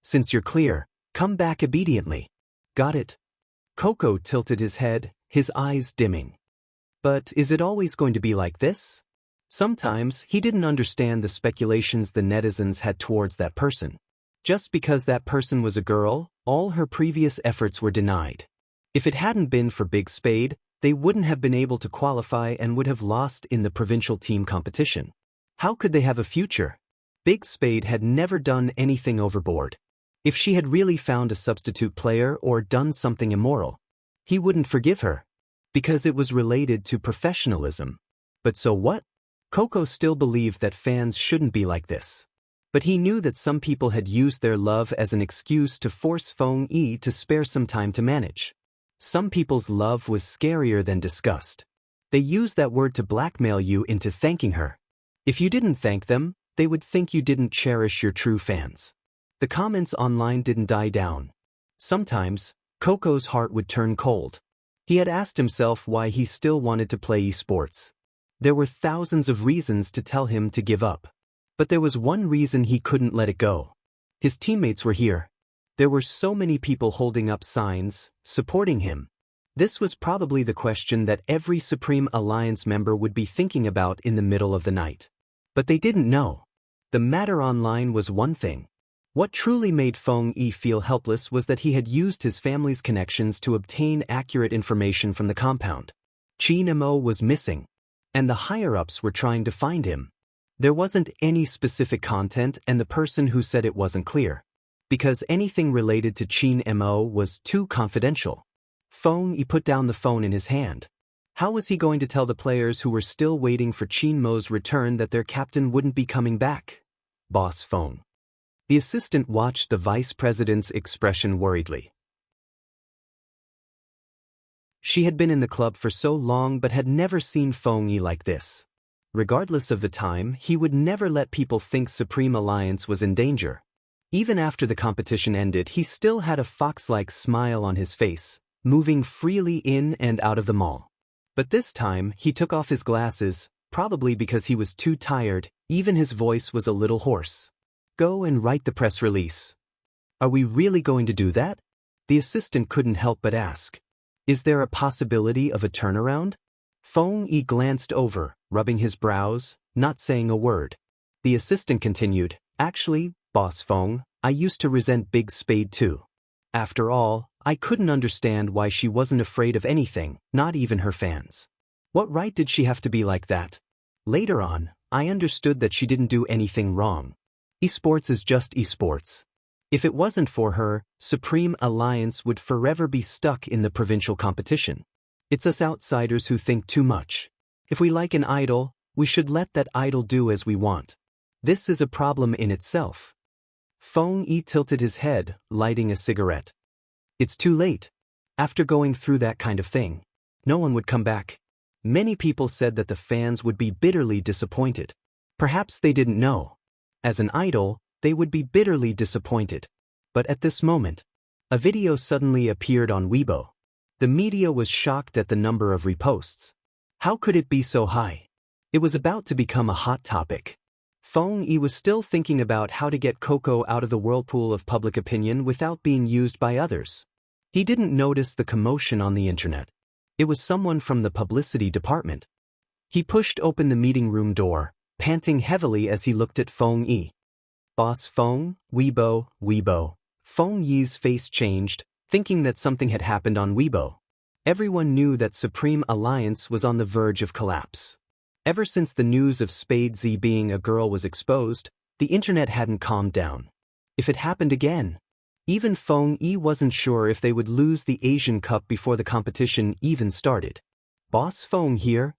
Since you're clear, come back obediently. Got it. Coco tilted his head, his eyes dimming. But is it always going to be like this? Sometimes he didn't understand the speculations the netizens had towards that person. Just because that person was a girl, all her previous efforts were denied. If it hadn't been for Big Spade, they wouldn't have been able to qualify and would have lost in the provincial team competition. How could they have a future? Big Spade had never done anything overboard. If she had really found a substitute player or done something immoral, he wouldn't forgive her, because it was related to professionalism. But so what? Coco still believed that fans shouldn't be like this. But he knew that some people had used their love as an excuse to force Feng Yi to spare some time to manage. Some people's love was scarier than disgust. They used that word to blackmail you into thanking her. If you didn't thank them, they would think you didn't cherish your true fans. The comments online didn't die down. Sometimes, Coco's heart would turn cold. He had asked himself why he still wanted to play esports. There were thousands of reasons to tell him to give up. But there was one reason he couldn't let it go. His teammates were here. There were so many people holding up signs, supporting him. This was probably the question that every Supreme Alliance member would be thinking about in the middle of the night. But they didn't know. The matter online was one thing. What truly made Feng Yi feel helpless was that he had used his family's connections to obtain accurate information from the compound. Qin Mo was missing, and the higher-ups were trying to find him. There wasn't any specific content and the person who said it wasn't clear, because anything related to Qin Mo was too confidential. Feng Yi put down the phone in his hand. How was he going to tell the players who were still waiting for Qin Mo's return that their captain wouldn't be coming back? Boss Feng. The assistant watched the vice president's expression worriedly. She had been in the club for so long but had never seen Feng Yi like this. Regardless of the time, he would never let people think Supreme Alliance was in danger. Even after the competition ended, he still had a fox-like smile on his face, moving freely in and out of the mall. But this time, he took off his glasses, probably because he was too tired, even his voice was a little hoarse. Go and write the press release. Are we really going to do that? The assistant couldn't help but ask. Is there a possibility of a turnaround? Feng Yi glanced over, rubbing his brows, not saying a word. The assistant continued, Actually, Boss Feng, I used to resent Big Spade too. After all, I couldn't understand why she wasn't afraid of anything, not even her fans. What right did she have to be like that? Later on, I understood that she didn't do anything wrong. Esports is just esports. If it wasn't for her, Supreme Alliance would forever be stuck in the provincial competition. It's us outsiders who think too much. If we like an idol, we should let that idol do as we want. This is a problem in itself. Feng Yi tilted his head, lighting a cigarette. It's too late. After going through that kind of thing, no one would come back. Many people said that the fans would be bitterly disappointed. Perhaps they didn't know. As an idol, they would be bitterly disappointed. But at this moment, a video suddenly appeared on Weibo. The media was shocked at the number of reposts. How could it be so high? It was about to become a hot topic. Feng Yi was still thinking about how to get Coco out of the whirlpool of public opinion without being used by others. He didn't notice the commotion on the internet. It was someone from the publicity department. He pushed open the meeting room door, panting heavily as he looked at Feng Yi. Boss Feng, Weibo, Weibo. Feng Yi's face changed, thinking that something had happened on Weibo. Everyone knew that Supreme Alliance was on the verge of collapse. Ever since the news of Spade Z being a girl was exposed, the internet hadn't calmed down. If it happened again, even Feng Yi wasn't sure if they would lose the Asian Cup before the competition even started. Boss Feng here?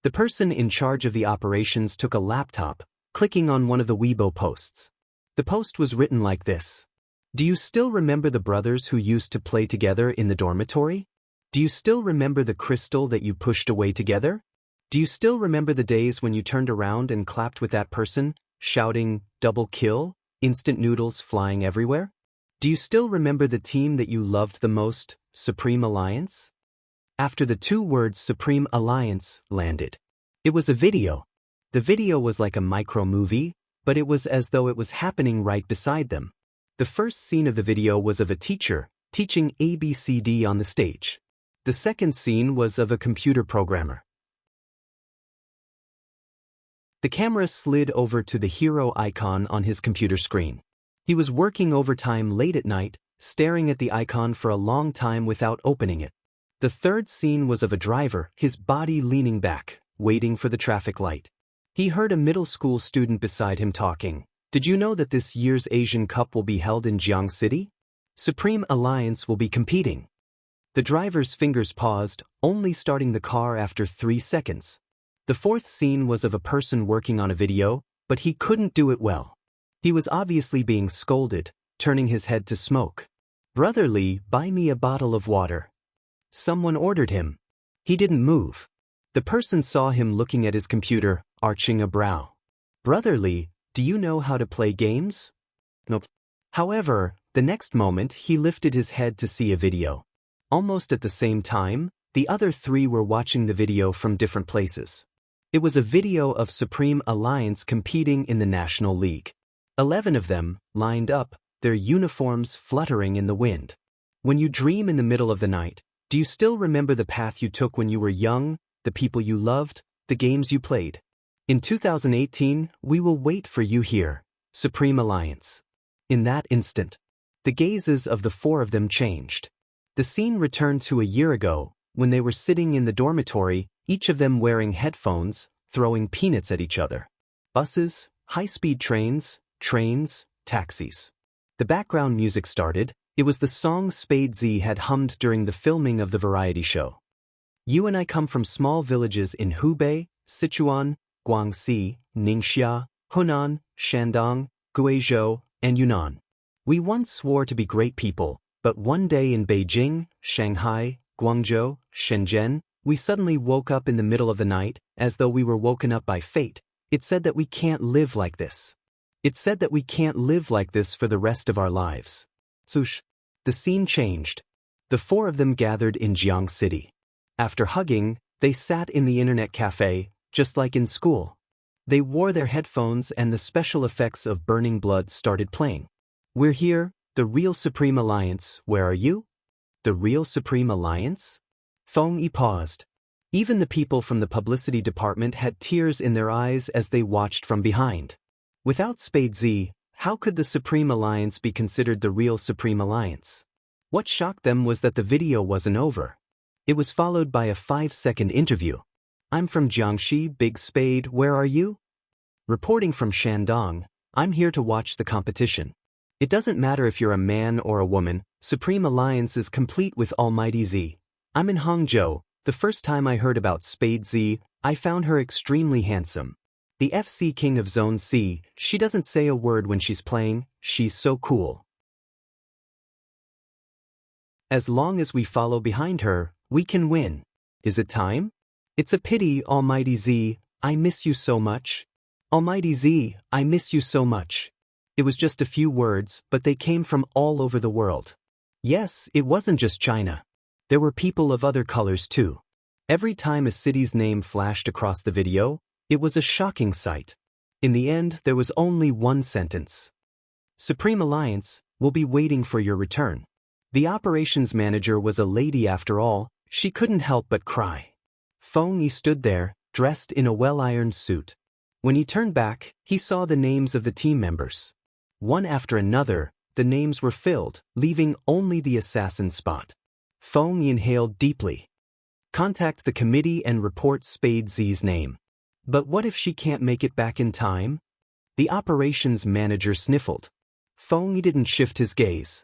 The person in charge of the operations took a laptop, clicking on one of the Weibo posts. The post was written like this. Do you still remember the brothers who used to play together in the dormitory? Do you still remember the crystal that you pushed away together? Do you still remember the days when you turned around and clapped with that person, shouting, "Double kill," instant noodles flying everywhere? Do you still remember the team that you loved the most, Supreme Alliance? After the two words Supreme Alliance landed, it was a video. The video was like a micro-movie, but it was as though it was happening right beside them. The first scene of the video was of a teacher teaching ABCD on the stage. The second scene was of a computer programmer. The camera slid over to the hero icon on his computer screen. He was working overtime late at night, staring at the icon for a long time without opening it. The third scene was of a driver, his body leaning back, waiting for the traffic light. He heard a middle school student beside him talking. Did you know that this year's Asian Cup will be held in Jiang City? Supreme Alliance will be competing. The driver's fingers paused, only starting the car after 3 seconds. The fourth scene was of a person working on a video, but he couldn't do it well. He was obviously being scolded, turning his head to smoke. Brotherly, buy me a bottle of water. Someone ordered him. He didn't move. The person saw him looking at his computer, arching a brow. Brotherly, do you know how to play games? Nope. However, the next moment he lifted his head to see a video. Almost at the same time, the other three were watching the video from different places. It was a video of Supreme Alliance competing in the National League. 11 of them, lined up, their uniforms fluttering in the wind. When you dream in the middle of the night, do you still remember the path you took when you were young, the people you loved, the games you played? In 2018, we will wait for you here, Supreme Alliance. In that instant, the gazes of the four of them changed. The scene returned to a year ago, when they were sitting in the dormitory, each of them wearing headphones, throwing peanuts at each other. Buses, high-speed trains, taxis. The background music started. It was the song Spade Z had hummed during the filming of the variety show. You and I come from small villages in Hubei, Sichuan, Guangxi, Ningxia, Hunan, Shandong, Guizhou, and Yunnan. We once swore to be great people, but one day in Beijing, Shanghai, Guangzhou, Shenzhen, we suddenly woke up in the middle of the night, as though we were woken up by fate. It said that we can't live like this. It said that we can't live like this for the rest of our lives. Swoosh. The scene changed. The four of them gathered in Jiang City. After hugging, they sat in the internet cafe, just like in school. They wore their headphones and the special effects of burning blood started playing. We're here, the real Supreme Alliance, where are you? The real Supreme Alliance? Feng Yi paused. Even the people from the publicity department had tears in their eyes as they watched from behind. Without Spade Z, how could the Supreme Alliance be considered the real Supreme Alliance? What shocked them was that the video wasn't over. It was followed by a 5-second interview. I'm from Jiangxi, Big Spade, where are you? Reporting from Shandong, I'm here to watch the competition. It doesn't matter if you're a man or a woman, Supreme Alliance is complete with Almighty Z. I'm in Hangzhou. The first time I heard about Spade Z, I found her extremely handsome. The FC King of Zone C, she doesn't say a word when she's playing, she's so cool. As long as we follow behind her, we can win. Is it time? It's a pity, Almighty Z, I miss you so much. Almighty Z, I miss you so much. It was just a few words, but they came from all over the world. Yes, it wasn't just China. There were people of other colors too. Every time a city's name flashed across the video, it was a shocking sight. In the end, there was only one sentence. Supreme Alliance, we'll be waiting for your return. The operations manager was a lady after all, she couldn't help but cry. Feng Yi stood there, dressed in a well-ironed suit. When he turned back, he saw the names of the team members. One after another, the names were filled, leaving only the assassin spot. Feng Yi inhaled deeply. Contact the committee and report Spade Z's name. But what if she can't make it back in time? The operations manager sniffled. Feng Yi didn't shift his gaze.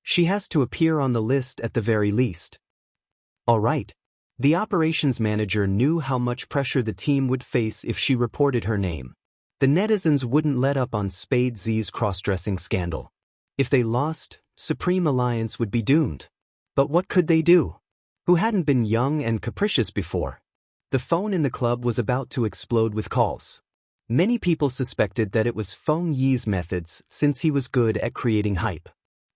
She has to appear on the list at the very least. All right. The operations manager knew how much pressure the team would face if she reported her name. The netizens wouldn't let up on Spade Z's cross-dressing scandal. If they lost, Supreme Alliance would be doomed. But what could they do? Who hadn't been young and capricious before? The phone in the club was about to explode with calls. Many people suspected that it was Feng Yi's methods since he was good at creating hype.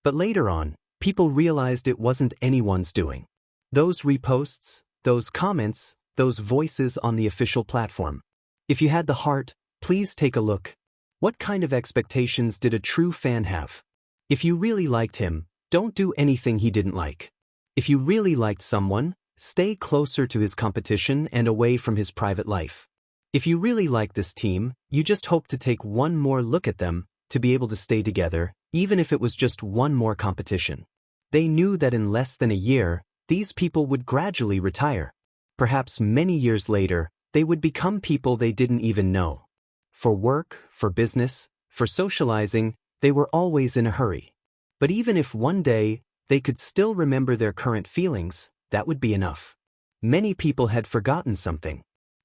But later on, people realized it wasn't anyone's doing. Those reposts, those comments, those voices on the official platform. If you had the heart, please take a look. What kind of expectations did a true fan have? If you really liked him, don't do anything he didn't like. If you really liked someone, stay closer to his competition and away from his private life. If you really like this team, you just hope to take one more look at them, to be able to stay together, even if it was just one more competition. They knew that in less than a year, these people would gradually retire. Perhaps many years later, they would become people they didn't even know. For work, for business, for socializing, they were always in a hurry. But even if one day, they could still remember their current feelings, that would be enough. Many people had forgotten something.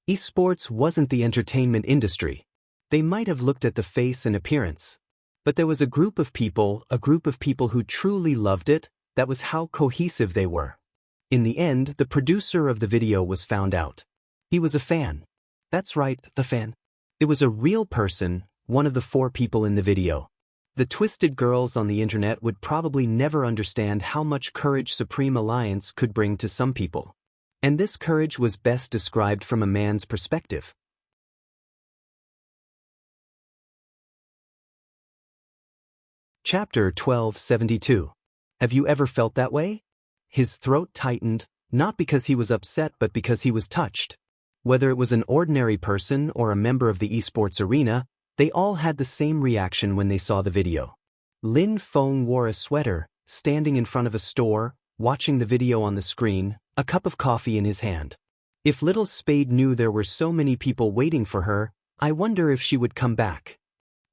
Esports wasn't the entertainment industry. They might have looked at the face and appearance. But there was a group of people who truly loved it, that was how cohesive they were. In the end, the producer of the video was found out. He was a fan. That's right, the fan. It was a real person, one of the 4 people in the video. The twisted girls on the internet would probably never understand how much courage Supreme Alliance could bring to some people. And this courage was best described from a man's perspective. Chapter 1272. Have you ever felt that way? His throat tightened, not because he was upset but because he was touched. Whether it was an ordinary person or a member of the esports arena, they all had the same reaction when they saw the video. Lin Feng wore a sweater, standing in front of a store, watching the video on the screen, a cup of coffee in his hand. If little Spade knew there were so many people waiting for her, I wonder if she would come back.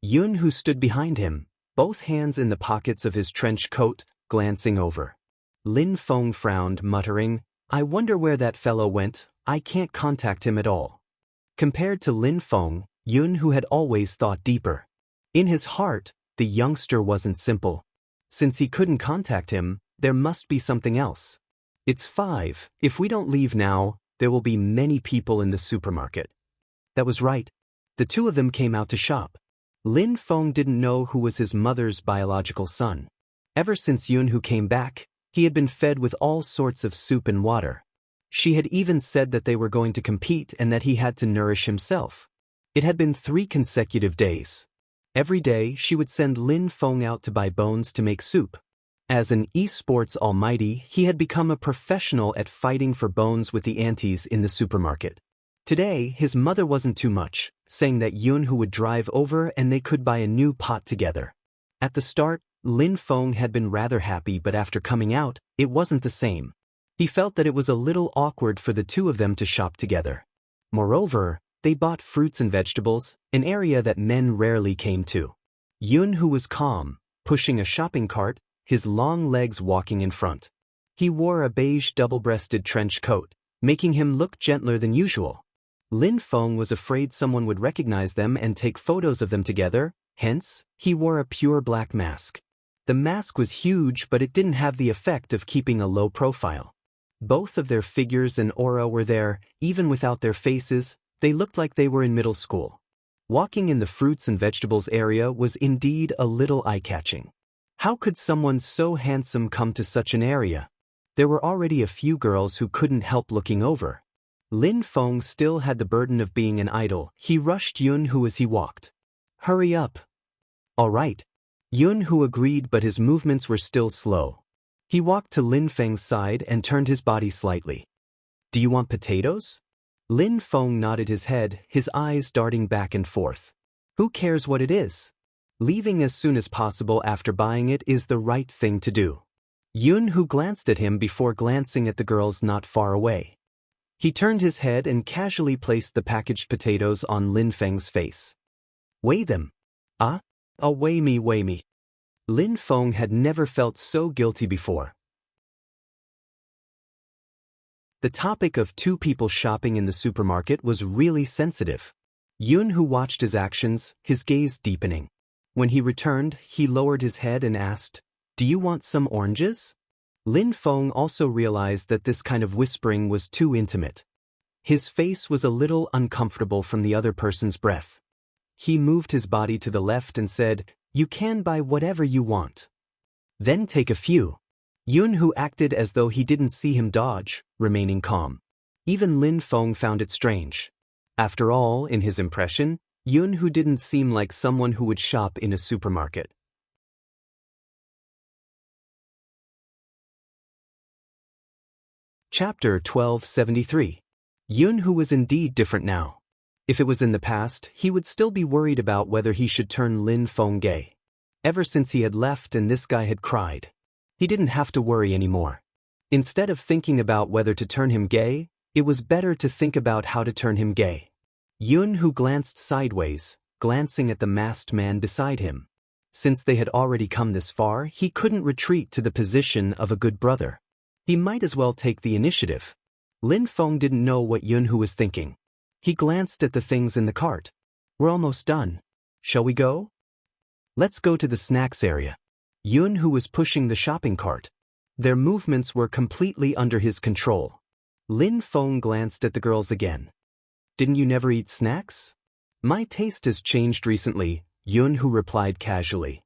Yun, who stood behind him, both hands in the pockets of his trench coat, glancing over. Lin Feng frowned, muttering, I wonder where that fellow went, I can't contact him at all. Compared to Lin Feng, Yun, who had always thought deeper. In his heart, the youngster wasn't simple. Since he couldn't contact him, there must be something else. It's 5, if we don't leave now, there will be many people in the supermarket. That was right. The 2 of them came out to shop. Lin Feng didn't know who was his mother's biological son. Ever since Yun who came back, he had been fed with all sorts of soup and water. She had even said that they were going to compete and that he had to nourish himself. It had been 3 consecutive days. Every day, she would send Lin Feng out to buy bones to make soup. As an esports almighty, he had become a professional at fighting for bones with the aunties in the supermarket. Today, his mother wasn't too much, saying that Yun who would drive over and they could buy a new pot together. At the start, Lin Feng had been rather happy, but after coming out, it wasn't the same. He felt that it was a little awkward for the 2 of them to shop together. Moreover, they bought fruits and vegetables, an area that men rarely came to. Yun, who was calm, pushing a shopping cart, his long legs walking in front. He wore a beige double-breasted trench coat, making him look gentler than usual. Lin Feng was afraid someone would recognize them and take photos of them together, hence, he wore a pure black mask. The mask was huge, but it didn't have the effect of keeping a low profile. Both of their figures and aura were there, even without their faces. They looked like they were in middle school. Walking in the fruits and vegetables area was indeed a little eye-catching. How could someone so handsome come to such an area? There were already a few girls who couldn't help looking over. Lin Feng still had the burden of being an idol. He rushed Yunhu as he walked. "Hurry up." "All right." Yunhu agreed, but his movements were still slow. He walked to Lin Feng's side and turned his body slightly. "Do you want potatoes?" Lin Feng nodded his head, his eyes darting back and forth. Who cares what it is? Leaving as soon as possible after buying it is the right thing to do. Yunhu glanced at him before glancing at the girls not far away. He turned his head and casually placed the packaged potatoes on Lin Feng's face. "Weigh them." "Ah? Oh, weigh me, weigh me." Lin Feng had never felt so guilty before. The topic of two people shopping in the supermarket was really sensitive. Yunhu watched his actions, his gaze deepening. When he returned, he lowered his head and asked, "Do you want some oranges?" Lin Feng also realized that this kind of whispering was too intimate. His face was a little uncomfortable from the other person's breath. He moved his body to the left and said, "You can buy whatever you want. Then take a few." Yunhu acted as though he didn't see him dodge, remaining calm. Even Lin Feng found it strange. After all, in his impression, Yunhu didn't seem like someone who would shop in a supermarket. Chapter 1273. Yunhu was indeed different now. If it was in the past, he would still be worried about whether he should turn Lin Feng gay. Ever since he had left and this guy had cried, he didn't have to worry anymore. Instead of thinking about whether to turn him gay, it was better to think about how to turn him gay. Yunhu glanced sideways, glancing at the masked man beside him. Since they had already come this far, he couldn't retreat to the position of a good brother. He might as well take the initiative. Lin Feng didn't know what Yunhu was thinking. He glanced at the things in the cart. "We're almost done. Shall we go?" "Let's go to the snacks area." Yunhu was pushing the shopping cart. Their movements were completely under his control. Lin Feng glanced at the girls again. "Didn't you never eat snacks?" "My taste has changed recently," Yunhu replied casually.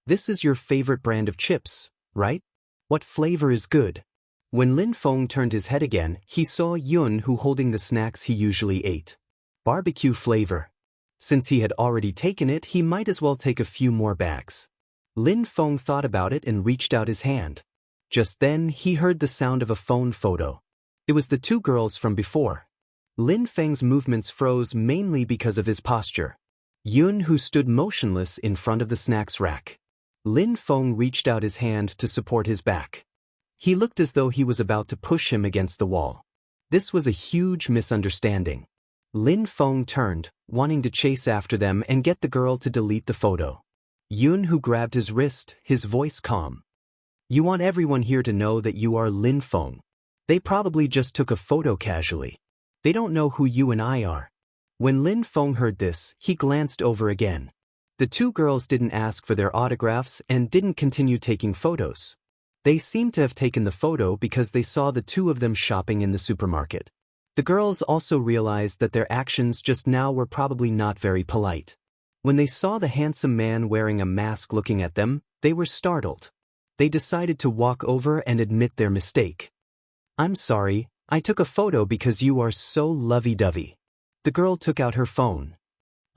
"This is your favorite brand of chips, right? What flavor is good?" When Lin Feng turned his head again, he saw Yunhu holding the snacks he usually ate. Barbecue flavor. Since he had already taken it, he might as well take a few more bags. Lin Feng thought about it and reached out his hand. Just then, he heard the sound of a phone photo. It was the two girls from before. Lin Feng's movements froze mainly because of his posture. Yunhu stood motionless in front of the snacks rack. Lin Feng reached out his hand to support his back. He looked as though he was about to push him against the wall. This was a huge misunderstanding. Lin Feng turned, wanting to chase after them and get the girl to delete the photo. Yunhu grabbed his wrist, his voice calm. "You want everyone here to know that you are Lin Feng. They probably just took a photo casually. They don't know who you and I are." When Lin Feng heard this, he glanced over again. The two girls didn't ask for their autographs and didn't continue taking photos. They seemed to have taken the photo because they saw the two of them shopping in the supermarket. The girls also realized that their actions just now were probably not very polite. When they saw the handsome man wearing a mask looking at them, they were startled. They decided to walk over and admit their mistake. "I'm sorry, I took a photo because you are so lovey-dovey." The girl took out her phone.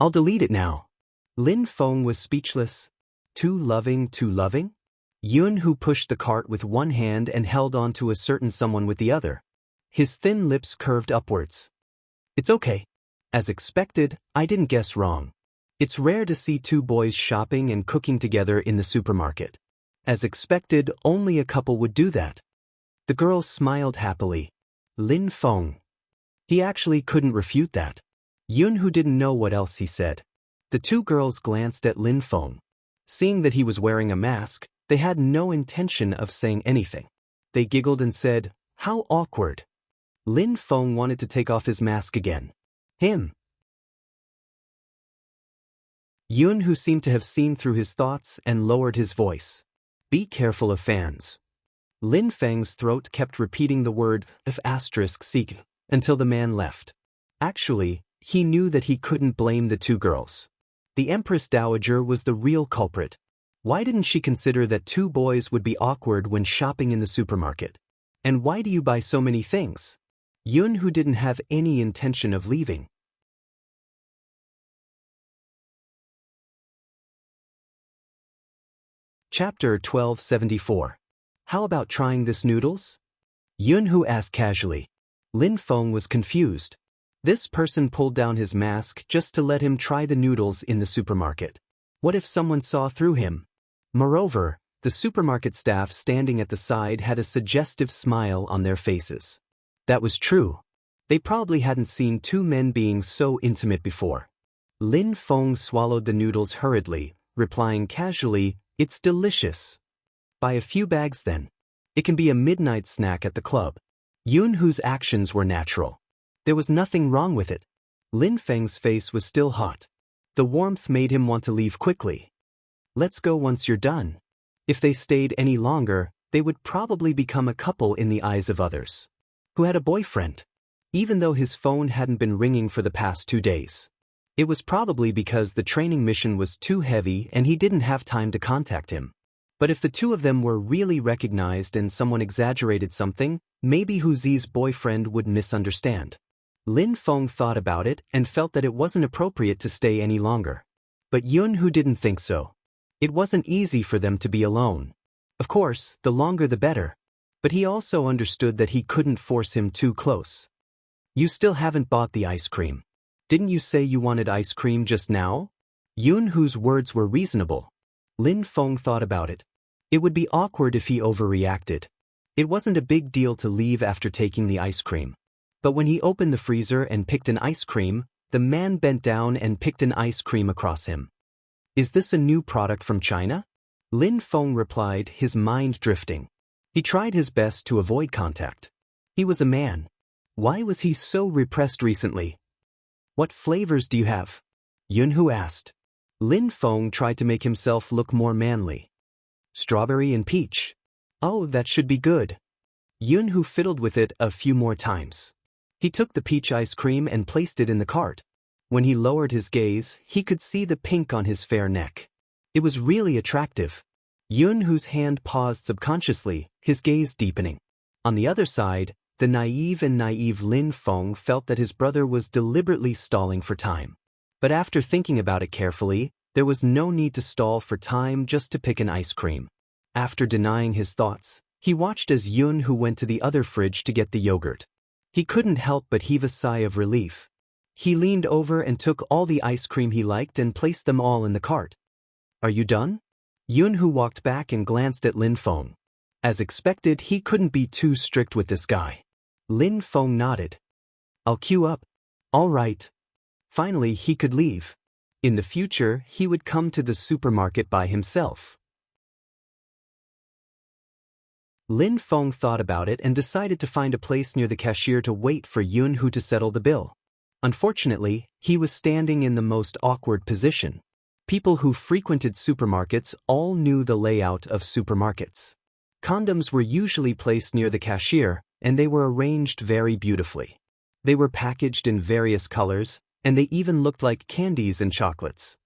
"I'll delete it now." Lin Feng was speechless. Too loving, too loving? Yunhu pushed the cart with one hand and held on to a certain someone with the other. His thin lips curved upwards. "It's okay. As expected, I didn't guess wrong. It's rare to see two boys shopping and cooking together in the supermarket. As expected, only a couple would do that." The girl smiled happily. Lin Feng. He actually couldn't refute that. Yunhu didn't know what else he said. The two girls glanced at Lin Feng. Seeing that he was wearing a mask, they had no intention of saying anything. They giggled and said, "How awkward." Lin Feng wanted to take off his mask again. Him. Yun, who seemed to have seen through his thoughts, and lowered his voice. "Be careful of fans." Lin Feng's throat kept repeating the word **seek until the man left. Actually, he knew that he couldn't blame the two girls. The Empress Dowager was the real culprit. Why didn't she consider that two boys would be awkward when shopping in the supermarket? And why do you buy so many things? Yun, who didn't have any intention of leaving. Chapter 1274. How about trying this noodles? Yun, who asked casually. Lin Feng was confused. This person pulled down his mask just to let him try the noodles in the supermarket. What if someone saw through him? Moreover, the supermarket staff standing at the side had a suggestive smile on their faces. That was true. They probably hadn't seen two men being so intimate before. Lin Feng swallowed the noodles hurriedly, replying casually, "It's delicious." "Buy a few bags then. It can be a midnight snack at the club." Yun, whose actions were natural. There was nothing wrong with it. Lin Feng's face was still hot. The warmth made him want to leave quickly. "Let's go once you're done." If they stayed any longer, they would probably become a couple in the eyes of others. Who had a boyfriend? Even though his phone hadn't been ringing for the past 2 days. It was probably because the training mission was too heavy and he didn't have time to contact him. But if the two of them were really recognized and someone exaggerated something, maybe Hu Zi's boyfriend would misunderstand. Lin Feng thought about it and felt that it wasn't appropriate to stay any longer. But Yun, who didn't think so. It wasn't easy for them to be alone. Of course, the longer the better. But he also understood that he couldn't force him too close. "You still haven't bought the ice cream. Didn't you say you wanted ice cream just now?" Yun, whose words were reasonable. Lin Feng thought about it. It would be awkward if he overreacted. It wasn't a big deal to leave after taking the ice cream. But when he opened the freezer and picked an ice cream, the man bent down and picked an ice cream across him. "Is this a new product from China?" Lin Feng replied, his mind drifting. He tried his best to avoid contact. He was a man. Why was he so repressed recently? "What flavors do you have?" Yun, who asked. Lin Feng tried to make himself look more manly. "Strawberry and peach." "Oh, that should be good." Yun, who fiddled with it a few more times. He took the peach ice cream and placed it in the cart. When he lowered his gaze, he could see the pink on his fair neck. It was really attractive. Yun, whose hand paused subconsciously, his gaze deepening. On the other side, the naive Lin Feng felt that his brother was deliberately stalling for time. But after thinking about it carefully, there was no need to stall for time just to pick an ice cream. After denying his thoughts, he watched as Yun, who went to the other fridge to get the yogurt. He couldn't help but heave a sigh of relief. He leaned over and took all the ice cream he liked and placed them all in the cart. "Are you done?" Yun, who walked back and glanced at Lin Feng. As expected, he couldn't be too strict with this guy. Lin Feng nodded. "I'll queue up." "All right." Finally, he could leave. In the future, he would come to the supermarket by himself. Lin Feng thought about it and decided to find a place near the cashier to wait for Yun, who to settle the bill. Unfortunately, he was standing in the most awkward position. People who frequented supermarkets all knew the layout of supermarkets. Condoms were usually placed near the cashier, and they were arranged very beautifully. They were packaged in various colors, and they even looked like candies and chocolates.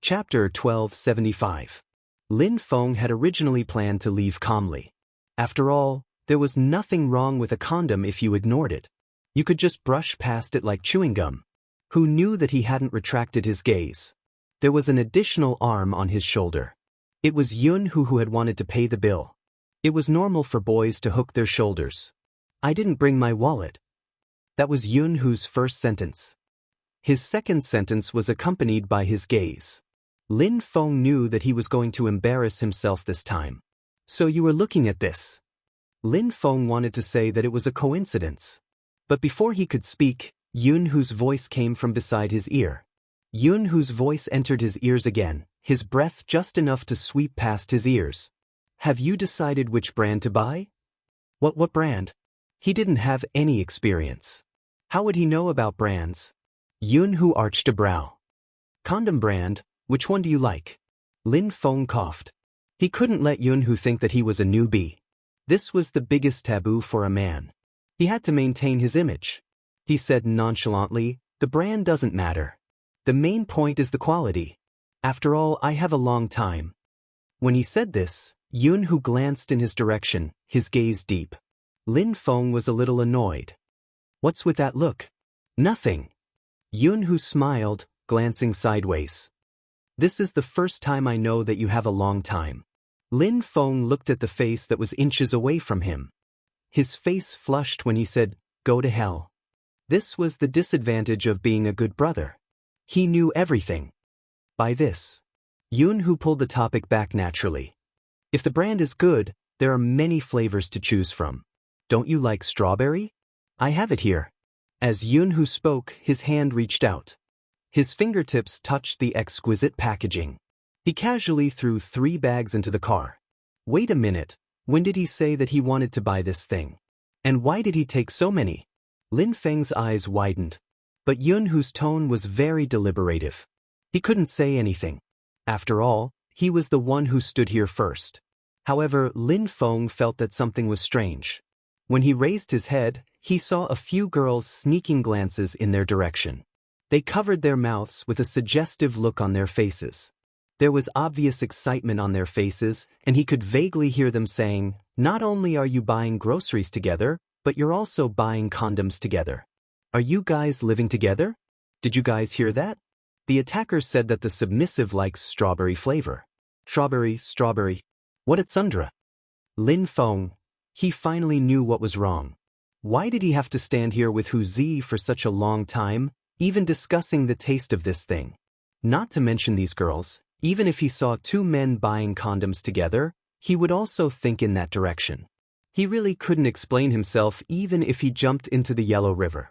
Chapter 1275. Lin Feng had originally planned to leave calmly. After all, there was nothing wrong with a condom if you ignored it. You could just brush past it like chewing gum. Who knew that he hadn't retracted his gaze? There was an additional arm on his shoulder. It was Yun, who had wanted to pay the bill. It was normal for boys to hook their shoulders. "I didn't bring my wallet." That was Yun, whose first sentence. His second sentence was accompanied by his gaze. Lin Feng knew that he was going to embarrass himself this time. "So you were looking at this?" Lin Feng wanted to say that it was a coincidence. But before he could speak, Yoon-hoo's voice came from beside his ear. Yoon-hoo's voice entered his ears again, his breath just enough to sweep past his ears. Have you decided which brand to buy? What brand? He didn't have any experience. How would he know about brands? Yoon-hoo arched a brow. Condom brand, which one do you like? Lin Feng coughed. He couldn't let Yoon-hoo think that he was a newbie. This was the biggest taboo for a man. He had to maintain his image. He said nonchalantly, the brand doesn't matter. The main point is the quality. After all, I have a long time. When he said this, Yoon-hoo glanced in his direction, his gaze deep. Lin Feng was a little annoyed. What's with that look? Nothing. Yoon-hoo smiled, glancing sideways. This is the first time I know that you have a long time. Lin Feng looked at the face that was inches away from him. His face flushed when he said, go to hell. This was the disadvantage of being a good brother. He knew everything. By this, Yoon-hoo pulled the topic back naturally. If the brand is good, there are many flavors to choose from. Don't you like strawberry? I have it here. As Yoon-hoo spoke, his hand reached out. His fingertips touched the exquisite packaging. He casually threw 3 bags into the car. Wait a minute, when did he say that he wanted to buy this thing? And why did he take so many? Lin Feng's eyes widened. But Yoon-hoo's tone was very deliberative. He couldn't say anything. After all, he was the one who stood here first. However, Lin Feng felt that something was strange. When he raised his head, he saw a few girls sneaking glances in their direction. They covered their mouths with a suggestive look on their faces. There was obvious excitement on their faces, and he could vaguely hear them saying, not only are you buying groceries together, but you're also buying condoms together. Are you guys living together? Did you guys hear that? The attacker said that the submissive likes strawberry flavor. Strawberry. What at Sundra? Lin Feng. He finally knew what was wrong. Why did he have to stand here with Hu Zi for such a long time, even discussing the taste of this thing? Not to mention these girls, even if he saw 2 men buying condoms together, he would also think in that direction. He really couldn't explain himself even if he jumped into the Yellow River.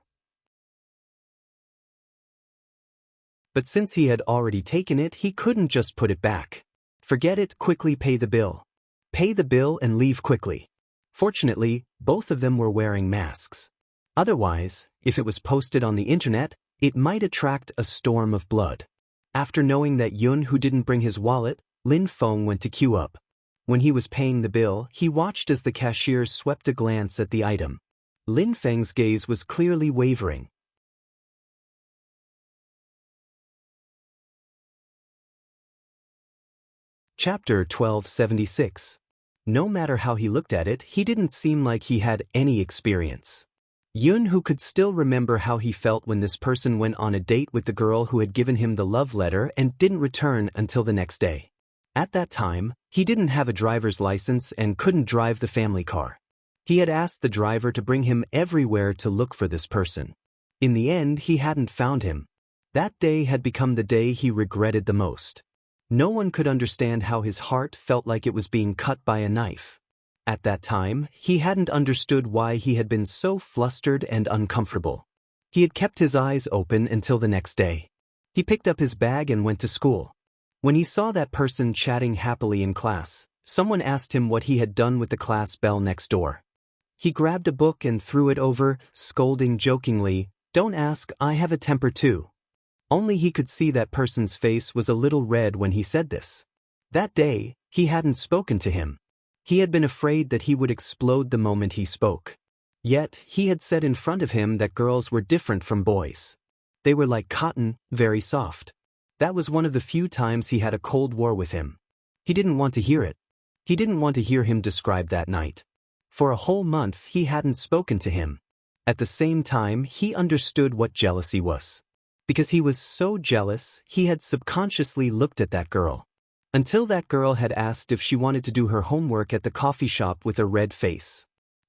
But since he had already taken it, he couldn't just put it back. Forget it, quickly pay the bill. Pay the bill and leave quickly. Fortunately, both of them were wearing masks. Otherwise, if it was posted on the internet, it might attract a storm of blood. After knowing that Yoon-hoo didn't bring his wallet, Lin Feng went to queue up. When he was paying the bill, he watched as the cashier swept a glance at the item. Lin Feng's gaze was clearly wavering. Chapter 1276. No matter how he looked at it, he didn't seem like he had any experience. Yoon-hoo could still remember how he felt when this person went on a date with the girl who had given him the love letter and didn't return until the next day. At that time, he didn't have a driver's license and couldn't drive the family car. He had asked the driver to bring him everywhere to look for this person. In the end, he hadn't found him. That day had become the day he regretted the most. No one could understand how his heart felt like it was being cut by a knife. At that time, he hadn't understood why he had been so flustered and uncomfortable. He had kept his eyes open until the next day. He picked up his bag and went to school. When he saw that person chatting happily in class, someone asked him what he had done with the class bell next door. He grabbed a book and threw it over, scolding jokingly, "Don't ask, I have a temper too." Only he could see that person's face was a little red when he said this. That day, he hadn't spoken to him. He had been afraid that he would explode the moment he spoke. Yet, he had said in front of him that girls were different from boys. They were like cotton, very soft. That was one of the few times he had a cold war with him. He didn't want to hear it. He didn't want to hear him describe that night. For a whole month, he hadn't spoken to him. At the same time, he understood what jealousy was. Because he was so jealous, he had subconsciously looked at that girl. Until that girl had asked if she wanted to do her homework at the coffee shop with a red face.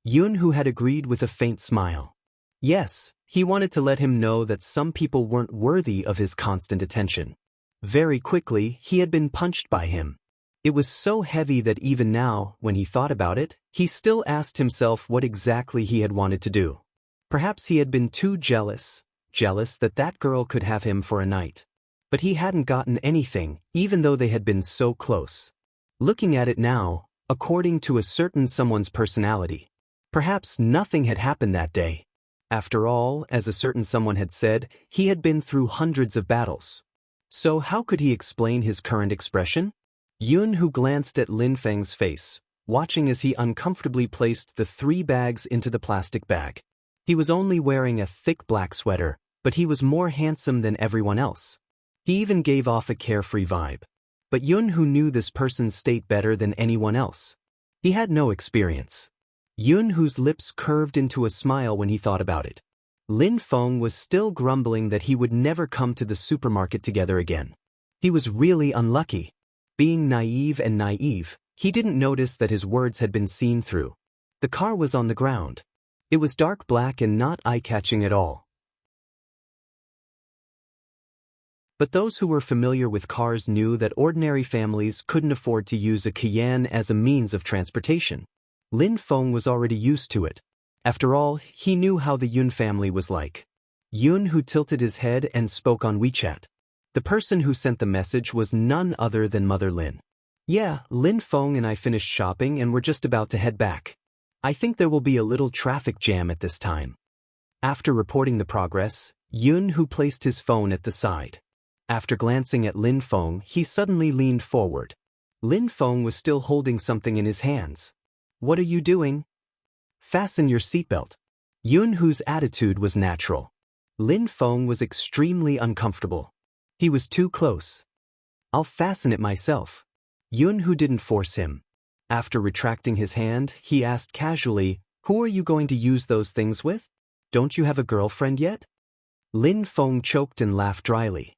Yoon-hoo had agreed with a faint smile. Yes, he wanted to let him know that some people weren't worthy of his constant attention. Very quickly, he had been punched by him. It was so heavy that even now, when he thought about it, he still asked himself what exactly he had wanted to do. Perhaps he had been too jealous, jealous that that girl could have him for a night. But he hadn't gotten anything, even though they had been so close. Looking at it now, according to a certain someone's personality, perhaps nothing had happened that day. After all, as a certain someone had said, he had been through hundreds of battles. So how could he explain his current expression? Yun, who glanced at Lin Feng's face, watching as he uncomfortably placed the 3 bags into the plastic bag. He was only wearing a thick black sweater, but he was more handsome than everyone else. He even gave off a carefree vibe. But Yun, who knew this person's state better than anyone else. He had no experience. Yun, whose lips curved into a smile when he thought about it. Lin Feng was still grumbling that he would never come to the supermarket together again. He was really unlucky. Being naive, he didn't notice that his words had been seen through. The car was on the ground. It was dark black and not eye-catching at all. But those who were familiar with cars knew that ordinary families couldn't afford to use a Cayenne as a means of transportation. Lin Feng was already used to it. After all, he knew how the Yun family was like. Yun, who tilted his head and spoke on WeChat. The person who sent the message was none other than Mother Lin. Yeah, Lin Feng and I finished shopping and we're just about to head back. I think there will be a little traffic jam at this time. After reporting the progress, Yun, who placed his phone at the side. After glancing at Lin Feng, he suddenly leaned forward. Lin Feng was still holding something in his hands. What are you doing? Fasten your seatbelt. Yun, whose attitude was natural. Lin Feng was extremely uncomfortable. He was too close. I'll fasten it myself. Yun, who didn't force him. After retracting his hand, he asked casually, who are you going to use those things with? Don't you have a girlfriend yet? Lin Feng choked and laughed dryly.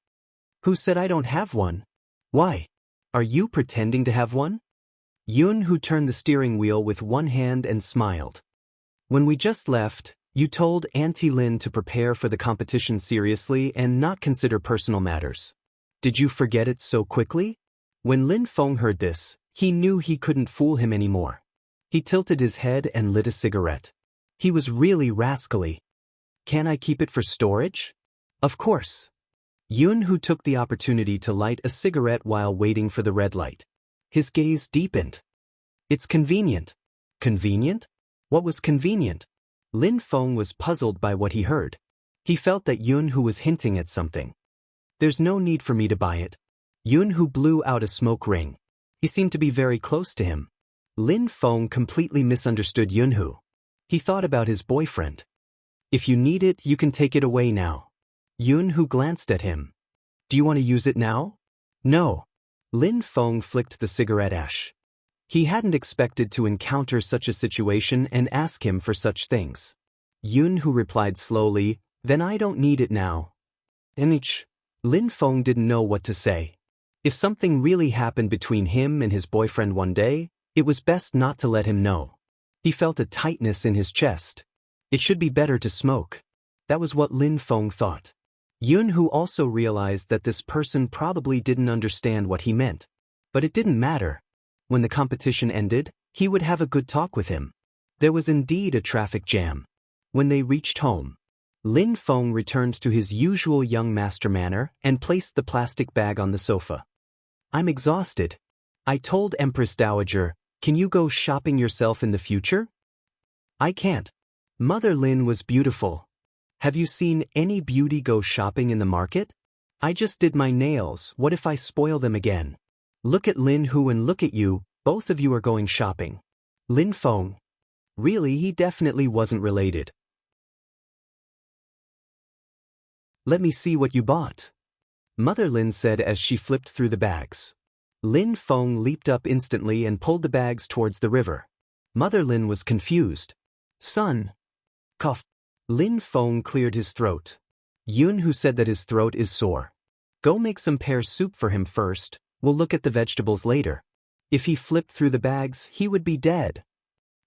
Who said I don't have one? Why? Are you pretending to have one? Yun, who turned the steering wheel with one hand and smiled. When we just left, you told Auntie Lin to prepare for the competition seriously and not consider personal matters. Did you forget it so quickly? When Lin Feng heard this, he knew he couldn't fool him anymore. He tilted his head and lit a cigarette. He was really rascally. Can I keep it for storage? Of course. Yun, who took the opportunity to light a cigarette while waiting for the red light. His gaze deepened. It's convenient. Convenient? What was convenient? Lin Feng was puzzled by what he heard. He felt that Yun, who was hinting at something. There's no need for me to buy it. Yun, who blew out a smoke ring. He seemed to be very close to him. Lin Feng completely misunderstood Yun, who. He thought about his boyfriend. If you need it, you can take it away now. Yun, who glanced at him. Do you want to use it now? No. Lin Feng flicked the cigarette ash. He hadn't expected to encounter such a situation and ask him for such things. Yun, who replied slowly, then I don't need it now. Lin Feng didn't know what to say. If something really happened between him and his boyfriend one day, it was best not to let him know. He felt a tightness in his chest. It should be better to smoke. That was what Lin Feng thought. Yun, who also realized that this person probably didn't understand what he meant. But it didn't matter. When the competition ended, he would have a good talk with him. There was indeed a traffic jam. When they reached home, Lin Feng returned to his usual young master manner and placed the plastic bag on the sofa. I'm exhausted. I told Empress Dowager, can you go shopping yourself in the future? I can't. Mother Lin was beautiful. Have you seen any beauty go shopping in the market? I just did my nails, what if I spoil them again? Look at Lin Hu and look at you, both of you are going shopping. Lin Feng. Really, he definitely wasn't related. Let me see what you bought. Mother Lin said as she flipped through the bags. Lin Feng leaped up instantly and pulled the bags towards the river. Mother Lin was confused. Son. Cough. Lin Feng cleared his throat. Yun, who said that his throat is sore. Go make some pear soup for him first, we'll look at the vegetables later. If he flipped through the bags, he would be dead.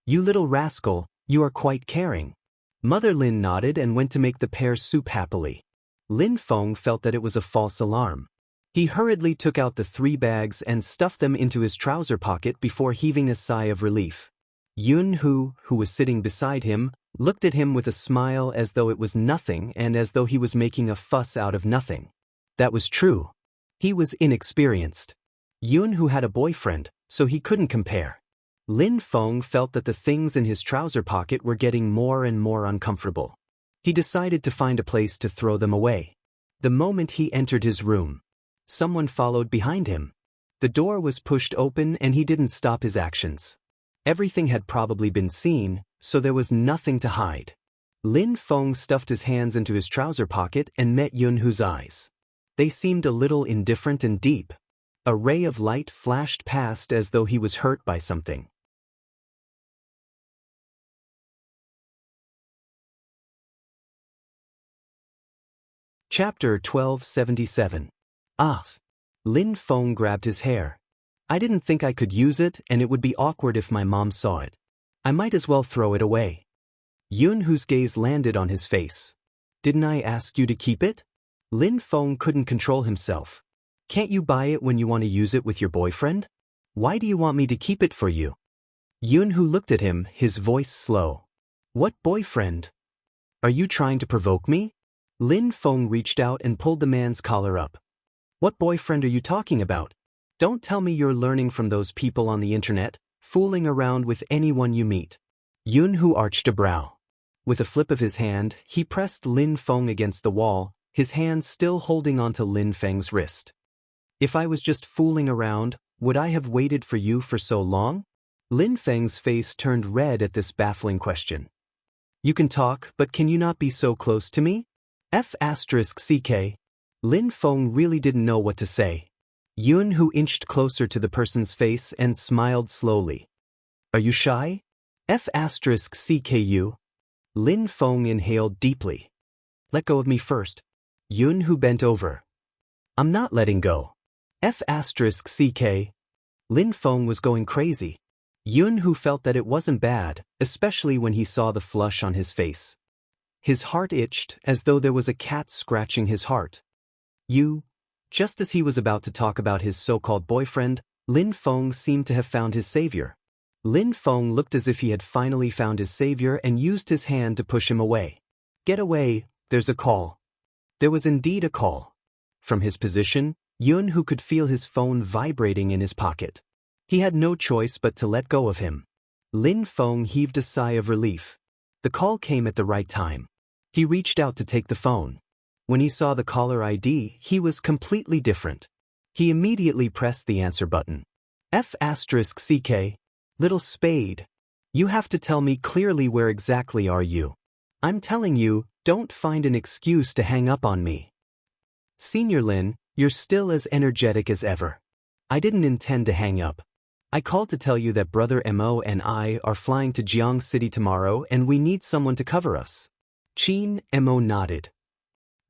You little rascal, you are quite caring. Mother Lin nodded and went to make the pear soup happily. Lin Feng felt that it was a false alarm. He hurriedly took out the 3 bags and stuffed them into his trouser pocket before heaving a sigh of relief. Yun-hoo, who was sitting beside him, looked at him with a smile as though it was nothing and as though he was making a fuss out of nothing. That was true. He was inexperienced. Yun-hoo had a boyfriend, so he couldn't compare. Lin Feng felt that the things in his trouser pocket were getting more and more uncomfortable. He decided to find a place to throw them away. The moment he entered his room, someone followed behind him. The door was pushed open and he didn't stop his actions. Everything had probably been seen, so there was nothing to hide. Lin Feng stuffed his hands into his trouser pocket and met Yun-hoo's eyes. They seemed a little indifferent and deep. A ray of light flashed past as though he was hurt by something. Chapter 1277. Ah. Lin Feng grabbed his hair. I didn't think I could use it and it would be awkward if my mom saw it. I might as well throw it away. Yun-hoo's gaze landed on his face. Didn't I ask you to keep it? Lin Feng couldn't control himself. Can't you buy it when you want to use it with your boyfriend? Why do you want me to keep it for you? Yun-hoo looked at him, his voice slow. What boyfriend? Are you trying to provoke me? Lin Feng reached out and pulled the man's collar up. What boyfriend are you talking about? Don't tell me you're learning from those people on the internet, fooling around with anyone you meet. Yun-hoo arched a brow. With a flip of his hand, he pressed Lin Feng against the wall, his hand still holding onto Lin Feng's wrist. If I was just fooling around, would I have waited for you for so long? Lin Feng's face turned red at this baffling question. You can talk, but can you not be so close to me? F***ck. Lin Feng really didn't know what to say. Yun-hoo inched closer to the person's face and smiled slowly. Are you shy? F***ck. Lin Feng inhaled deeply. Let go of me first. Yun-hoo bent over. I'm not letting go. F***ck. Lin Feng was going crazy. Yun-hoo felt that it wasn't bad, especially when he saw the flush on his face. His heart itched as though there was a cat scratching his heart. Just as he was about to talk about his so-called boyfriend, Lin Feng seemed to have found his savior. Lin Feng looked as if he had finally found his savior and used his hand to push him away. Get away, there's a call. There was indeed a call. From his position, Yun-hoo could feel his phone vibrating in his pocket. He had no choice but to let go of him. Lin Feng heaved a sigh of relief. The call came at the right time. He reached out to take the phone. When he saw the caller ID, he was completely different. He immediately pressed the answer button. F***ck. Little spade. You have to tell me clearly where exactly are you. I'm telling you, don't find an excuse to hang up on me. Senior Lin, you're still as energetic as ever. I didn't intend to hang up. I called to tell you that Brother Mo and I are flying to Jiang City tomorrow and we need someone to cover us. Chin Mo nodded.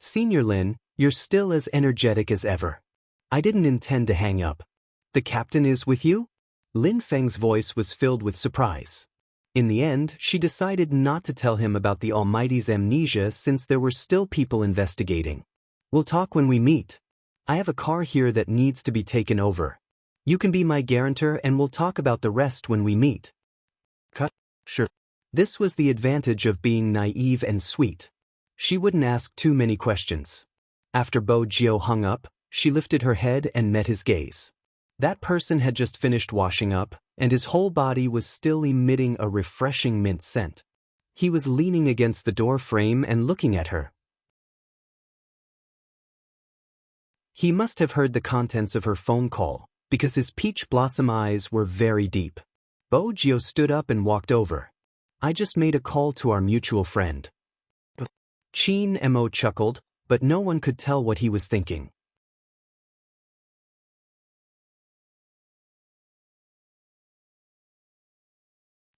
Senior Lin, you're still as energetic as ever. I didn't intend to hang up. The captain is with you? Lin Feng's voice was filled with surprise. In the end, she decided not to tell him about the Almighty's amnesia since there were still people investigating. We'll talk when we meet. I have a car here that needs to be taken over. You can be my guarantor and we'll talk about the rest when we meet. Cut. Sure. This was the advantage of being naive and sweet. She wouldn't ask too many questions. After Bo Jio hung up, she lifted her head and met his gaze. That person had just finished washing up, and his whole body was still emitting a refreshing mint scent. He was leaning against the door frame and looking at her. He must have heard the contents of her phone call, because his peach blossom eyes were very deep. Bo Jio stood up and walked over. I just made a call to our mutual friend. Chin Mo chuckled, but no one could tell what he was thinking.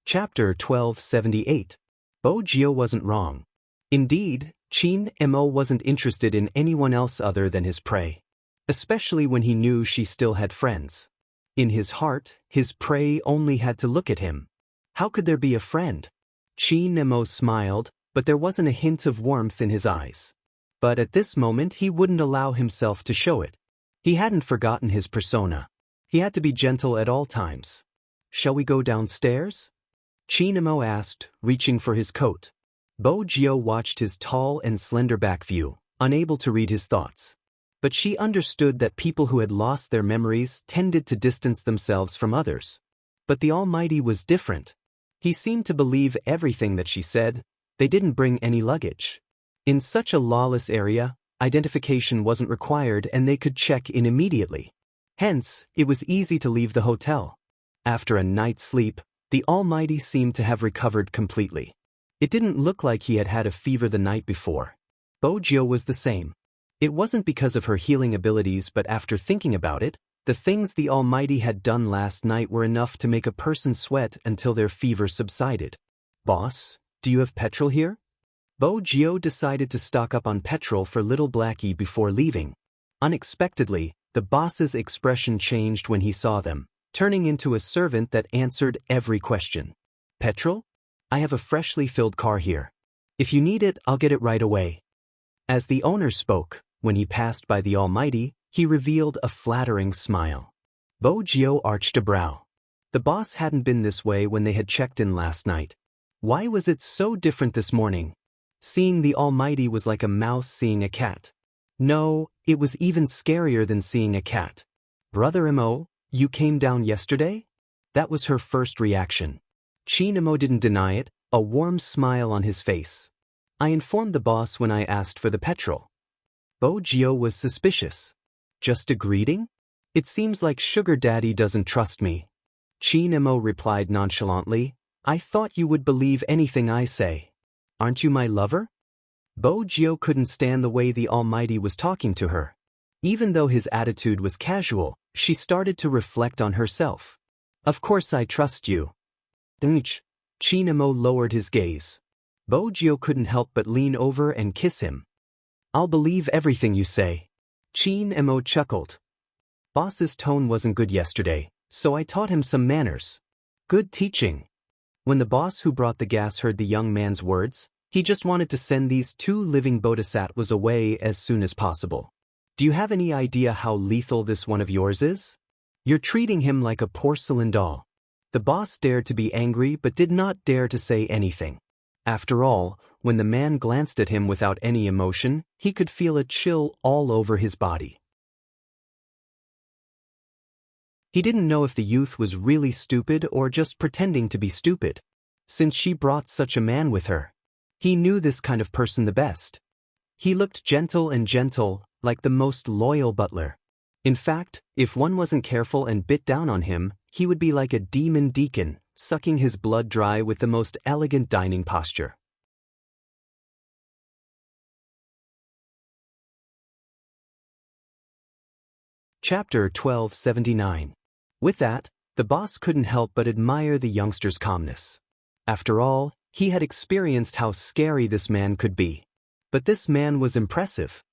Chapter 1278. Bo Jio wasn't wrong. Indeed, Chin Mo wasn't interested in anyone else other than his prey. Especially when he knew she still had friends. In his heart, his prey only had to look at him. How could there be a friend? Chin Mo smiled, but there wasn't a hint of warmth in his eyes. But at this moment he wouldn't allow himself to show it. He hadn't forgotten his persona. He had to be gentle at all times. Shall we go downstairs? Chinamo asked, reaching for his coat. Bo Jio watched his tall and slender back view, unable to read his thoughts. But she understood that people who had lost their memories tended to distance themselves from others. But the Almighty was different. He seemed to believe everything that she said. They didn't bring any luggage. In such a lawless area, identification wasn't required and they could check in immediately. Hence, it was easy to leave the hotel. After a night's sleep, the Almighty seemed to have recovered completely. It didn't look like he had had a fever the night before. Bo Jio was the same. It wasn't because of her healing abilities, but after thinking about it, the things the Almighty had done last night were enough to make a person sweat until their fever subsided. Boss, do you have petrol here? Bo Jio decided to stock up on petrol for little Blackie before leaving. Unexpectedly, the boss's expression changed when he saw them, turning into a servant that answered every question. Petrol? I have a freshly filled car here. If you need it, I'll get it right away. As the owner spoke, when he passed by the Almighty, he revealed a flattering smile. Bo Jio arched a brow. The boss hadn't been this way when they had checked in last night. Why was it so different this morning? Seeing the Almighty was like a mouse seeing a cat. No, it was even scarier than seeing a cat. Brother Mo, you came down yesterday? That was her first reaction. Chinamo didn't deny it, a warm smile on his face. I informed the boss when I asked for the petrol. Bo Jio was suspicious. Just a greeting? It seems like Sugar Daddy doesn't trust me. Chinamo replied nonchalantly, I thought you would believe anything I say. Aren't you my lover? Bo Jio couldn't stand the way the Almighty was talking to her. Even though his attitude was casual, she started to reflect on herself. Of course I trust you. Chinamo lowered his gaze. Bo Jio couldn't help but lean over and kiss him. I'll believe everything you say. Chinamo chuckled. Boss's tone wasn't good yesterday, so I taught him some manners. Good teaching. When the boss who brought the gas heard the young man's words, he just wanted to send these two living bodhisattvas away as soon as possible. Do you have any idea how lethal this one of yours is? You're treating him like a porcelain doll. The boss dared to be angry but did not dare to say anything. After all, when the man glanced at him without any emotion, he could feel a chill all over his body. He didn't know if the youth was really stupid or just pretending to be stupid. Since she brought such a man with her, he knew this kind of person the best. He looked gentle, like the most loyal butler. In fact, if one wasn't careful and bit down on him, he would be like a demon deacon, sucking his blood dry with the most elegant dining posture. Chapter 1279. With that, the boss couldn't help but admire the youngster's calmness. After all, he had experienced how scary this man could be. But this man was impressive.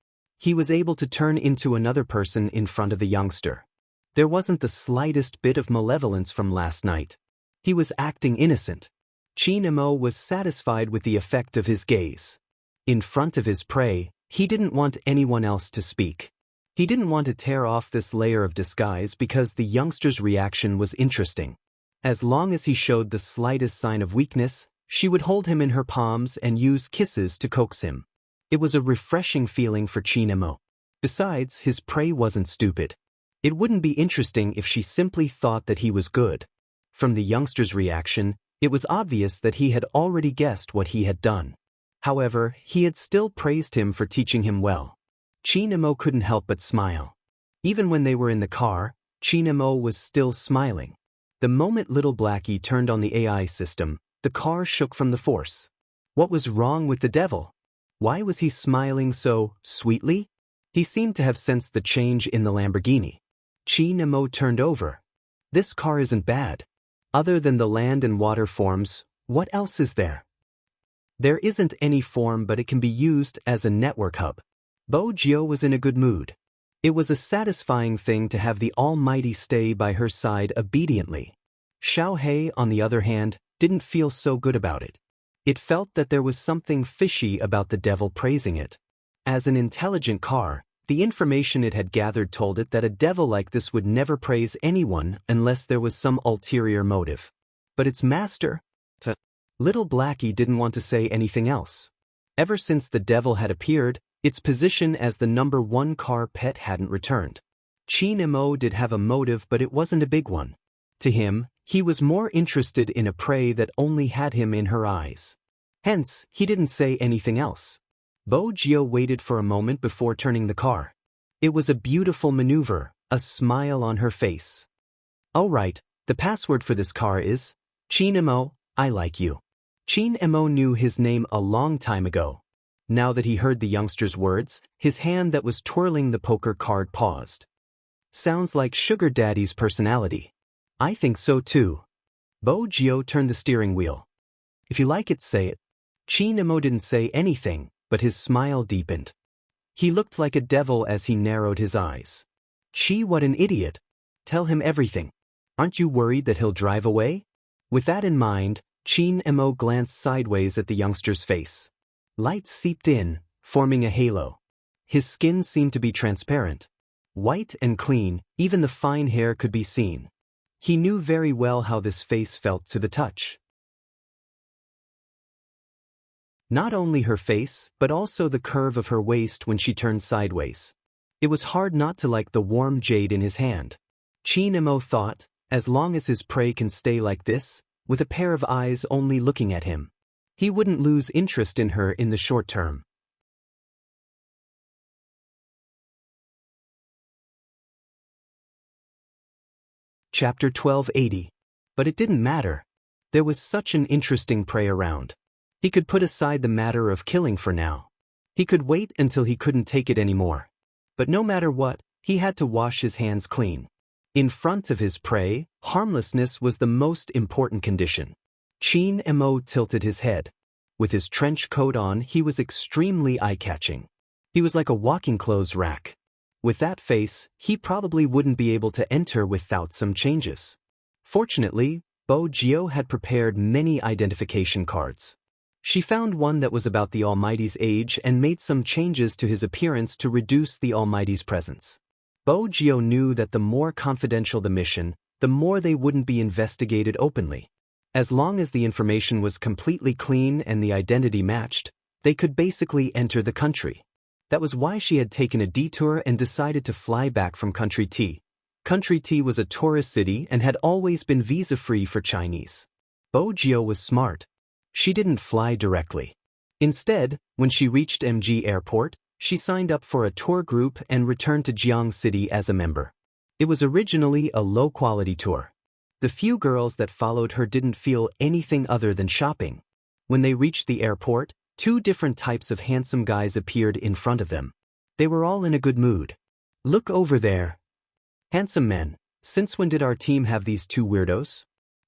He was able to turn into another person in front of the youngster. There wasn't the slightest bit of malevolence from last night. He was acting innocent. Chinamo was satisfied with the effect of his gaze. In front of his prey, he didn't want anyone else to speak. He didn't want to tear off this layer of disguise because the youngster's reaction was interesting. As long as he showed the slightest sign of weakness, she would hold him in her palms and use kisses to coax him. It was a refreshing feeling for Chinamo. Besides, his prey wasn't stupid. It wouldn't be interesting if she simply thought that he was good. From the youngster's reaction, it was obvious that he had already guessed what he had done. However, he had still praised him for teaching him well. Chinamo couldn't help but smile. Even when they were in the car, Chinamo was still smiling. The moment little Blackie turned on the AI system, the car shook from the force. What was wrong with the devil? Why was he smiling so sweetly? He seemed to have sensed the change in the Lamborghini. Chinamo turned over. This car isn't bad. Other than the land and water forms, what else is there? There isn't any form, but it can be used as a network hub. Bo Jio was in a good mood. It was a satisfying thing to have the Almighty stay by her side obediently. Xiao He, on the other hand, didn't feel so good about it. It felt that there was something fishy about the devil praising it. As an intelligent car, the information it had gathered told it that a devil like this would never praise anyone unless there was some ulterior motive. But its master? Little Blackie didn't want to say anything else. Ever since the devil had appeared, its position as the #1 car pet hadn't returned. Chin Mo did have a motive, but it wasn't a big one. To him, he was more interested in a prey that only had him in her eyes. Hence, he didn't say anything else. Bo Jio waited for a moment before turning the car. It was a beautiful maneuver, a smile on her face. "All right, the password for this car is, Chin Mo, I like you." Chin Mo knew his name a long time ago. Now that he heard the youngster's words, his hand that was twirling the poker card paused. "Sounds like Sugar Daddy's personality." "I think so too." Bo Jio turned the steering wheel. "If you like it, say it." Chin Mo didn't say anything, but his smile deepened. He looked like a devil as he narrowed his eyes. "Chi, what an idiot. Tell him everything. Aren't you worried that he'll drive away?" With that in mind, Chin Mo glanced sideways at the youngster's face. Light seeped in, forming a halo. His skin seemed to be transparent. White and clean, even the fine hair could be seen. He knew very well how this face felt to the touch. Not only her face, but also the curve of her waist when she turned sideways. It was hard not to like the warm jade in his hand. Chin Mo thought, as long as his prey can stay like this, with a pair of eyes only looking at him, he wouldn't lose interest in her in the short term. Chapter 1280. But it didn't matter. There was such an interesting prey around. He could put aside the matter of killing for now. He could wait until he couldn't take it anymore. But no matter what, he had to wash his hands clean. In front of his prey, harmlessness was the most important condition. Chin Mo tilted his head. With his trench coat on, he was extremely eye-catching. He was like a walking clothes rack. With that face, he probably wouldn't be able to enter without some changes. Fortunately, Bo Jio had prepared many identification cards. She found one that was about the Almighty's age and made some changes to his appearance to reduce the Almighty's presence. Bo Jio knew that the more confidential the mission, the more they wouldn't be investigated openly. As long as the information was completely clean and the identity matched, they could basically enter the country. That was why she had taken a detour and decided to fly back from Country T. Country T was a tourist city and had always been visa-free for Chinese. Bo Jio was smart. She didn't fly directly. Instead, when she reached MG Airport, she signed up for a tour group and returned to Jiang City as a member. It was originally a low-quality tour. The few girls that followed her didn't feel anything other than shopping. When they reached the airport, 2 different types of handsome guys appeared in front of them. They were all in a good mood. "Look over there. Handsome men, since when did our team have these 2 weirdos?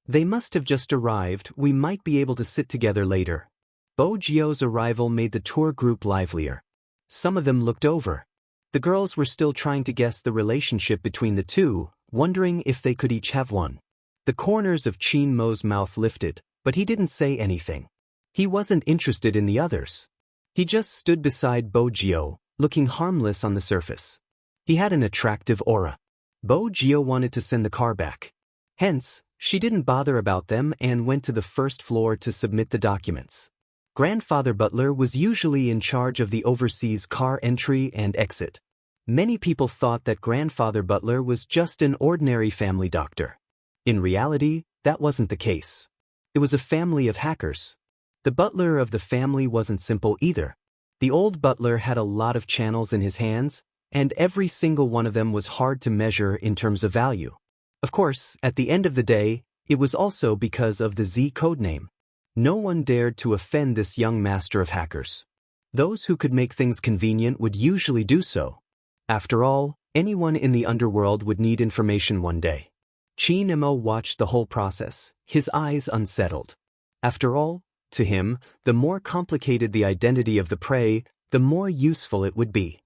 They must have just arrived, we might be able to sit together later." Bo Jio's arrival made the tour group livelier. Some of them looked over. The girls were still trying to guess the relationship between the 2, wondering if they could each have one. The corners of Chin Mo's mouth lifted, but he didn't say anything. He wasn't interested in the others. He just stood beside Bo Jio, looking harmless on the surface. He had an attractive aura. Bo Jio wanted to send the car back. Hence, she didn't bother about them and went to the first floor to submit the documents. Grandfather Butler was usually in charge of the overseas car entry and exit. Many people thought that Grandfather Butler was just an ordinary family doctor. In reality, that wasn't the case. It was a family of hackers. The butler of the family wasn't simple either. The old butler had a lot of channels in his hands, and every single one of them was hard to measure in terms of value. Of course, at the end of the day, it was also because of the Z codename. No one dared to offend this young master of hackers. Those who could make things convenient would usually do so. After all, anyone in the underworld would need information one day. Chin Mo watched the whole process, his eyes unsettled. After all, to him, the more complicated the identity of the prey, the more useful it would be.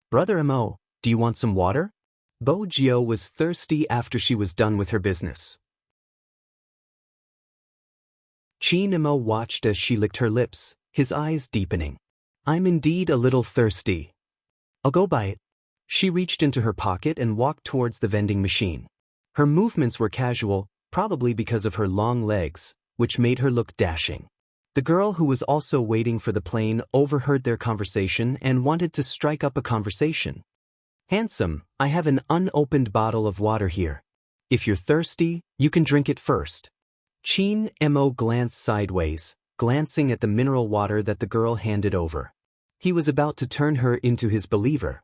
"Brother Mo, do you want some water?" Bo Jio was thirsty after she was done with her business. Chin Mo watched as she licked her lips, his eyes deepening. "I'm indeed a little thirsty. I'll go buy it." She reached into her pocket and walked towards the vending machine. Her movements were casual, probably because of her long legs, which made her look dashing. The girl who was also waiting for the plane overheard their conversation and wanted to strike up a conversation. "Handsome, I have an unopened bottle of water here. If you're thirsty, you can drink it first." Chin Mo glanced sideways, glancing at the mineral water that the girl handed over. He was about to turn her into his believer.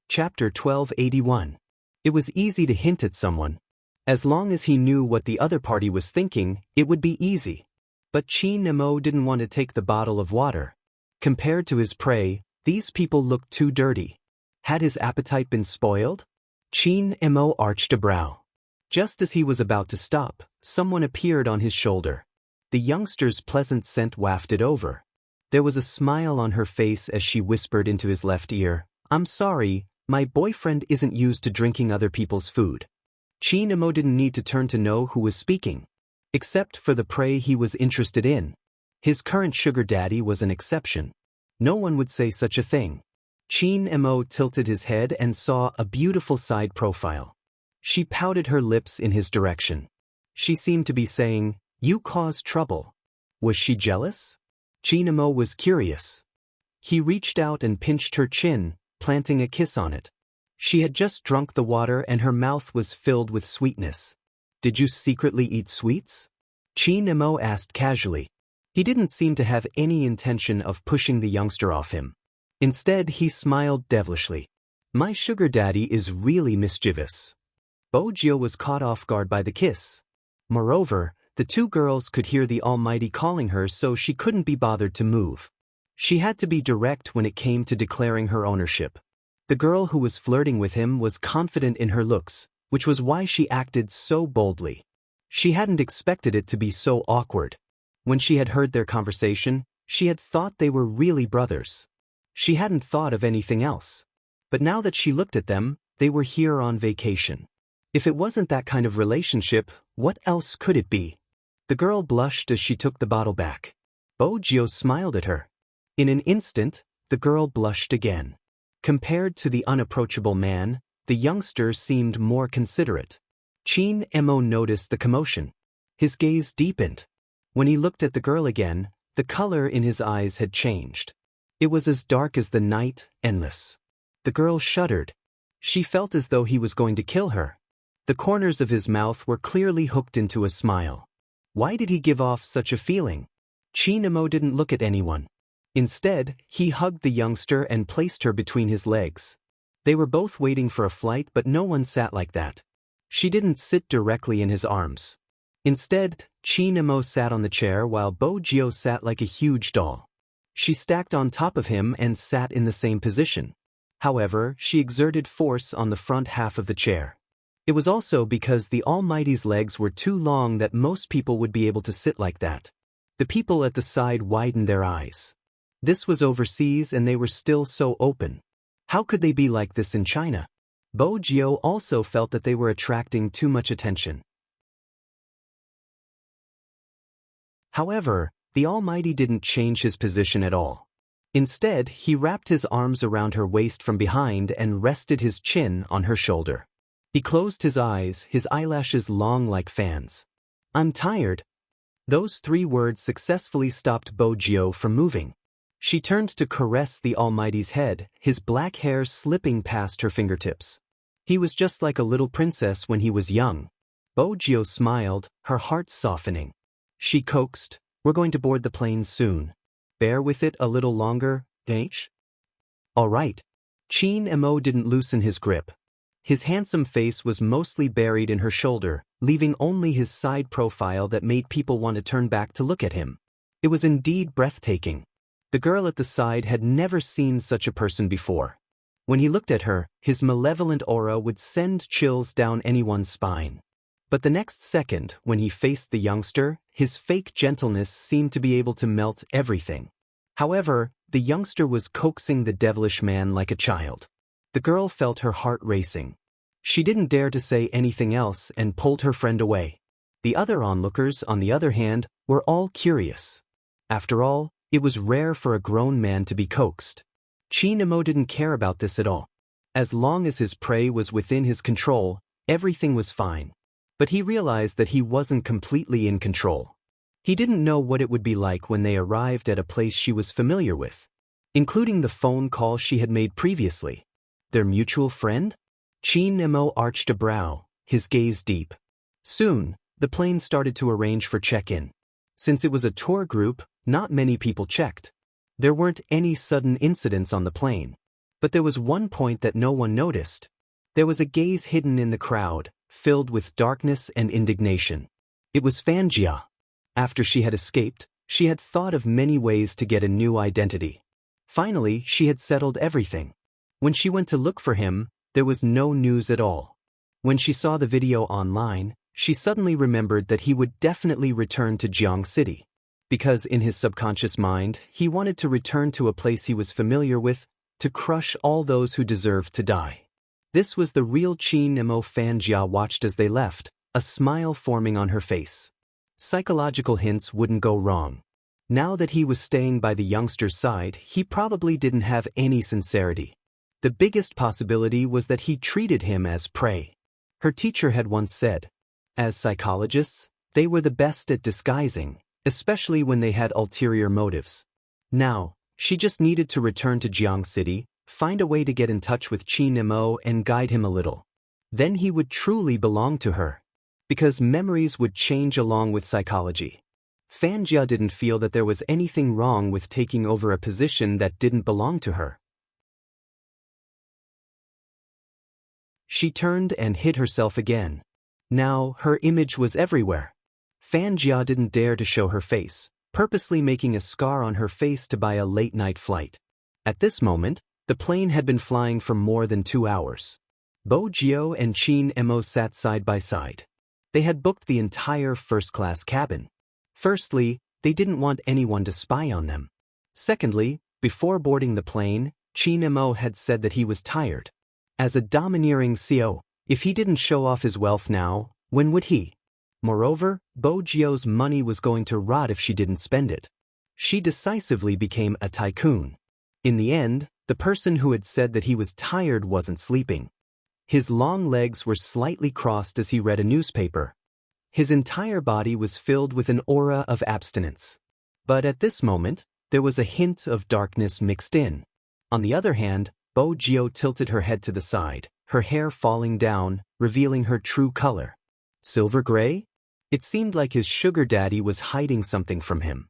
Chapter 1281. It was easy to hint at someone. As long as he knew what the other party was thinking, it would be easy. But Chin Mo didn't want to take the bottle of water. Compared to his prey, these people looked too dirty. Had his appetite been spoiled? Chin Mo arched a brow. Just as he was about to stop, someone appeared on his shoulder. The youngster's pleasant scent wafted over. There was a smile on her face as she whispered into his left ear, "I'm sorry, my boyfriend isn't used to drinking other people's food." Chin Mo didn't need to turn to know who was speaking. Except for the prey he was interested in. His current sugar daddy was an exception. No one would say such a thing. Chin Mo tilted his head and saw a beautiful side profile. She pouted her lips in his direction. She seemed to be saying, "You caused trouble." Was she jealous? Chin Mo was curious. He reached out and pinched her chin, planting a kiss on it. She had just drunk the water and her mouth was filled with sweetness. "Did you secretly eat sweets?" Chin Mo asked casually. He didn't seem to have any intention of pushing the youngster off him. Instead, he smiled devilishly. "My sugar daddy is really mischievous." Bojio was caught off guard by the kiss. Moreover, the two girls could hear the Almighty calling her, so she couldn't be bothered to move. She had to be direct when it came to declaring her ownership. The girl who was flirting with him was confident in her looks, which was why she acted so boldly. She hadn't expected it to be so awkward. When she had heard their conversation, she had thought they were really brothers. She hadn't thought of anything else. But now that she looked at them, they were here on vacation. If it wasn't that kind of relationship, what else could it be? The girl blushed as she took the bottle back. Bojio smiled at her. In an instant, the girl blushed again. Compared to the unapproachable man, the youngster seemed more considerate. Chin Mo noticed the commotion. His gaze deepened. When he looked at the girl again, the color in his eyes had changed. It was as dark as the night, endless. The girl shuddered. She felt as though he was going to kill her. The corners of his mouth were clearly hooked into a smile. Why did he give off such a feeling? Chin Mo didn't look at anyone. Instead, he hugged the youngster and placed her between his legs. They were both waiting for a flight, but no one sat like that. She didn't sit directly in his arms. Instead, Chin Mo sat on the chair while Bojio sat like a huge doll. She stacked on top of him and sat in the same position. However, she exerted force on the front half of the chair. It was also because the Almighty's legs were too long that most people would be able to sit like that. The people at the side widened their eyes. This was overseas and they were still so open. How could they be like this in China? Bojio also felt that they were attracting too much attention. However, the Almighty didn't change his position at all. Instead, he wrapped his arms around her waist from behind and rested his chin on her shoulder. He closed his eyes, his eyelashes long like fans. "I'm tired." Those 3 words successfully stopped Bojio from moving. She turned to caress the Almighty's head, his black hair slipping past her fingertips. He was just like a little princess when he was young. Bojio smiled, her heart softening. She coaxed, "We're going to board the plane soon. Bear with it a little longer, H?" "All right." Chin Mo didn't loosen his grip. His handsome face was mostly buried in her shoulder, leaving only his side profile that made people want to turn back to look at him. It was indeed breathtaking. The girl at the side had never seen such a person before. When he looked at her, his malevolent aura would send chills down anyone's spine. But the next second, when he faced the youngster, his fake gentleness seemed to be able to melt everything. However, the youngster was coaxing the devilish man like a child. The girl felt her heart racing. She didn't dare to say anything else and pulled her friend away. The other onlookers, on the other hand, were all curious. After all, it was rare for a grown man to be coaxed. Chin Mo didn't care about this at all. As long as his prey was within his control, everything was fine. But he realized that he wasn't completely in control. He didn't know what it would be like when they arrived at a place she was familiar with, including the phone call she had made previously. Their mutual friend? Chi Nemo arched a brow, his gaze deep. Soon, the plane started to arrange for check-in. Since it was a tour group, not many people checked. There weren't any sudden incidents on the plane. But there was one point that no one noticed. There was a gaze hidden in the crowd, filled with darkness and indignation. It was Fanjia. After she had escaped, she had thought of many ways to get a new identity. Finally, she had settled everything. When she went to look for him, there was no news at all. When she saw the video online, she suddenly remembered that he would definitely return to Jiang City. Because in his subconscious mind, he wanted to return to a place he was familiar with, to crush all those who deserved to die. This was the real Chi Nemo. Fanjia watched as they left, a smile forming on her face. Psychological hints wouldn't go wrong. Now that he was staying by the youngster's side, he probably didn't have any sincerity. The biggest possibility was that he treated him as prey. Her teacher had once said, as psychologists, they were the best at disguising, especially when they had ulterior motives. Now, she just needed to return to Jiang City, find a way to get in touch with Chi Nemo and guide him a little. Then he would truly belong to her. Because memories would change along with psychology. Fanjia didn't feel that there was anything wrong with taking over a position that didn't belong to her. She turned and hid herself again. Now, her image was everywhere. Fanjia didn't dare to show her face, purposely making a scar on her face to buy a late-night flight. At this moment, the plane had been flying for more than 2 hours. Bo Jio and Chi Nemo sat side by side. They had booked the entire first-class cabin. Firstly, they didn't want anyone to spy on them. Secondly, before boarding the plane, Chi Nemo had said that he was tired. As a domineering CEO, if he didn't show off his wealth now, when would he? Moreover, Bo Jio's money was going to rot if she didn't spend it. She decisively became a tycoon. In the end, the person who had said that he was tired wasn't sleeping. His long legs were slightly crossed as he read a newspaper. His entire body was filled with an aura of abstinence. But at this moment, there was a hint of darkness mixed in. On the other hand, Bo Jio tilted her head to the side, her hair falling down, revealing her true color. Silver gray? It seemed like his sugar daddy was hiding something from him.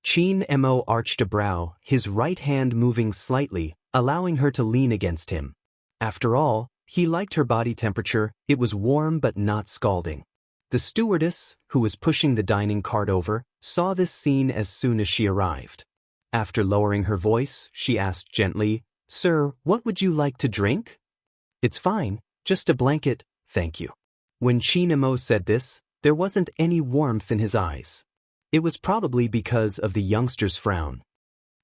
Chi Nemo arched a brow, his right hand moving slightly, allowing her to lean against him. After all, he liked her body temperature, it was warm but not scalding. The stewardess, who was pushing the dining cart over, saw this scene as soon as she arrived. After lowering her voice, she asked gently, "Sir, what would you like to drink?" "It's fine, just a blanket, thank you." When Chi Nemo said this, there wasn't any warmth in his eyes. It was probably because of the youngster's frown.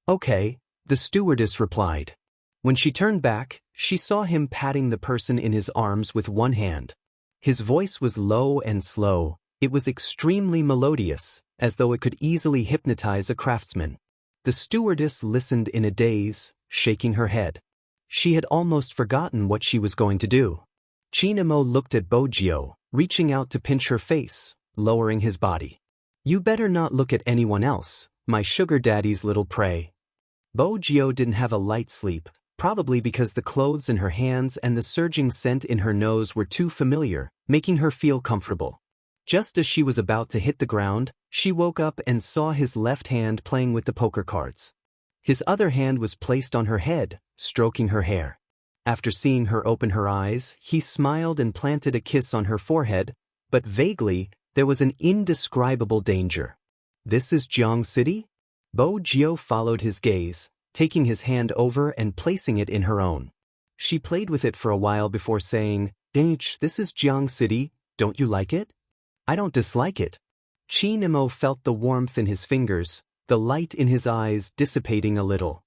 "Okay," the stewardess replied. When she turned back, she saw him patting the person in his arms with one hand. His voice was low and slow, it was extremely melodious, as though it could easily hypnotize a craftsman. The stewardess listened in a daze, shaking her head. She had almost forgotten what she was going to do. Chi Nemo looked at Bo Jio, reaching out to pinch her face, lowering his body. "You better not look at anyone else, my sugar daddy's little prey." Bo Jio didn't have a light sleep, probably because the clothes in her hands and the surging scent in her nose were too familiar, making her feel comfortable. Just as she was about to hit the ground, she woke up and saw his left hand playing with the poker cards. His other hand was placed on her head, stroking her hair. After seeing her open her eyes, he smiled and planted a kiss on her forehead, but vaguely, there was an indescribable danger. "This is Jiang City?" Bo Jio followed his gaze, taking his hand over and placing it in her own. She played with it for a while before saying, "This is Jiang City, don't you like it?" "I don't dislike it." Chi Nemo felt the warmth in his fingers, the light in his eyes dissipating a little.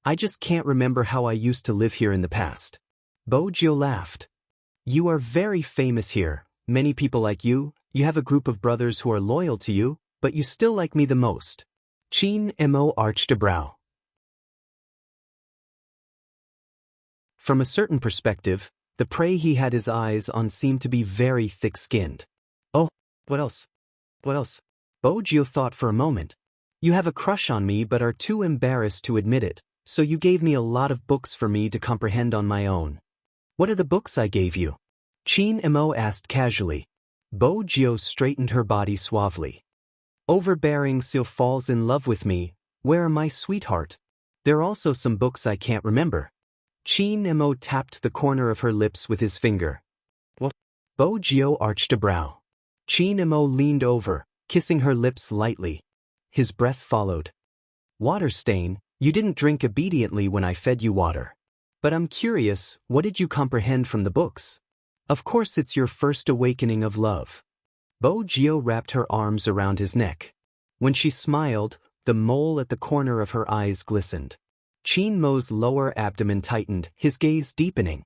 "I just can't remember how I used to live here in the past." Bo Jio laughed. "You are very famous here, many people like you have a group of brothers who are loyal to you, but you still like me the most." Chi Nemo arched a brow. From a certain perspective, the prey he had his eyes on seemed to be very thick-skinned. Oh, what else? What else? Bojio thought for a moment. You have a crush on me but are too embarrassed to admit it, so you gave me a lot of books for me to comprehend on my own. What are the books I gave you? Chin Mo asked casually. Bojio straightened her body suavely. Overbearing Seal falls in love with me, Where Are My Sweetheart? There are also some books I can't remember. Chin Mo tapped the corner of her lips with his finger. What? Bojio arched a brow. Chin Mo leaned over, kissing her lips lightly. His breath followed. Water stain, you didn't drink obediently when I fed you water. But I'm curious, what did you comprehend from the books? Of course it's your first awakening of love. Bojio wrapped her arms around his neck. When she smiled, the mole at the corner of her eyes glistened. Chin Mo's lower abdomen tightened, his gaze deepening.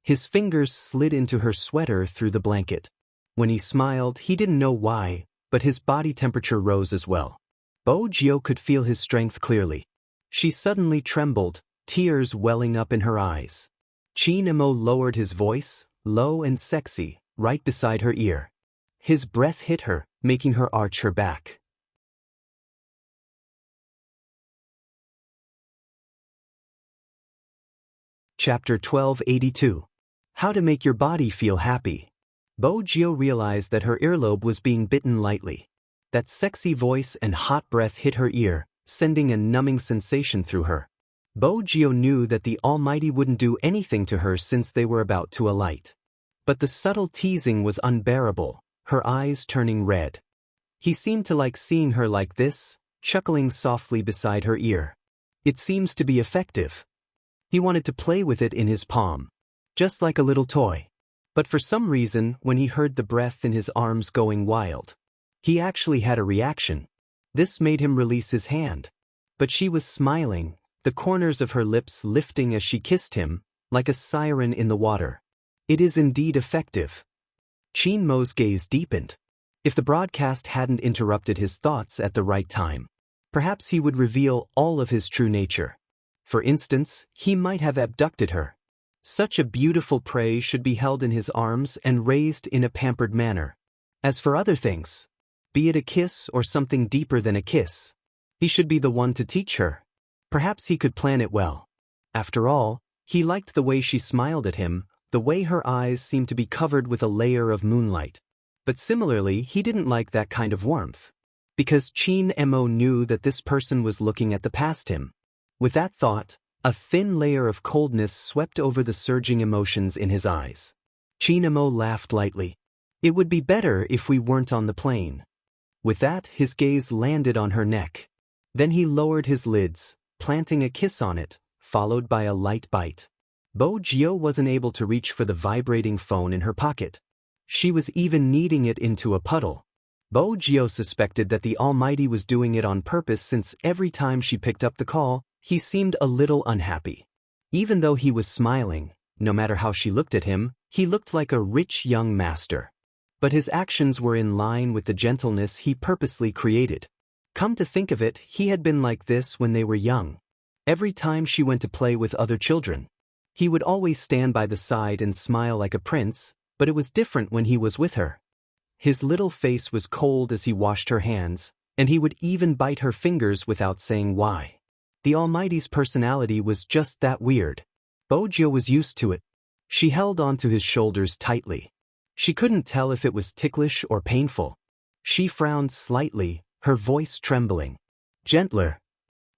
His fingers slid into her sweater through the blanket. When he smiled, he didn't know why, but his body temperature rose as well. Bojio could feel his strength clearly. She suddenly trembled, tears welling up in her eyes. Chin Mo lowered his voice, low and sexy, right beside her ear. His breath hit her, making her arch her back. Chapter 1282. How to Make Your Body Feel Happy. Bojio realized that her earlobe was being bitten lightly. That sexy voice and hot breath hit her ear, sending a numbing sensation through her. Bojio knew that the Almighty wouldn't do anything to her since they were about to alight. But the subtle teasing was unbearable, her eyes turning red. He seemed to like seeing her like this, chuckling softly beside her ear. It seems to be effective. He wanted to play with it in his palm, just like a little toy. But for some reason, when he heard the breath in his arms going wild, he actually had a reaction. This made him release his hand. But she was smiling, the corners of her lips lifting as she kissed him, like a siren in the water. It is indeed effective. Chin Mo's gaze deepened. If the broadcast hadn't interrupted his thoughts at the right time, perhaps he would reveal all of his true nature. For instance, he might have abducted her. Such a beautiful prey should be held in his arms and raised in a pampered manner. As for other things, be it a kiss or something deeper than a kiss, he should be the one to teach her. Perhaps he could plan it well. After all, he liked the way she smiled at him, the way her eyes seemed to be covered with a layer of moonlight. But similarly, he didn't like that kind of warmth. Because Chin Mo knew that this person was looking at the past him. With that thought, a thin layer of coldness swept over the surging emotions in his eyes. Chin Mo laughed lightly. It would be better if we weren't on the plane. With that, his gaze landed on her neck. Then he lowered his lids, planting a kiss on it, followed by a light bite. Bojio wasn't able to reach for the vibrating phone in her pocket. She was even kneading it into a puddle. Bojio suspected that the Almighty was doing it on purpose since every time she picked up the call, he seemed a little unhappy. Even though he was smiling, no matter how she looked at him, he looked like a rich young master. But his actions were in line with the gentleness he purposely created. Come to think of it, he had been like this when they were young. Every time she went to play with other children, he would always stand by the side and smile like a prince, but it was different when he was with her. His little face was cold as he washed her hands, and he would even bite her fingers without saying why. The Almighty's personality was just that weird. Bojio was used to it. She held onto his shoulders tightly. She couldn't tell if it was ticklish or painful. She frowned slightly, her voice trembling. Gentler.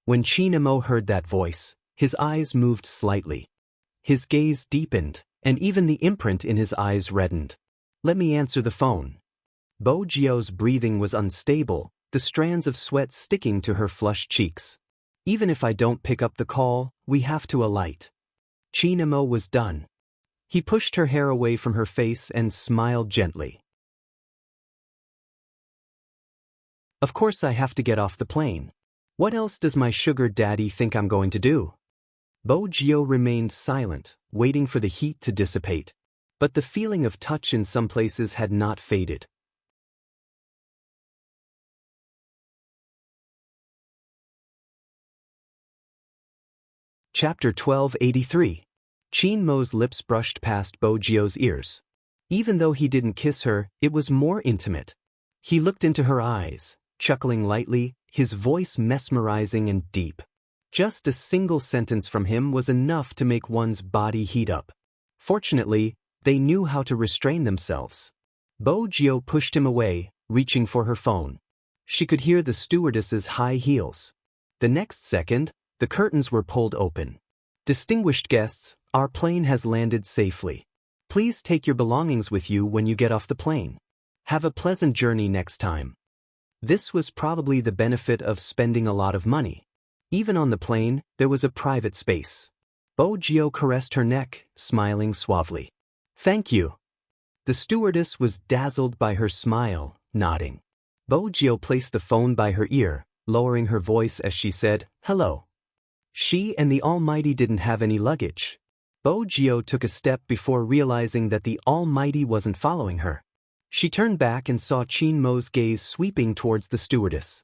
When Chin Mo heard that voice, his eyes moved slightly. His gaze deepened, and even the imprint in his eyes reddened. Let me answer the phone. Bojio's breathing was unstable, the strands of sweat sticking to her flushed cheeks. Even if I don't pick up the call, we have to alight. Chin Mo was done. He pushed her hair away from her face and smiled gently. Of course I have to get off the plane. What else does my sugar daddy think I'm going to do? Bojio remained silent, waiting for the heat to dissipate. But the feeling of touch in some places had not faded. Chapter 1283. Chin Mo's lips brushed past Bo Jio's ears. Even though he didn't kiss her, it was more intimate. He looked into her eyes, chuckling lightly, his voice mesmerizing and deep. Just a single sentence from him was enough to make one's body heat up. Fortunately, they knew how to restrain themselves. Bo Jio pushed him away, reaching for her phone. She could hear the stewardess's high heels. The next second, the curtains were pulled open. Distinguished guests, our plane has landed safely. Please take your belongings with you when you get off the plane. Have a pleasant journey next time. This was probably the benefit of spending a lot of money. Even on the plane, there was a private space. Bo Jio caressed her neck, smiling suavely. Thank you. The stewardess was dazzled by her smile, nodding. Bo Jio placed the phone by her ear, lowering her voice as she said, hello. She and the Almighty didn't have any luggage. Bo Jio took a step before realizing that the Almighty wasn't following her. She turned back and saw Chin Mo's gaze sweeping towards the stewardess.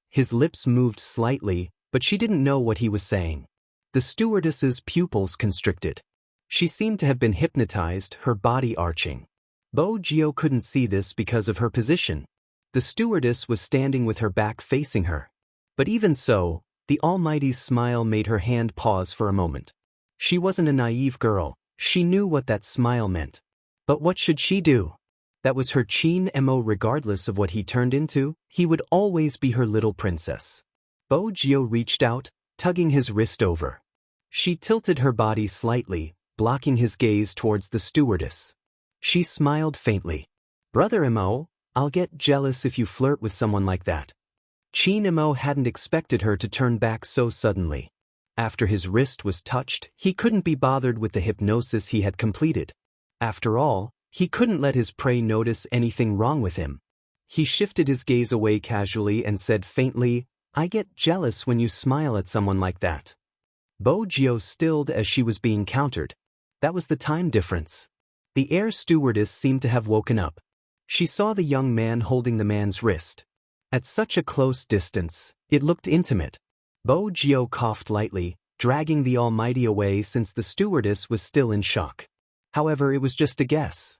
His lips moved slightly, but she didn't know what he was saying. The stewardess's pupils constricted. She seemed to have been hypnotized, her body arching. Bo Jio couldn't see this because of her position. The stewardess was standing with her back facing her. But even so, the Almighty's smile made her hand pause for a moment. She wasn't a naive girl, she knew what that smile meant. But what should she do? That was her Chin Mo. Regardless of what he turned into, he would always be her little princess. Bo Jio reached out, tugging his wrist over. She tilted her body slightly, blocking his gaze towards the stewardess. She smiled faintly. Brother Mo, I'll get jealous if you flirt with someone like that. Chin Mo hadn't expected her to turn back so suddenly. After his wrist was touched, he couldn't be bothered with the hypnosis he had completed. After all, he couldn't let his prey notice anything wrong with him. He shifted his gaze away casually and said faintly, I get jealous when you smile at someone like that. Bo Jio stilled as she was being countered. That was the time difference. The air stewardess seemed to have woken up. She saw the young man holding the man's wrist. At such a close distance, it looked intimate. Bo Jio coughed lightly, dragging the Almighty away since the stewardess was still in shock. However, it was just a guess.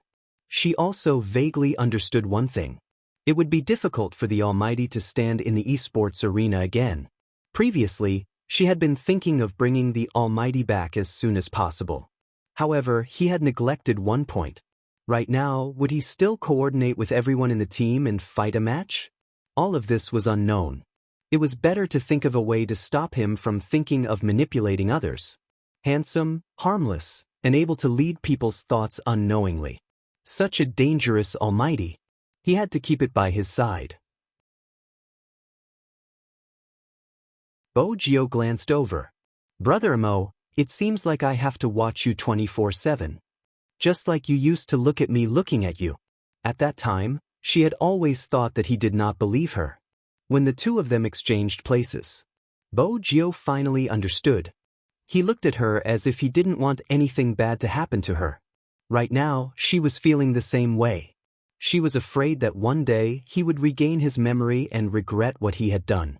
She also vaguely understood one thing. It would be difficult for the Almighty to stand in the esports arena again. Previously, she had been thinking of bringing the Almighty back as soon as possible. However, he had neglected one point. Right now, would he still coordinate with everyone in the team and fight a match? All of this was unknown. It was better to think of a way to stop him from thinking of manipulating others. Handsome, harmless, and able to lead people's thoughts unknowingly. Such a dangerous Almighty. He had to keep it by his side. Bo Jio glanced over. Brother Mo, it seems like I have to watch you 24/7. Just like you used to look at me looking at you. At that time, she had always thought that he did not believe her. When the two of them exchanged places, Bo Jio finally understood. He looked at her as if he didn't want anything bad to happen to her. Right now, she was feeling the same way. She was afraid that one day he would regain his memory and regret what he had done.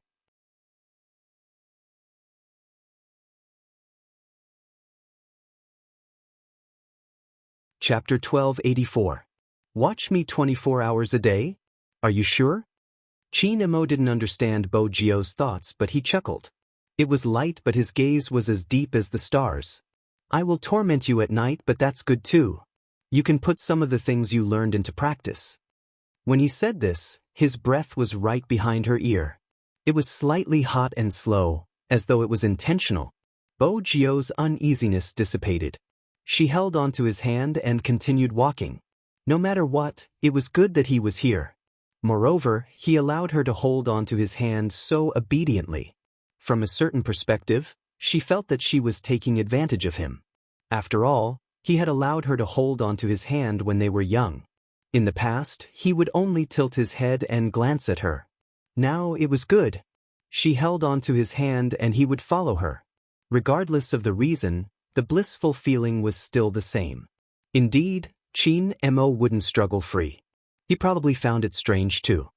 Chapter 1284. Watch me 24 hours a day? Are you sure? Chin Mo didn't understand Bo Jio's thoughts, but he chuckled. It was light, but his gaze was as deep as the stars. I will torment you at night, but that's good too. You can put some of the things you learned into practice. When he said this, his breath was right behind her ear. It was slightly hot and slow, as though it was intentional. Bo Jio's uneasiness dissipated. She held onto his hand and continued walking. No matter what, it was good that he was here. Moreover, he allowed her to hold onto his hand so obediently. From a certain perspective, she felt that she was taking advantage of him. After all, he had allowed her to hold onto his hand when they were young. In the past, he would only tilt his head and glance at her. Now it was good. She held onto his hand and he would follow her. Regardless of the reason, the blissful feeling was still the same. Indeed, Chin Mo wouldn't struggle free. He probably found it strange too.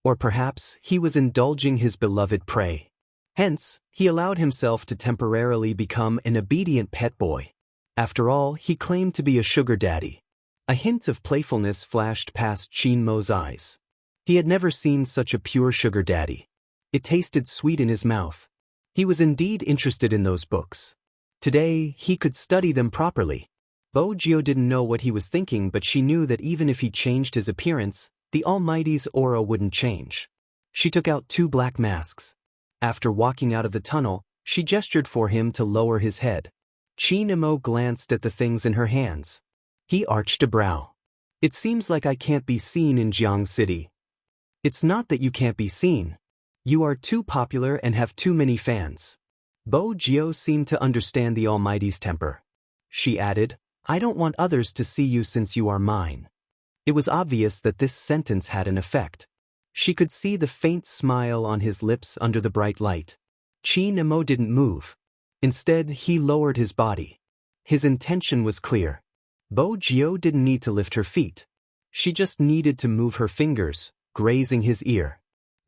Or perhaps he was indulging his beloved prey. Hence, he allowed himself to temporarily become an obedient pet boy. After all, he claimed to be a sugar daddy. A hint of playfulness flashed past Qin Mo's eyes. He had never seen such a pure sugar daddy. It tasted sweet in his mouth. He was indeed interested in those books. Today, he could study them properly. Bo Jio didn't know what he was thinking, but she knew that even if he changed his appearance, the Almighty's aura wouldn't change. She took out 2 black masks. After walking out of the tunnel, she gestured for him to lower his head. Qin Mo glanced at the things in her hands. He arched a brow. It seems like I can't be seen in Jiang City. It's not that you can't be seen. You are too popular and have too many fans. Bo Jio seemed to understand the Almighty's temper. She added, I don't want others to see you since you are mine. It was obvious that this sentence had an effect. She could see the faint smile on his lips under the bright light. Qin Mo didn't move. Instead, he lowered his body. His intention was clear. Bo Jio didn't need to lift her feet. She just needed to move her fingers, grazing his ear.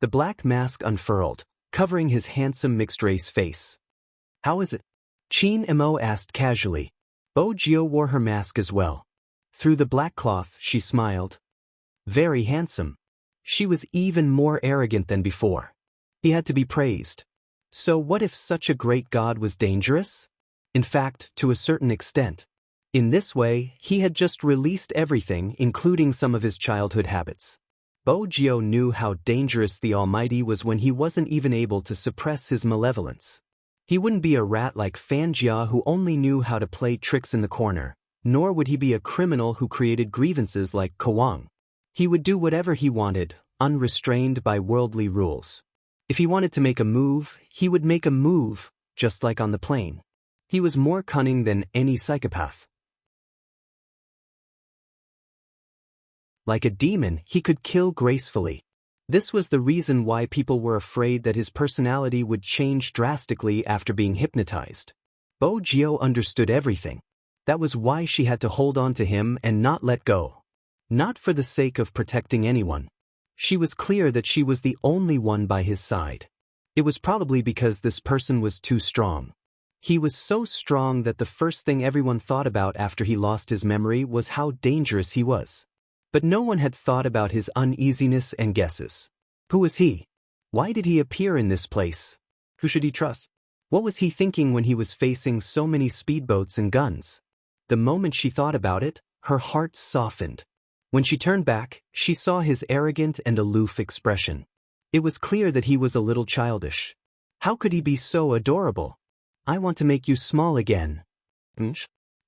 The black mask unfurled, covering his handsome mixed-race face. How is it? Qin Mo asked casually. Bo Jio wore her mask as well. Through the black cloth, she smiled. Very handsome. She was even more arrogant than before. He had to be praised. So what if such a great god was dangerous? In fact, to a certain extent. In this way, he had just released everything, including some of his childhood habits. Bo Jio knew how dangerous the Almighty was when he wasn't even able to suppress his malevolence. He wouldn't be a rat like Fan Jia who only knew how to play tricks in the corner, nor would he be a criminal who created grievances like Kawang. He would do whatever he wanted, unrestrained by worldly rules. If he wanted to make a move, he would make a move, just like on the plane. He was more cunning than any psychopath. Like a demon, he could kill gracefully. This was the reason why people were afraid that his personality would change drastically after being hypnotized. Bo Jio understood everything. That was why she had to hold on to him and not let go. Not for the sake of protecting anyone. She was clear that she was the only one by his side. It was probably because this person was too strong. He was so strong that the first thing everyone thought about after he lost his memory was how dangerous he was. But no one had thought about his uneasiness and guesses. Who was he? Why did he appear in this place? Who should he trust? What was he thinking when he was facing so many speedboats and guns? The moment she thought about it, her heart softened. When she turned back, she saw his arrogant and aloof expression. It was clear that he was a little childish. How could he be so adorable? I want to make you small again.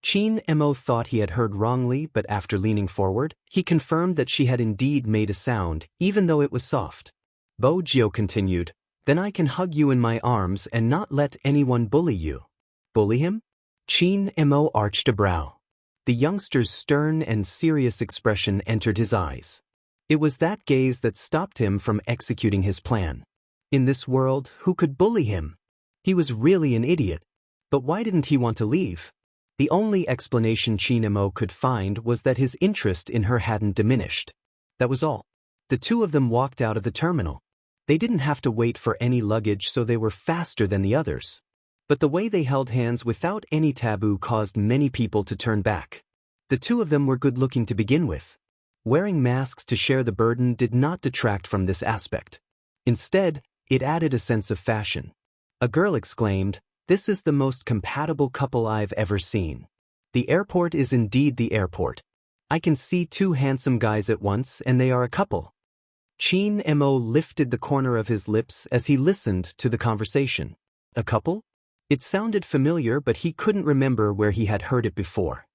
Qin Mo thought he had heard wrongly, but after leaning forward, he confirmed that she had indeed made a sound, even though it was soft. Bo Jio continued, Then I can hug you in my arms and not let anyone bully you. Bully him? Qin Mo arched a brow. The youngster's stern and serious expression entered his eyes. It was that gaze that stopped him from executing his plan. In this world, who could bully him? He was really an idiot. But why didn't he want to leave? The only explanation Qin Mo could find was that his interest in her hadn't diminished. That was all. The two of them walked out of the terminal. They didn't have to wait for any luggage, so they were faster than the others. But the way they held hands without any taboo caused many people to turn back. The two of them were good-looking to begin with. Wearing masks to share the burden did not detract from this aspect. Instead, it added a sense of fashion. A girl exclaimed, This is the most compatible couple I've ever seen. The airport is indeed the airport. I can see two handsome guys at once and they are a couple. Qin Mo lifted the corner of his lips as he listened to the conversation. A couple? It sounded familiar, but he couldn't remember where he had heard it before.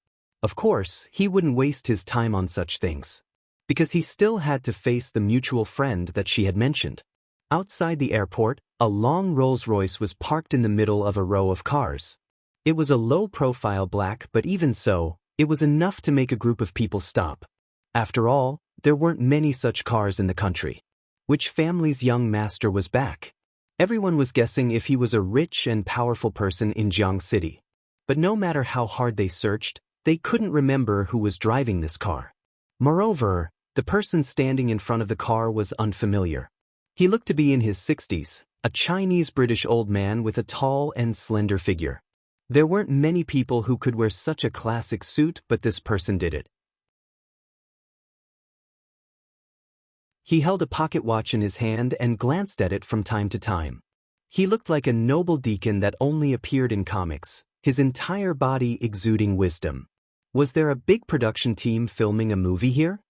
Of course, he wouldn't waste his time on such things. Because he still had to face the mutual friend that she had mentioned. Outside the airport, a long Rolls-Royce was parked in the middle of a row of cars. It was a low-profile black, but even so, it was enough to make a group of people stop. After all, there weren't many such cars in the country. Which family's young master was back? Everyone was guessing if he was a rich and powerful person in Jiang City. But no matter how hard they searched, they couldn't remember who was driving this car. Moreover, the person standing in front of the car was unfamiliar. He looked to be in his 60s, a Chinese-British old man with a tall and slender figure. There weren't many people who could wear such a classic suit, but this person did it. He held a pocket watch in his hand and glanced at it from time to time. He looked like a noble deacon that only appeared in comics, his entire body exuding wisdom. Was there a big production team filming a movie here?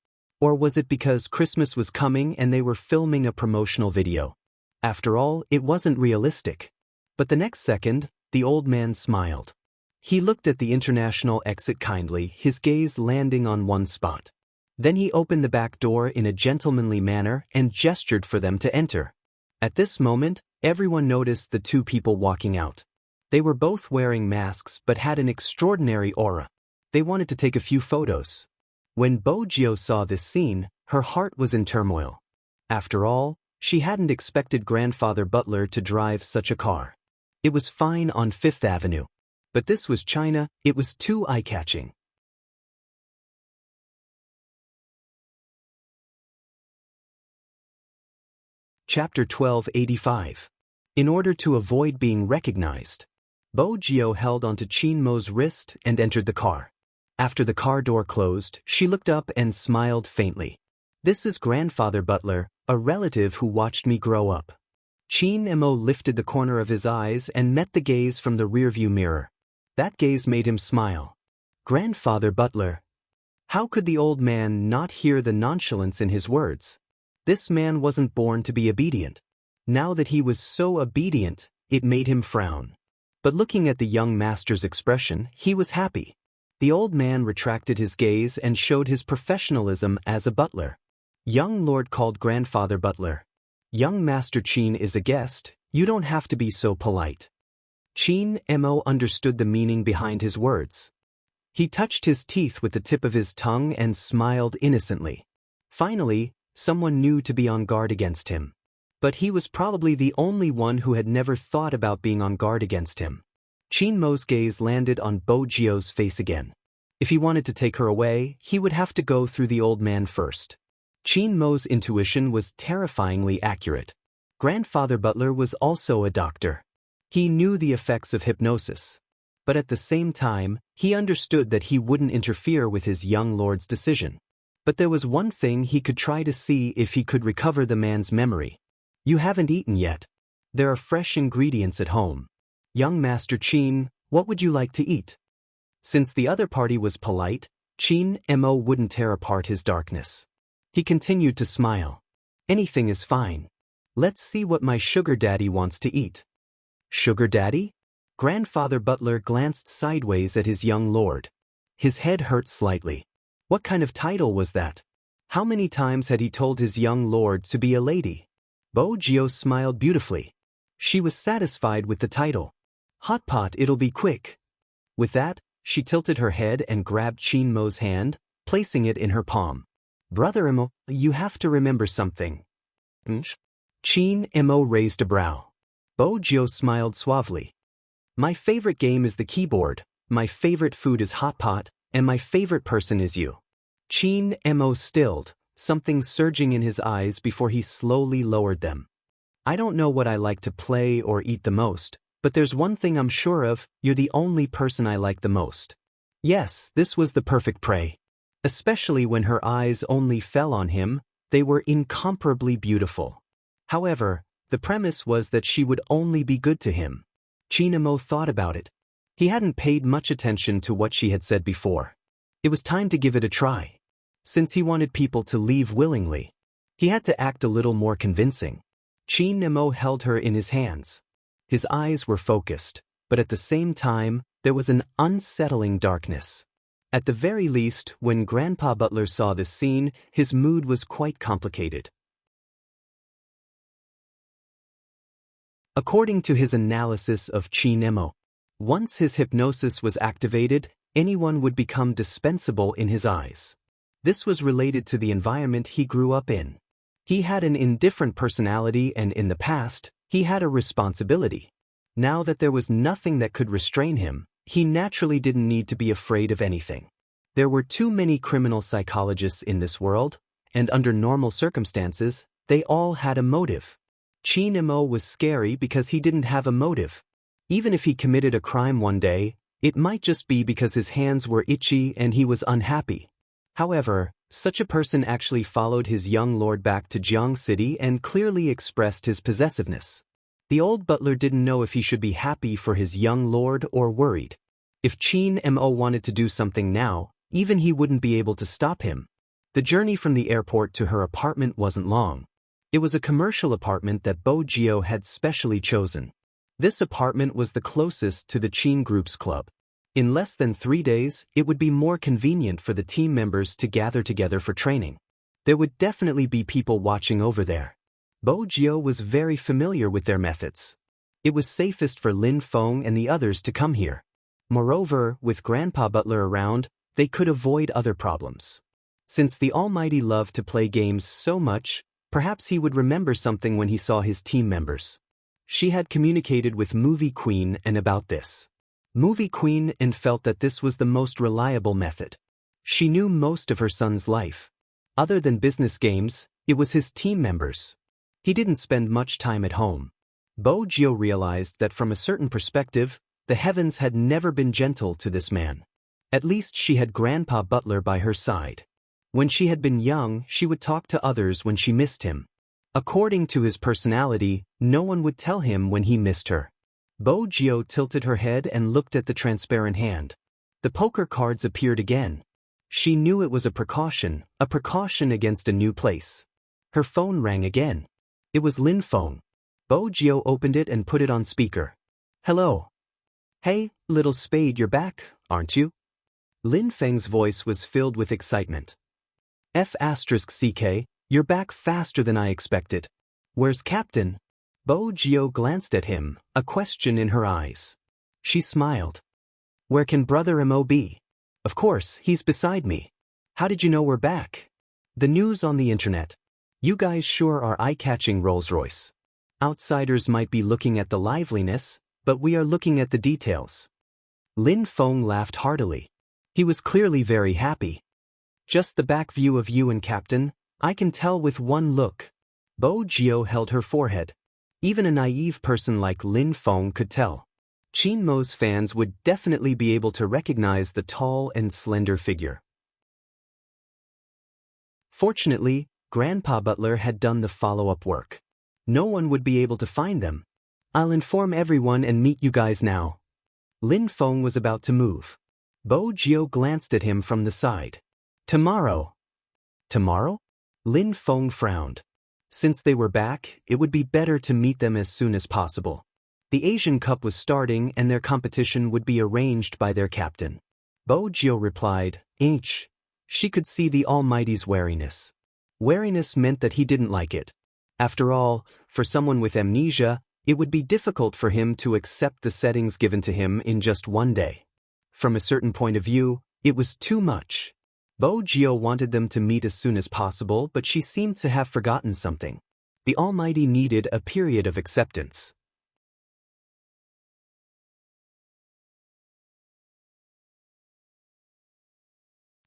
Or was it because Christmas was coming and they were filming a promotional video? After all, it wasn't realistic. But the next second, the old man smiled. He looked at the international exit kindly, his gaze landing on one spot. Then he opened the back door in a gentlemanly manner and gestured for them to enter. At this moment, everyone noticed the two people walking out. They were both wearing masks but had an extraordinary aura. They wanted to take a few photos. When Bojio saw this scene, her heart was in turmoil. After all, she hadn't expected Grandfather Butler to drive such a car. It was fine on Fifth Avenue. But this was China, it was too eye-catching. Chapter 1285. In order to avoid being recognized, Bojio held onto Chin Mo's wrist and entered the car. After the car door closed, she looked up and smiled faintly. This is Grandfather Butler, a relative who watched me grow up. Chin Mo lifted the corner of his eyes and met the gaze from the rearview mirror. That gaze made him smile. Grandfather Butler. How could the old man not hear the nonchalance in his words? This man wasn't born to be obedient. Now that he was so obedient, it made him frown. But looking at the young master's expression, he was happy. The old man retracted his gaze and showed his professionalism as a butler. Young lord called Grandfather Butler. Young Master Chin is a guest, you don't have to be so polite. Chin Mo understood the meaning behind his words. He touched his teeth with the tip of his tongue and smiled innocently. Finally, someone knew to be on guard against him. But he was probably the only one who had never thought about being on guard against him. Chin Mo's gaze landed on Bojio's face again. If he wanted to take her away, he would have to go through the old man first. Chin Mo's intuition was terrifyingly accurate. Grandfather Butler was also a doctor. He knew the effects of hypnosis. But at the same time, he understood that he wouldn't interfere with his young lord's decision. But there was one thing he could try to see if he could recover the man's memory. You haven't eaten yet. There are fresh ingredients at home. Young Master Chin, what would you like to eat? Since the other party was polite, Chin Mo wouldn't tear apart his darkness. He continued to smile. Anything is fine. Let's see what my sugar daddy wants to eat. Sugar daddy? Grandfather Butler glanced sideways at his young lord. His head hurt slightly. What kind of title was that? How many times had he told his young lord to be a lady? Bojio smiled beautifully. She was satisfied with the title. Hot pot, it'll be quick. With that, she tilted her head and grabbed Chin Mo's hand, placing it in her palm. Brother Mo, you have to remember something. Chin Mo raised a brow. Bojio smiled suavely. My favorite game is the keyboard, my favorite food is hot pot, and my favorite person is you. Chin Mo stilled, something surging in his eyes before he slowly lowered them. I don't know what I like to play or eat the most, but there's one thing I'm sure of, you're the only person I like the most. Yes, this was the perfect prey. Especially when her eyes only fell on him, they were incomparably beautiful. However, the premise was that she would only be good to him. Chin Mo thought about it. He hadn't paid much attention to what she had said before. It was time to give it a try. Since he wanted people to leave willingly, he had to act a little more convincing. Chin Mo held her in his hands. His eyes were focused, but at the same time, there was an unsettling darkness. At the very least, when Grandpa Butler saw this scene, his mood was quite complicated. According to his analysis of Chin Mo, once his hypnosis was activated, anyone would become dispensable in his eyes. This was related to the environment he grew up in. He had an indifferent personality and in the past, he had a responsibility. Now that there was nothing that could restrain him, he naturally didn't need to be afraid of anything. There were too many criminal psychologists in this world, and under normal circumstances, they all had a motive. Chin Mo was scary because he didn't have a motive. Even if he committed a crime one day, it might just be because his hands were itchy and he was unhappy. However, such a person actually followed his young lord back to Jiang City and clearly expressed his possessiveness. The old butler didn't know if he should be happy for his young lord or worried. If Qin Mo wanted to do something now, even he wouldn't be able to stop him. The journey from the airport to her apartment wasn't long. It was a commercial apartment that Bo Jio had specially chosen. This apartment was the closest to the Qin Group's club. In less than 3 days, it would be more convenient for the team members to gather together for training. There would definitely be people watching over there. Bo Jio was very familiar with their methods. It was safest for Lin Feng and the others to come here. Moreover, with Grandpa Butler around, they could avoid other problems. Since the Almighty loved to play games so much, perhaps he would remember something when he saw his team members. She had communicated with Movie Queen and about this. Movie Queen and felt that this was the most reliable method. She knew most of her son's life. Other than business games, it was his team members. He didn't spend much time at home. Bo Jio realized that from a certain perspective, the heavens had never been gentle to this man. At least she had Grandpa Butler by her side. When she had been young, she would talk to others when she missed him. According to his personality, no one would tell him when he missed her. Bo Jio tilted her head and looked at the transparent hand. The poker cards appeared again. She knew it was a precaution against a new place. Her phone rang again. It was Lin Feng. Bo Jio opened it and put it on speaker. Hello. Hey, little spade, you're back, aren't you? Lin Feng's voice was filled with excitement. F***ck, you're back faster than I expected. Where's Captain? Bo Jio glanced at him, a question in her eyes. She smiled. Where can Brother Mo be? Of course, he's beside me. How did you know we're back? The news on the internet. You guys sure are eye-catching, Rolls-Royce. Outsiders might be looking at the liveliness, but we are looking at the details. Lin Feng laughed heartily. He was clearly very happy. Just the back view of you and Captain, I can tell with one look. Bo Jio held her forehead. Even a naive person like Lin Feng could tell. Qin Mo's fans would definitely be able to recognize the tall and slender figure. Fortunately, Grandpa Butler had done the follow-up work. No one would be able to find them. I'll inform everyone and meet you guys now. Lin Feng was about to move. Bo Jio glanced at him from the side. Tomorrow. Tomorrow? Lin Feng frowned. Since they were back, it would be better to meet them as soon as possible. The Asian Cup was starting and their competition would be arranged by their captain. Bo Jio replied, H. She could see the Almighty's wariness. Wariness meant that he didn't like it. After all, for someone with amnesia, it would be difficult for him to accept the settings given to him in just one day. From a certain point of view, it was too much. Bo Jio wanted them to meet as soon as possible, but she seemed to have forgotten something. The Almighty needed a period of acceptance.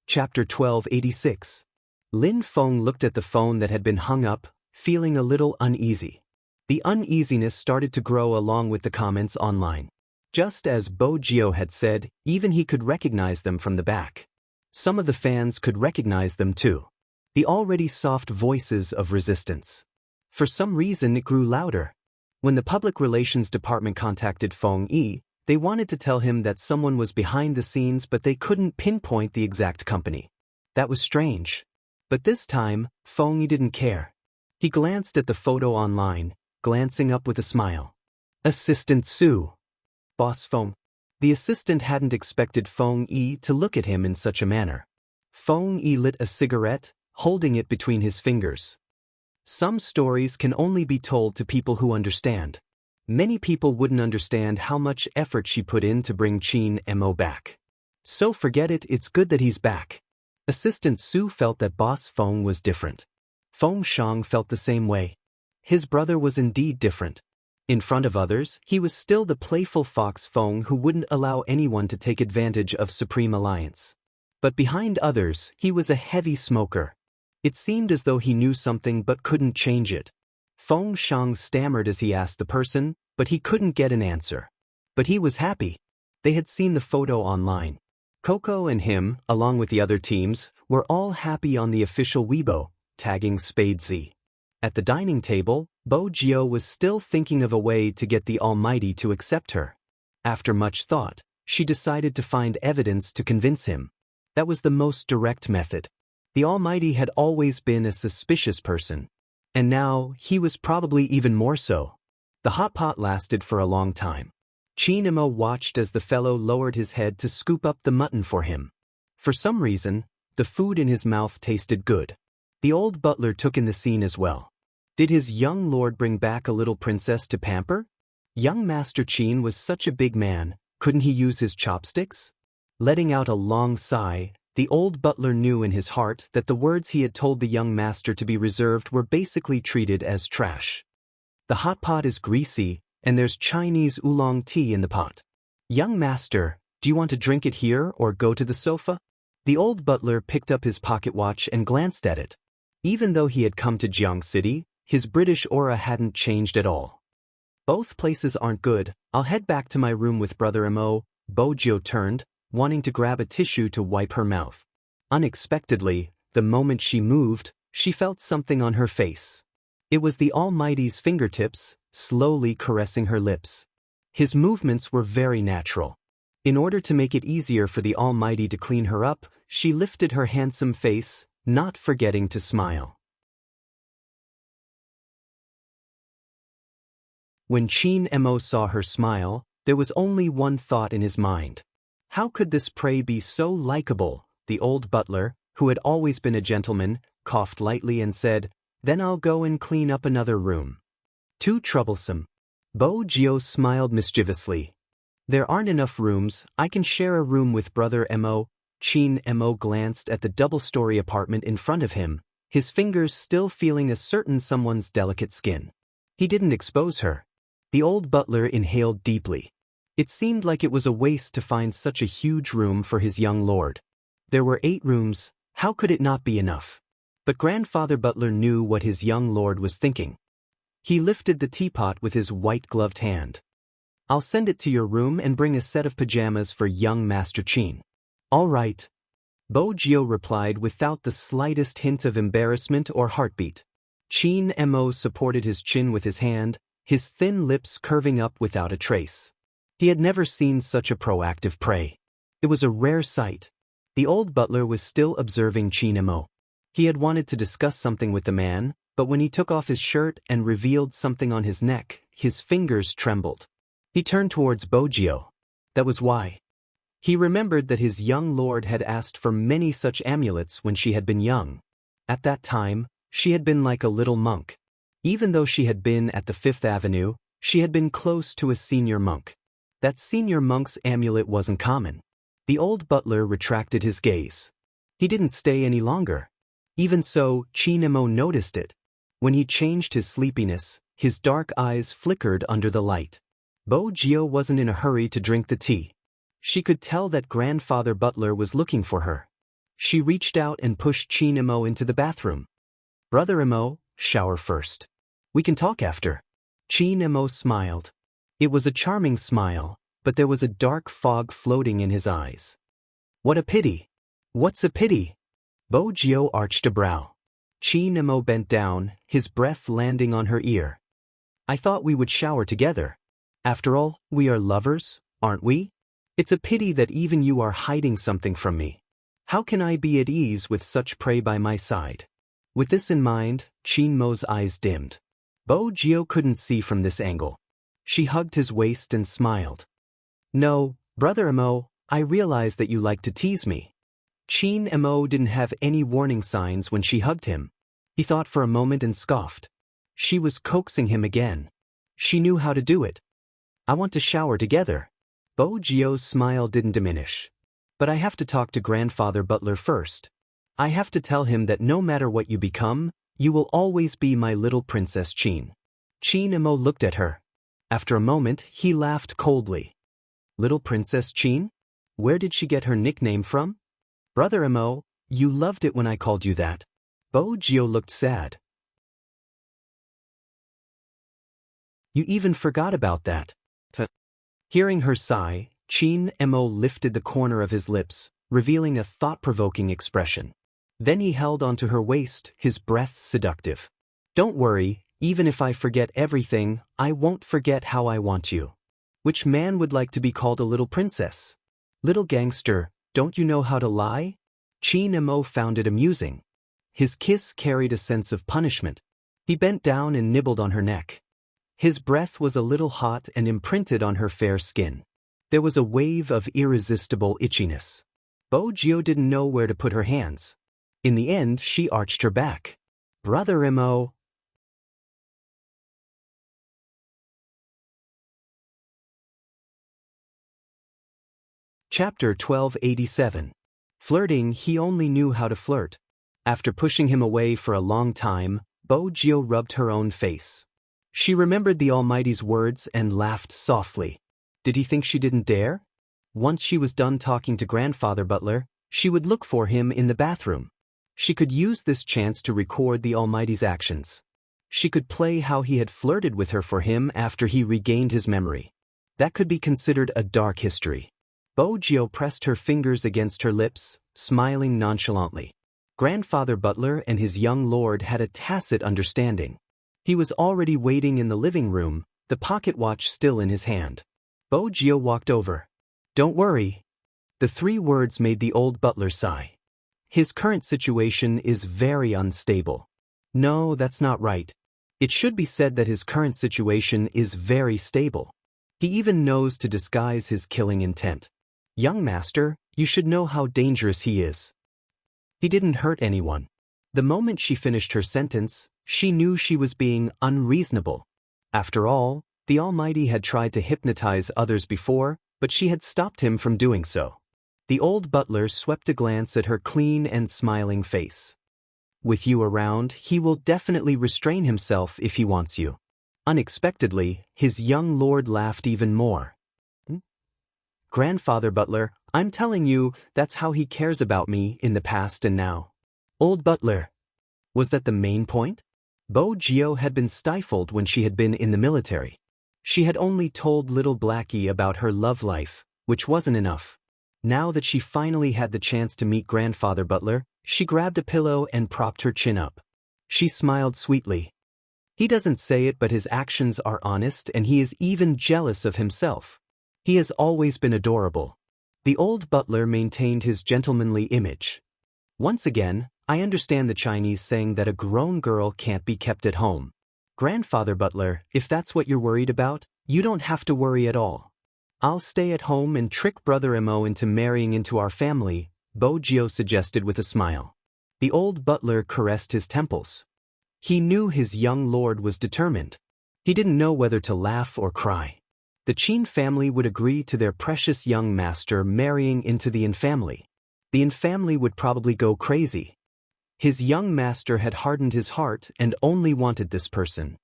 Chapter 1286. Lin Feng looked at the phone that had been hung up, feeling a little uneasy. The uneasiness started to grow along with the comments online. Just as Bo Jio had said, even he could recognize them from the back. Some of the fans could recognize them too. The already soft voices of resistance. For some reason it grew louder. When the public relations department contacted Feng Yi, they wanted to tell him that someone was behind the scenes, but they couldn't pinpoint the exact company. That was strange. But this time, Feng Yi didn't care. He glanced at the photo online, glancing up with a smile. Assistant Su. Boss Feng. The assistant hadn't expected Feng Yi to look at him in such a manner. Feng Yi lit a cigarette, holding it between his fingers. Some stories can only be told to people who understand. Many people wouldn't understand how much effort she put in to bring Qin Mo back. So forget it, it's good that he's back. Assistant Su felt that Boss Feng was different. Feng Shang felt the same way. His brother was indeed different. In front of others, he was still the playful Fox Feng who wouldn't allow anyone to take advantage of Supreme Alliance. But behind others, he was a heavy smoker. It seemed as though he knew something but couldn't change it. Feng Shang stammered as he asked the person, but he couldn't get an answer. But he was happy. They had seen the photo online. Coco and him, along with the other teams, were all happy on the official Weibo, tagging Spadesy. At the dining table, Bo Jio was still thinking of a way to get the Almighty to accept her. After much thought, she decided to find evidence to convince him. That was the most direct method. The Almighty had always been a suspicious person. And now, he was probably even more so. The hot pot lasted for a long time. Chinemo watched as the fellow lowered his head to scoop up the mutton for him. For some reason, the food in his mouth tasted good. The old butler took in the scene as well. Did his young lord bring back a little princess to pamper? Young Master Chin was such a big man, couldn't he use his chopsticks? Letting out a long sigh, the old butler knew in his heart that the words he had told the young master to be reserved were basically treated as trash. The hot pot is greasy, and there's Chinese oolong tea in the pot. Young master, do you want to drink it here or go to the sofa? The old butler picked up his pocket watch and glanced at it. Even though he had come to Jiang City, his British aura hadn't changed at all. Both places aren't good. I'll head back to my room with Brother Mo. Bo Jio turned, wanting to grab a tissue to wipe her mouth. Unexpectedly, the moment she moved, she felt something on her face. It was the Almighty's fingertips, slowly caressing her lips. His movements were very natural. In order to make it easier for the Almighty to clean her up, she lifted her handsome face, not forgetting to smile. When Chin Mo saw her smile, there was only one thought in his mind. How could this prey be so likable? The old butler, who had always been a gentleman, coughed lightly and said, "Then I'll go and clean up another room." Too troublesome. Bo Jio smiled mischievously. "There aren't enough rooms, I can share a room with Brother Mo." Chin Mo glanced at the double-story apartment in front of him, his fingers still feeling a certain someone's delicate skin. He didn't expose her. The old butler inhaled deeply. It seemed like it was a waste to find such a huge room for his young lord. There were 8 rooms, how could it not be enough? But Grandfather Butler knew what his young lord was thinking. He lifted the teapot with his white-gloved hand. "I'll send it to your room and bring a set of pajamas for young Master Chin." "All right." Bo Jio replied without the slightest hint of embarrassment or heartbeat. Chin Mo supported his chin with his hand, his thin lips curving up without a trace. He had never seen such a proactive prey. It was a rare sight. The old butler was still observing Chin Mo. He had wanted to discuss something with the man, but when he took off his shirt and revealed something on his neck, his fingers trembled. He turned towards Bo Jio. That was why. He remembered that his young lord had asked for many such amulets when she had been young. At that time, she had been like a little monk. Even though she had been at the Fifth Avenue, she had been close to a senior monk. That senior monk's amulet wasn't common. The old butler retracted his gaze. He didn't stay any longer. Even so, Chin Mo noticed it. When he changed his sleepiness, his dark eyes flickered under the light. Bo Jio wasn't in a hurry to drink the tea. She could tell that Grandfather Butler was looking for her. She reached out and pushed Chin Mo into the bathroom. "Brother Mo, shower first. We can talk after." Chin Mo smiled. It was a charming smile, but there was a dark fog floating in his eyes. "What a pity." "What's a pity?" Bo Jio arched a brow. Chin Mo bent down, his breath landing on her ear. "I thought we would shower together. After all, we are lovers, aren't we? It's a pity that even you are hiding something from me. How can I be at ease with such prey by my side?" With this in mind, Chin Mo's eyes dimmed. Bo Jio couldn't see from this angle. She hugged his waist and smiled. "No, Brother Mo, I realize that you like to tease me." Chin Mo didn't have any warning signs when she hugged him. He thought for a moment and scoffed. She was coaxing him again. She knew how to do it. "I want to shower together." Bo Jio's smile didn't diminish. "But I have to talk to Grandfather Butler first. I have to tell him that no matter what you become, you will always be my little Princess Chin." Chin Mo looked at her. After a moment, he laughed coldly. "Little Princess Chin? Where did she get her nickname from?" "Brother Mo, you loved it when I called you that." Bo Jio looked sad. "You even forgot about that." Hearing her sigh, Chin Mo lifted the corner of his lips, revealing a thought-provoking expression. Then he held onto her waist, his breath seductive. Don't worry, even if I forget everything, I won't forget how I want you. Which man would like to be called a little princess? Little gangster, don't you know how to lie? Chin Mo found it amusing. His kiss carried a sense of punishment. He bent down and nibbled on her neck. His breath was a little hot and imprinted on her fair skin. There was a wave of irresistible itchiness. Bo Gio didn't know where to put her hands. In the end, she arched her back. Brother Mo. Chapter 1287. Flirting. He only knew how to flirt. After pushing him away for a long time, Bo Gio rubbed her own face. She remembered the Almighty's words and laughed softly. Did he think she didn't dare? Once she was done talking to Grandfather Butler, she would look for him in the bathroom. She could use this chance to record the Almighty's actions. She could play how he had flirted with her for him after he regained his memory. That could be considered a dark history. Bo Gio pressed her fingers against her lips, smiling nonchalantly. Grandfather Butler and his young lord had a tacit understanding. He was already waiting in the living room, the pocket watch still in his hand. Bo Gio walked over. Don't worry. The 3 words made the old butler sigh. His current situation is very unstable. No, that's not right. It should be said that his current situation is very stable. He even knows to disguise his killing intent. Young master, you should know how dangerous he is. He didn't hurt anyone. The moment she finished her sentence, she knew she was being unreasonable. After all, the Almighty had tried to hypnotize others before, but she had stopped him from doing so. The old butler swept a glance at her clean and smiling face. With you around, he will definitely restrain himself if he wants you. Unexpectedly, his young lord laughed even more. Grandfather Butler, I'm telling you, that's how he cares about me in the past and now. Old butler. Was that the main point? Bo Gio had been stifled when she had been in the military. She had only told little Blackie about her love life, which wasn't enough. Now that she finally had the chance to meet Grandfather Butler, she grabbed a pillow and propped her chin up. She smiled sweetly. He doesn't say it, but his actions are honest, and he is even jealous of himself. He has always been adorable. The old butler maintained his gentlemanly image. Once again, I understand the Chinese saying that a grown girl can't be kept at home. Grandfather Butler, if that's what you're worried about, you don't have to worry at all. I'll stay at home and trick Brother Mo into marrying into our family, Bo Gio suggested with a smile. The old butler caressed his temples. He knew his young lord was determined. He didn't know whether to laugh or cry. The Chin family would agree to their precious young master marrying into the Yin family. The Yin family would probably go crazy. His young master had hardened his heart and only wanted this person.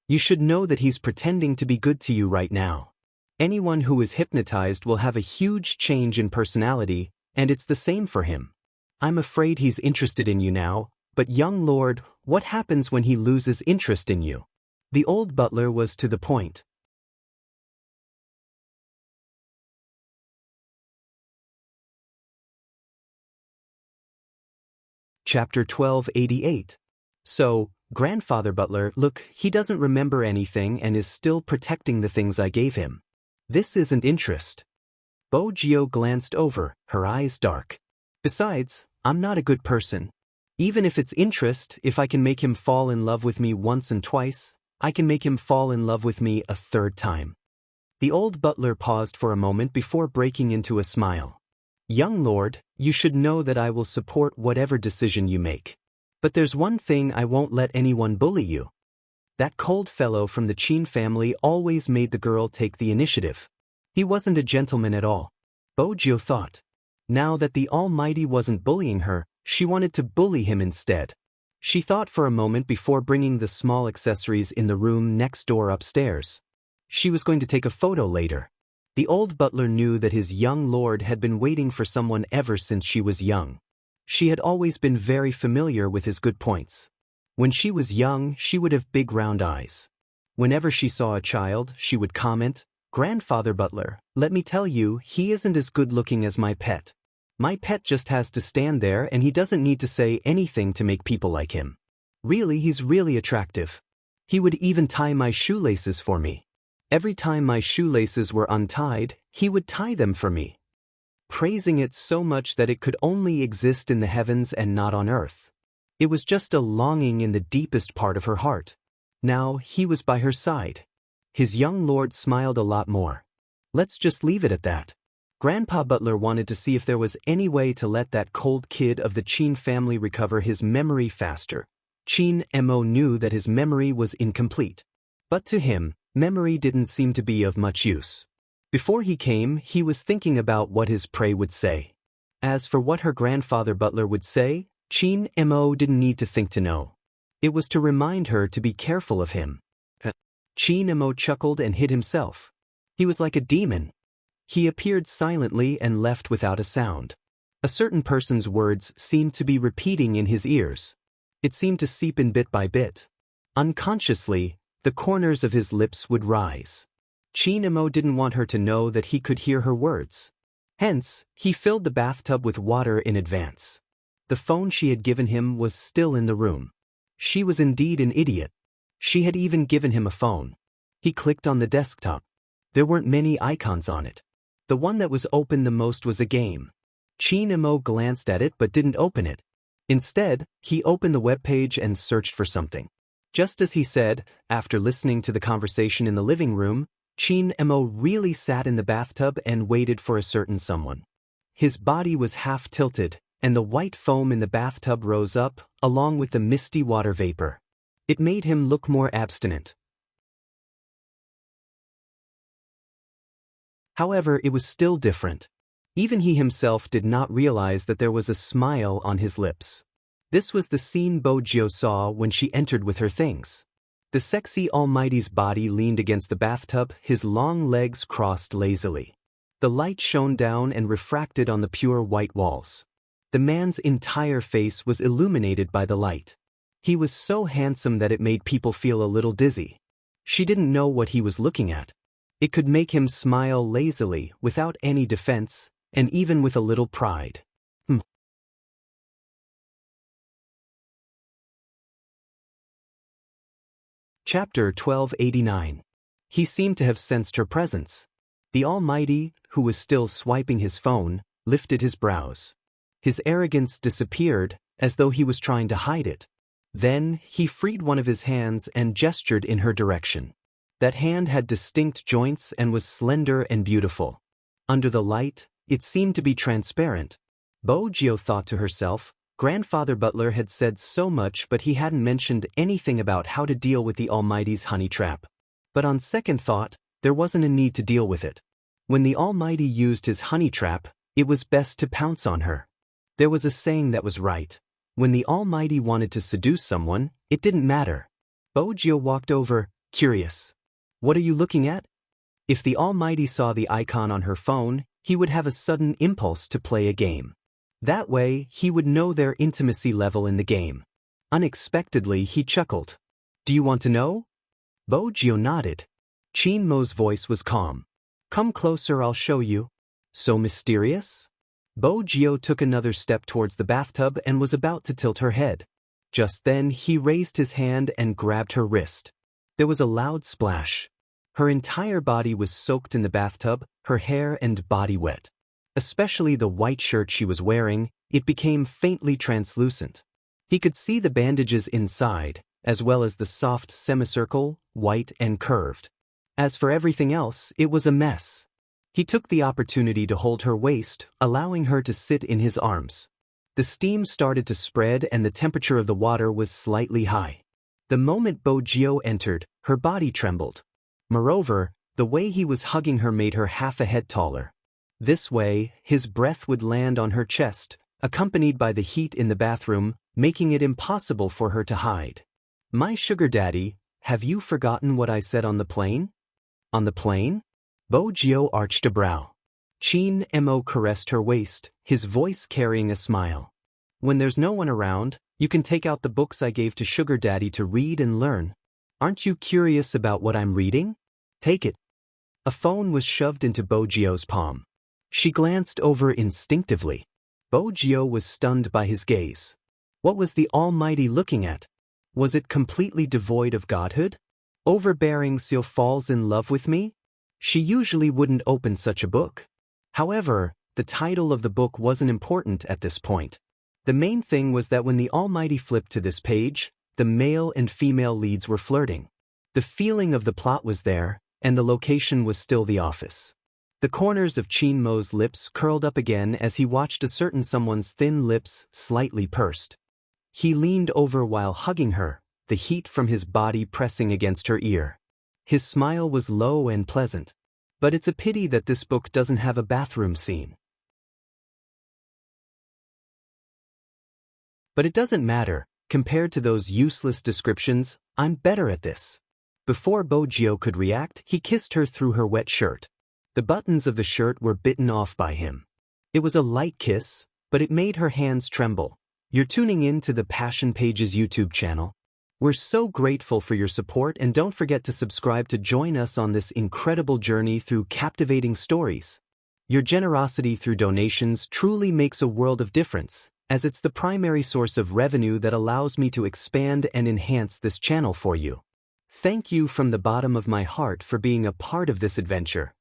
You should know that he's pretending to be good to you right now. Anyone who is hypnotized will have a huge change in personality, and it's the same for him. I'm afraid he's interested in you now, but young lord, what happens when he loses interest in you? The old butler was to the point. Chapter 1288. So, Grandfather Butler, look, he doesn't remember anything and is still protecting the things I gave him. This isn't interest. Bo Gio glanced over, her eyes dark. Besides, I'm not a good person. Even if it's interest, if I can make him fall in love with me once and twice, I can make him fall in love with me a 3rd time. The old butler paused for a moment before breaking into a smile. Young lord, you should know that I will support whatever decision you make. But there's one thing, I won't let anyone bully you. That cold fellow from the Chin family always made the girl take the initiative. He wasn't a gentleman at all. Bo Gio thought. Now that the Almighty wasn't bullying her, she wanted to bully him instead. She thought for a moment before bringing the small accessories in the room next door upstairs. She was going to take a photo later. The old butler knew that his young lord had been waiting for someone ever since she was young. She had always been very familiar with his good points. When she was young, she would have big round eyes. Whenever she saw a child, she would comment, "Grandfather Butler, let me tell you, he isn't as good looking as my pet. My pet just has to stand there and he doesn't need to say anything to make people like him. Really, he's really attractive. He would even tie my shoelaces for me. Every time my shoelaces were untied, he would tie them for me." Praising it so much that it could only exist in the heavens and not on earth. It was just a longing in the deepest part of her heart. Now he was by her side. His young lord smiled a lot more. Let's just leave it at that. Grandpa Butler wanted to see if there was any way to let that cold kid of the Chin family recover his memory faster. Chin Mo knew that his memory was incomplete. But to him, memory didn't seem to be of much use. Before he came, he was thinking about what his prey would say. As for what her grandfather Butler would say, Chin Mo didn't need to think to know. It was to remind her to be careful of him. Chin Mo chuckled and hid himself. He was like a demon. He appeared silently and left without a sound. A certain person's words seemed to be repeating in his ears. It seemed to seep in bit by bit. Unconsciously, the corners of his lips would rise. Chin Mo didn't want her to know that he could hear her words. Hence, he filled the bathtub with water in advance. The phone she had given him was still in the room. She was indeed an idiot. She had even given him a phone. He clicked on the desktop. There weren't many icons on it. The one that was open the most was a game. Chin Mo glanced at it but didn't open it. Instead, he opened the web page and searched for something. Just as he said, after listening to the conversation in the living room, Chin Mo really sat in the bathtub and waited for a certain someone. His body was half tilted, and the white foam in the bathtub rose up, along with the misty water vapor. It made him look more abstinent. However, it was still different. Even he himself did not realize that there was a smile on his lips. This was the scene Bo Jio saw when she entered with her things. The sexy Almighty's body leaned against the bathtub, his long legs crossed lazily. The light shone down and refracted on the pure white walls. The man's entire face was illuminated by the light. He was so handsome that it made people feel a little dizzy. She didn't know what he was looking at. It could make him smile lazily, without any defense, and even with a little pride. Chapter 1289. He seemed to have sensed her presence. The Almighty, who was still swiping his phone, lifted his brows. His arrogance disappeared, as though he was trying to hide it. Then, he freed one of his hands and gestured in her direction. That hand had distinct joints and was slender and beautiful. Under the light, it seemed to be transparent. Bo Jio thought to herself, Grandfather Butler had said so much but he hadn't mentioned anything about how to deal with the Almighty's honey trap. But on second thought, there wasn't a need to deal with it. When the Almighty used his honey trap, it was best to pounce on her. There was a saying that was right. When the Almighty wanted to seduce someone, it didn't matter. Bo Jio walked over, curious. What are you looking at? If the Almighty saw the icon on her phone, he would have a sudden impulse to play a game. That way, he would know their intimacy level in the game. Unexpectedly, he chuckled. Do you want to know? Bo Jio nodded. Chin Mo's voice was calm. Come closer, I'll show you. So mysterious? Bo Jio took another step towards the bathtub and was about to tilt her head. Just then, he raised his hand and grabbed her wrist. There was a loud splash. Her entire body was soaked in the bathtub, her hair and body wet. Especially the white shirt she was wearing, it became faintly translucent. He could see the bandages inside, as well as the soft semicircle, white and curved. As for everything else, it was a mess. He took the opportunity to hold her waist, allowing her to sit in his arms. The steam started to spread and the temperature of the water was slightly high. The moment Bo Jio entered, her body trembled. Moreover, the way he was hugging her made her half a head taller. This way, his breath would land on her chest, accompanied by the heat in the bathroom, making it impossible for her to hide. My sugar daddy, have you forgotten what I said on the plane? On the plane? Bo Jio arched a brow. Chin Mo caressed her waist, his voice carrying a smile. When there's no one around, you can take out the books I gave to sugar daddy to read and learn. Aren't you curious about what I'm reading? Take it. A phone was shoved into Bojio's palm. She glanced over instinctively. Bojio was stunned by his gaze. What was the Almighty looking at? Was it completely devoid of godhood? Overbearing Seo falls in love with me? She usually wouldn't open such a book. However, the title of the book wasn't important at this point. The main thing was that when the Almighty flipped to this page, the male and female leads were flirting. The feeling of the plot was there, and the location was still the office. The corners of Chin Mo's lips curled up again as he watched a certain someone's thin lips slightly pursed. He leaned over while hugging her, the heat from his body pressing against her ear. His smile was low and pleasant. But it's a pity that this book doesn't have a bathroom scene. But it doesn't matter. Compared to those useless descriptions, I'm better at this. Before Bojio could react, he kissed her through her wet shirt. The buttons of the shirt were bitten off by him. It was a light kiss, but it made her hands tremble. You're tuning in to the Passion Pages YouTube channel. We're so grateful for your support, and don't forget to subscribe to join us on this incredible journey through captivating stories. Your generosity through donations truly makes a world of difference, as it's the primary source of revenue that allows me to expand and enhance this channel for you. Thank you from the bottom of my heart for being a part of this adventure.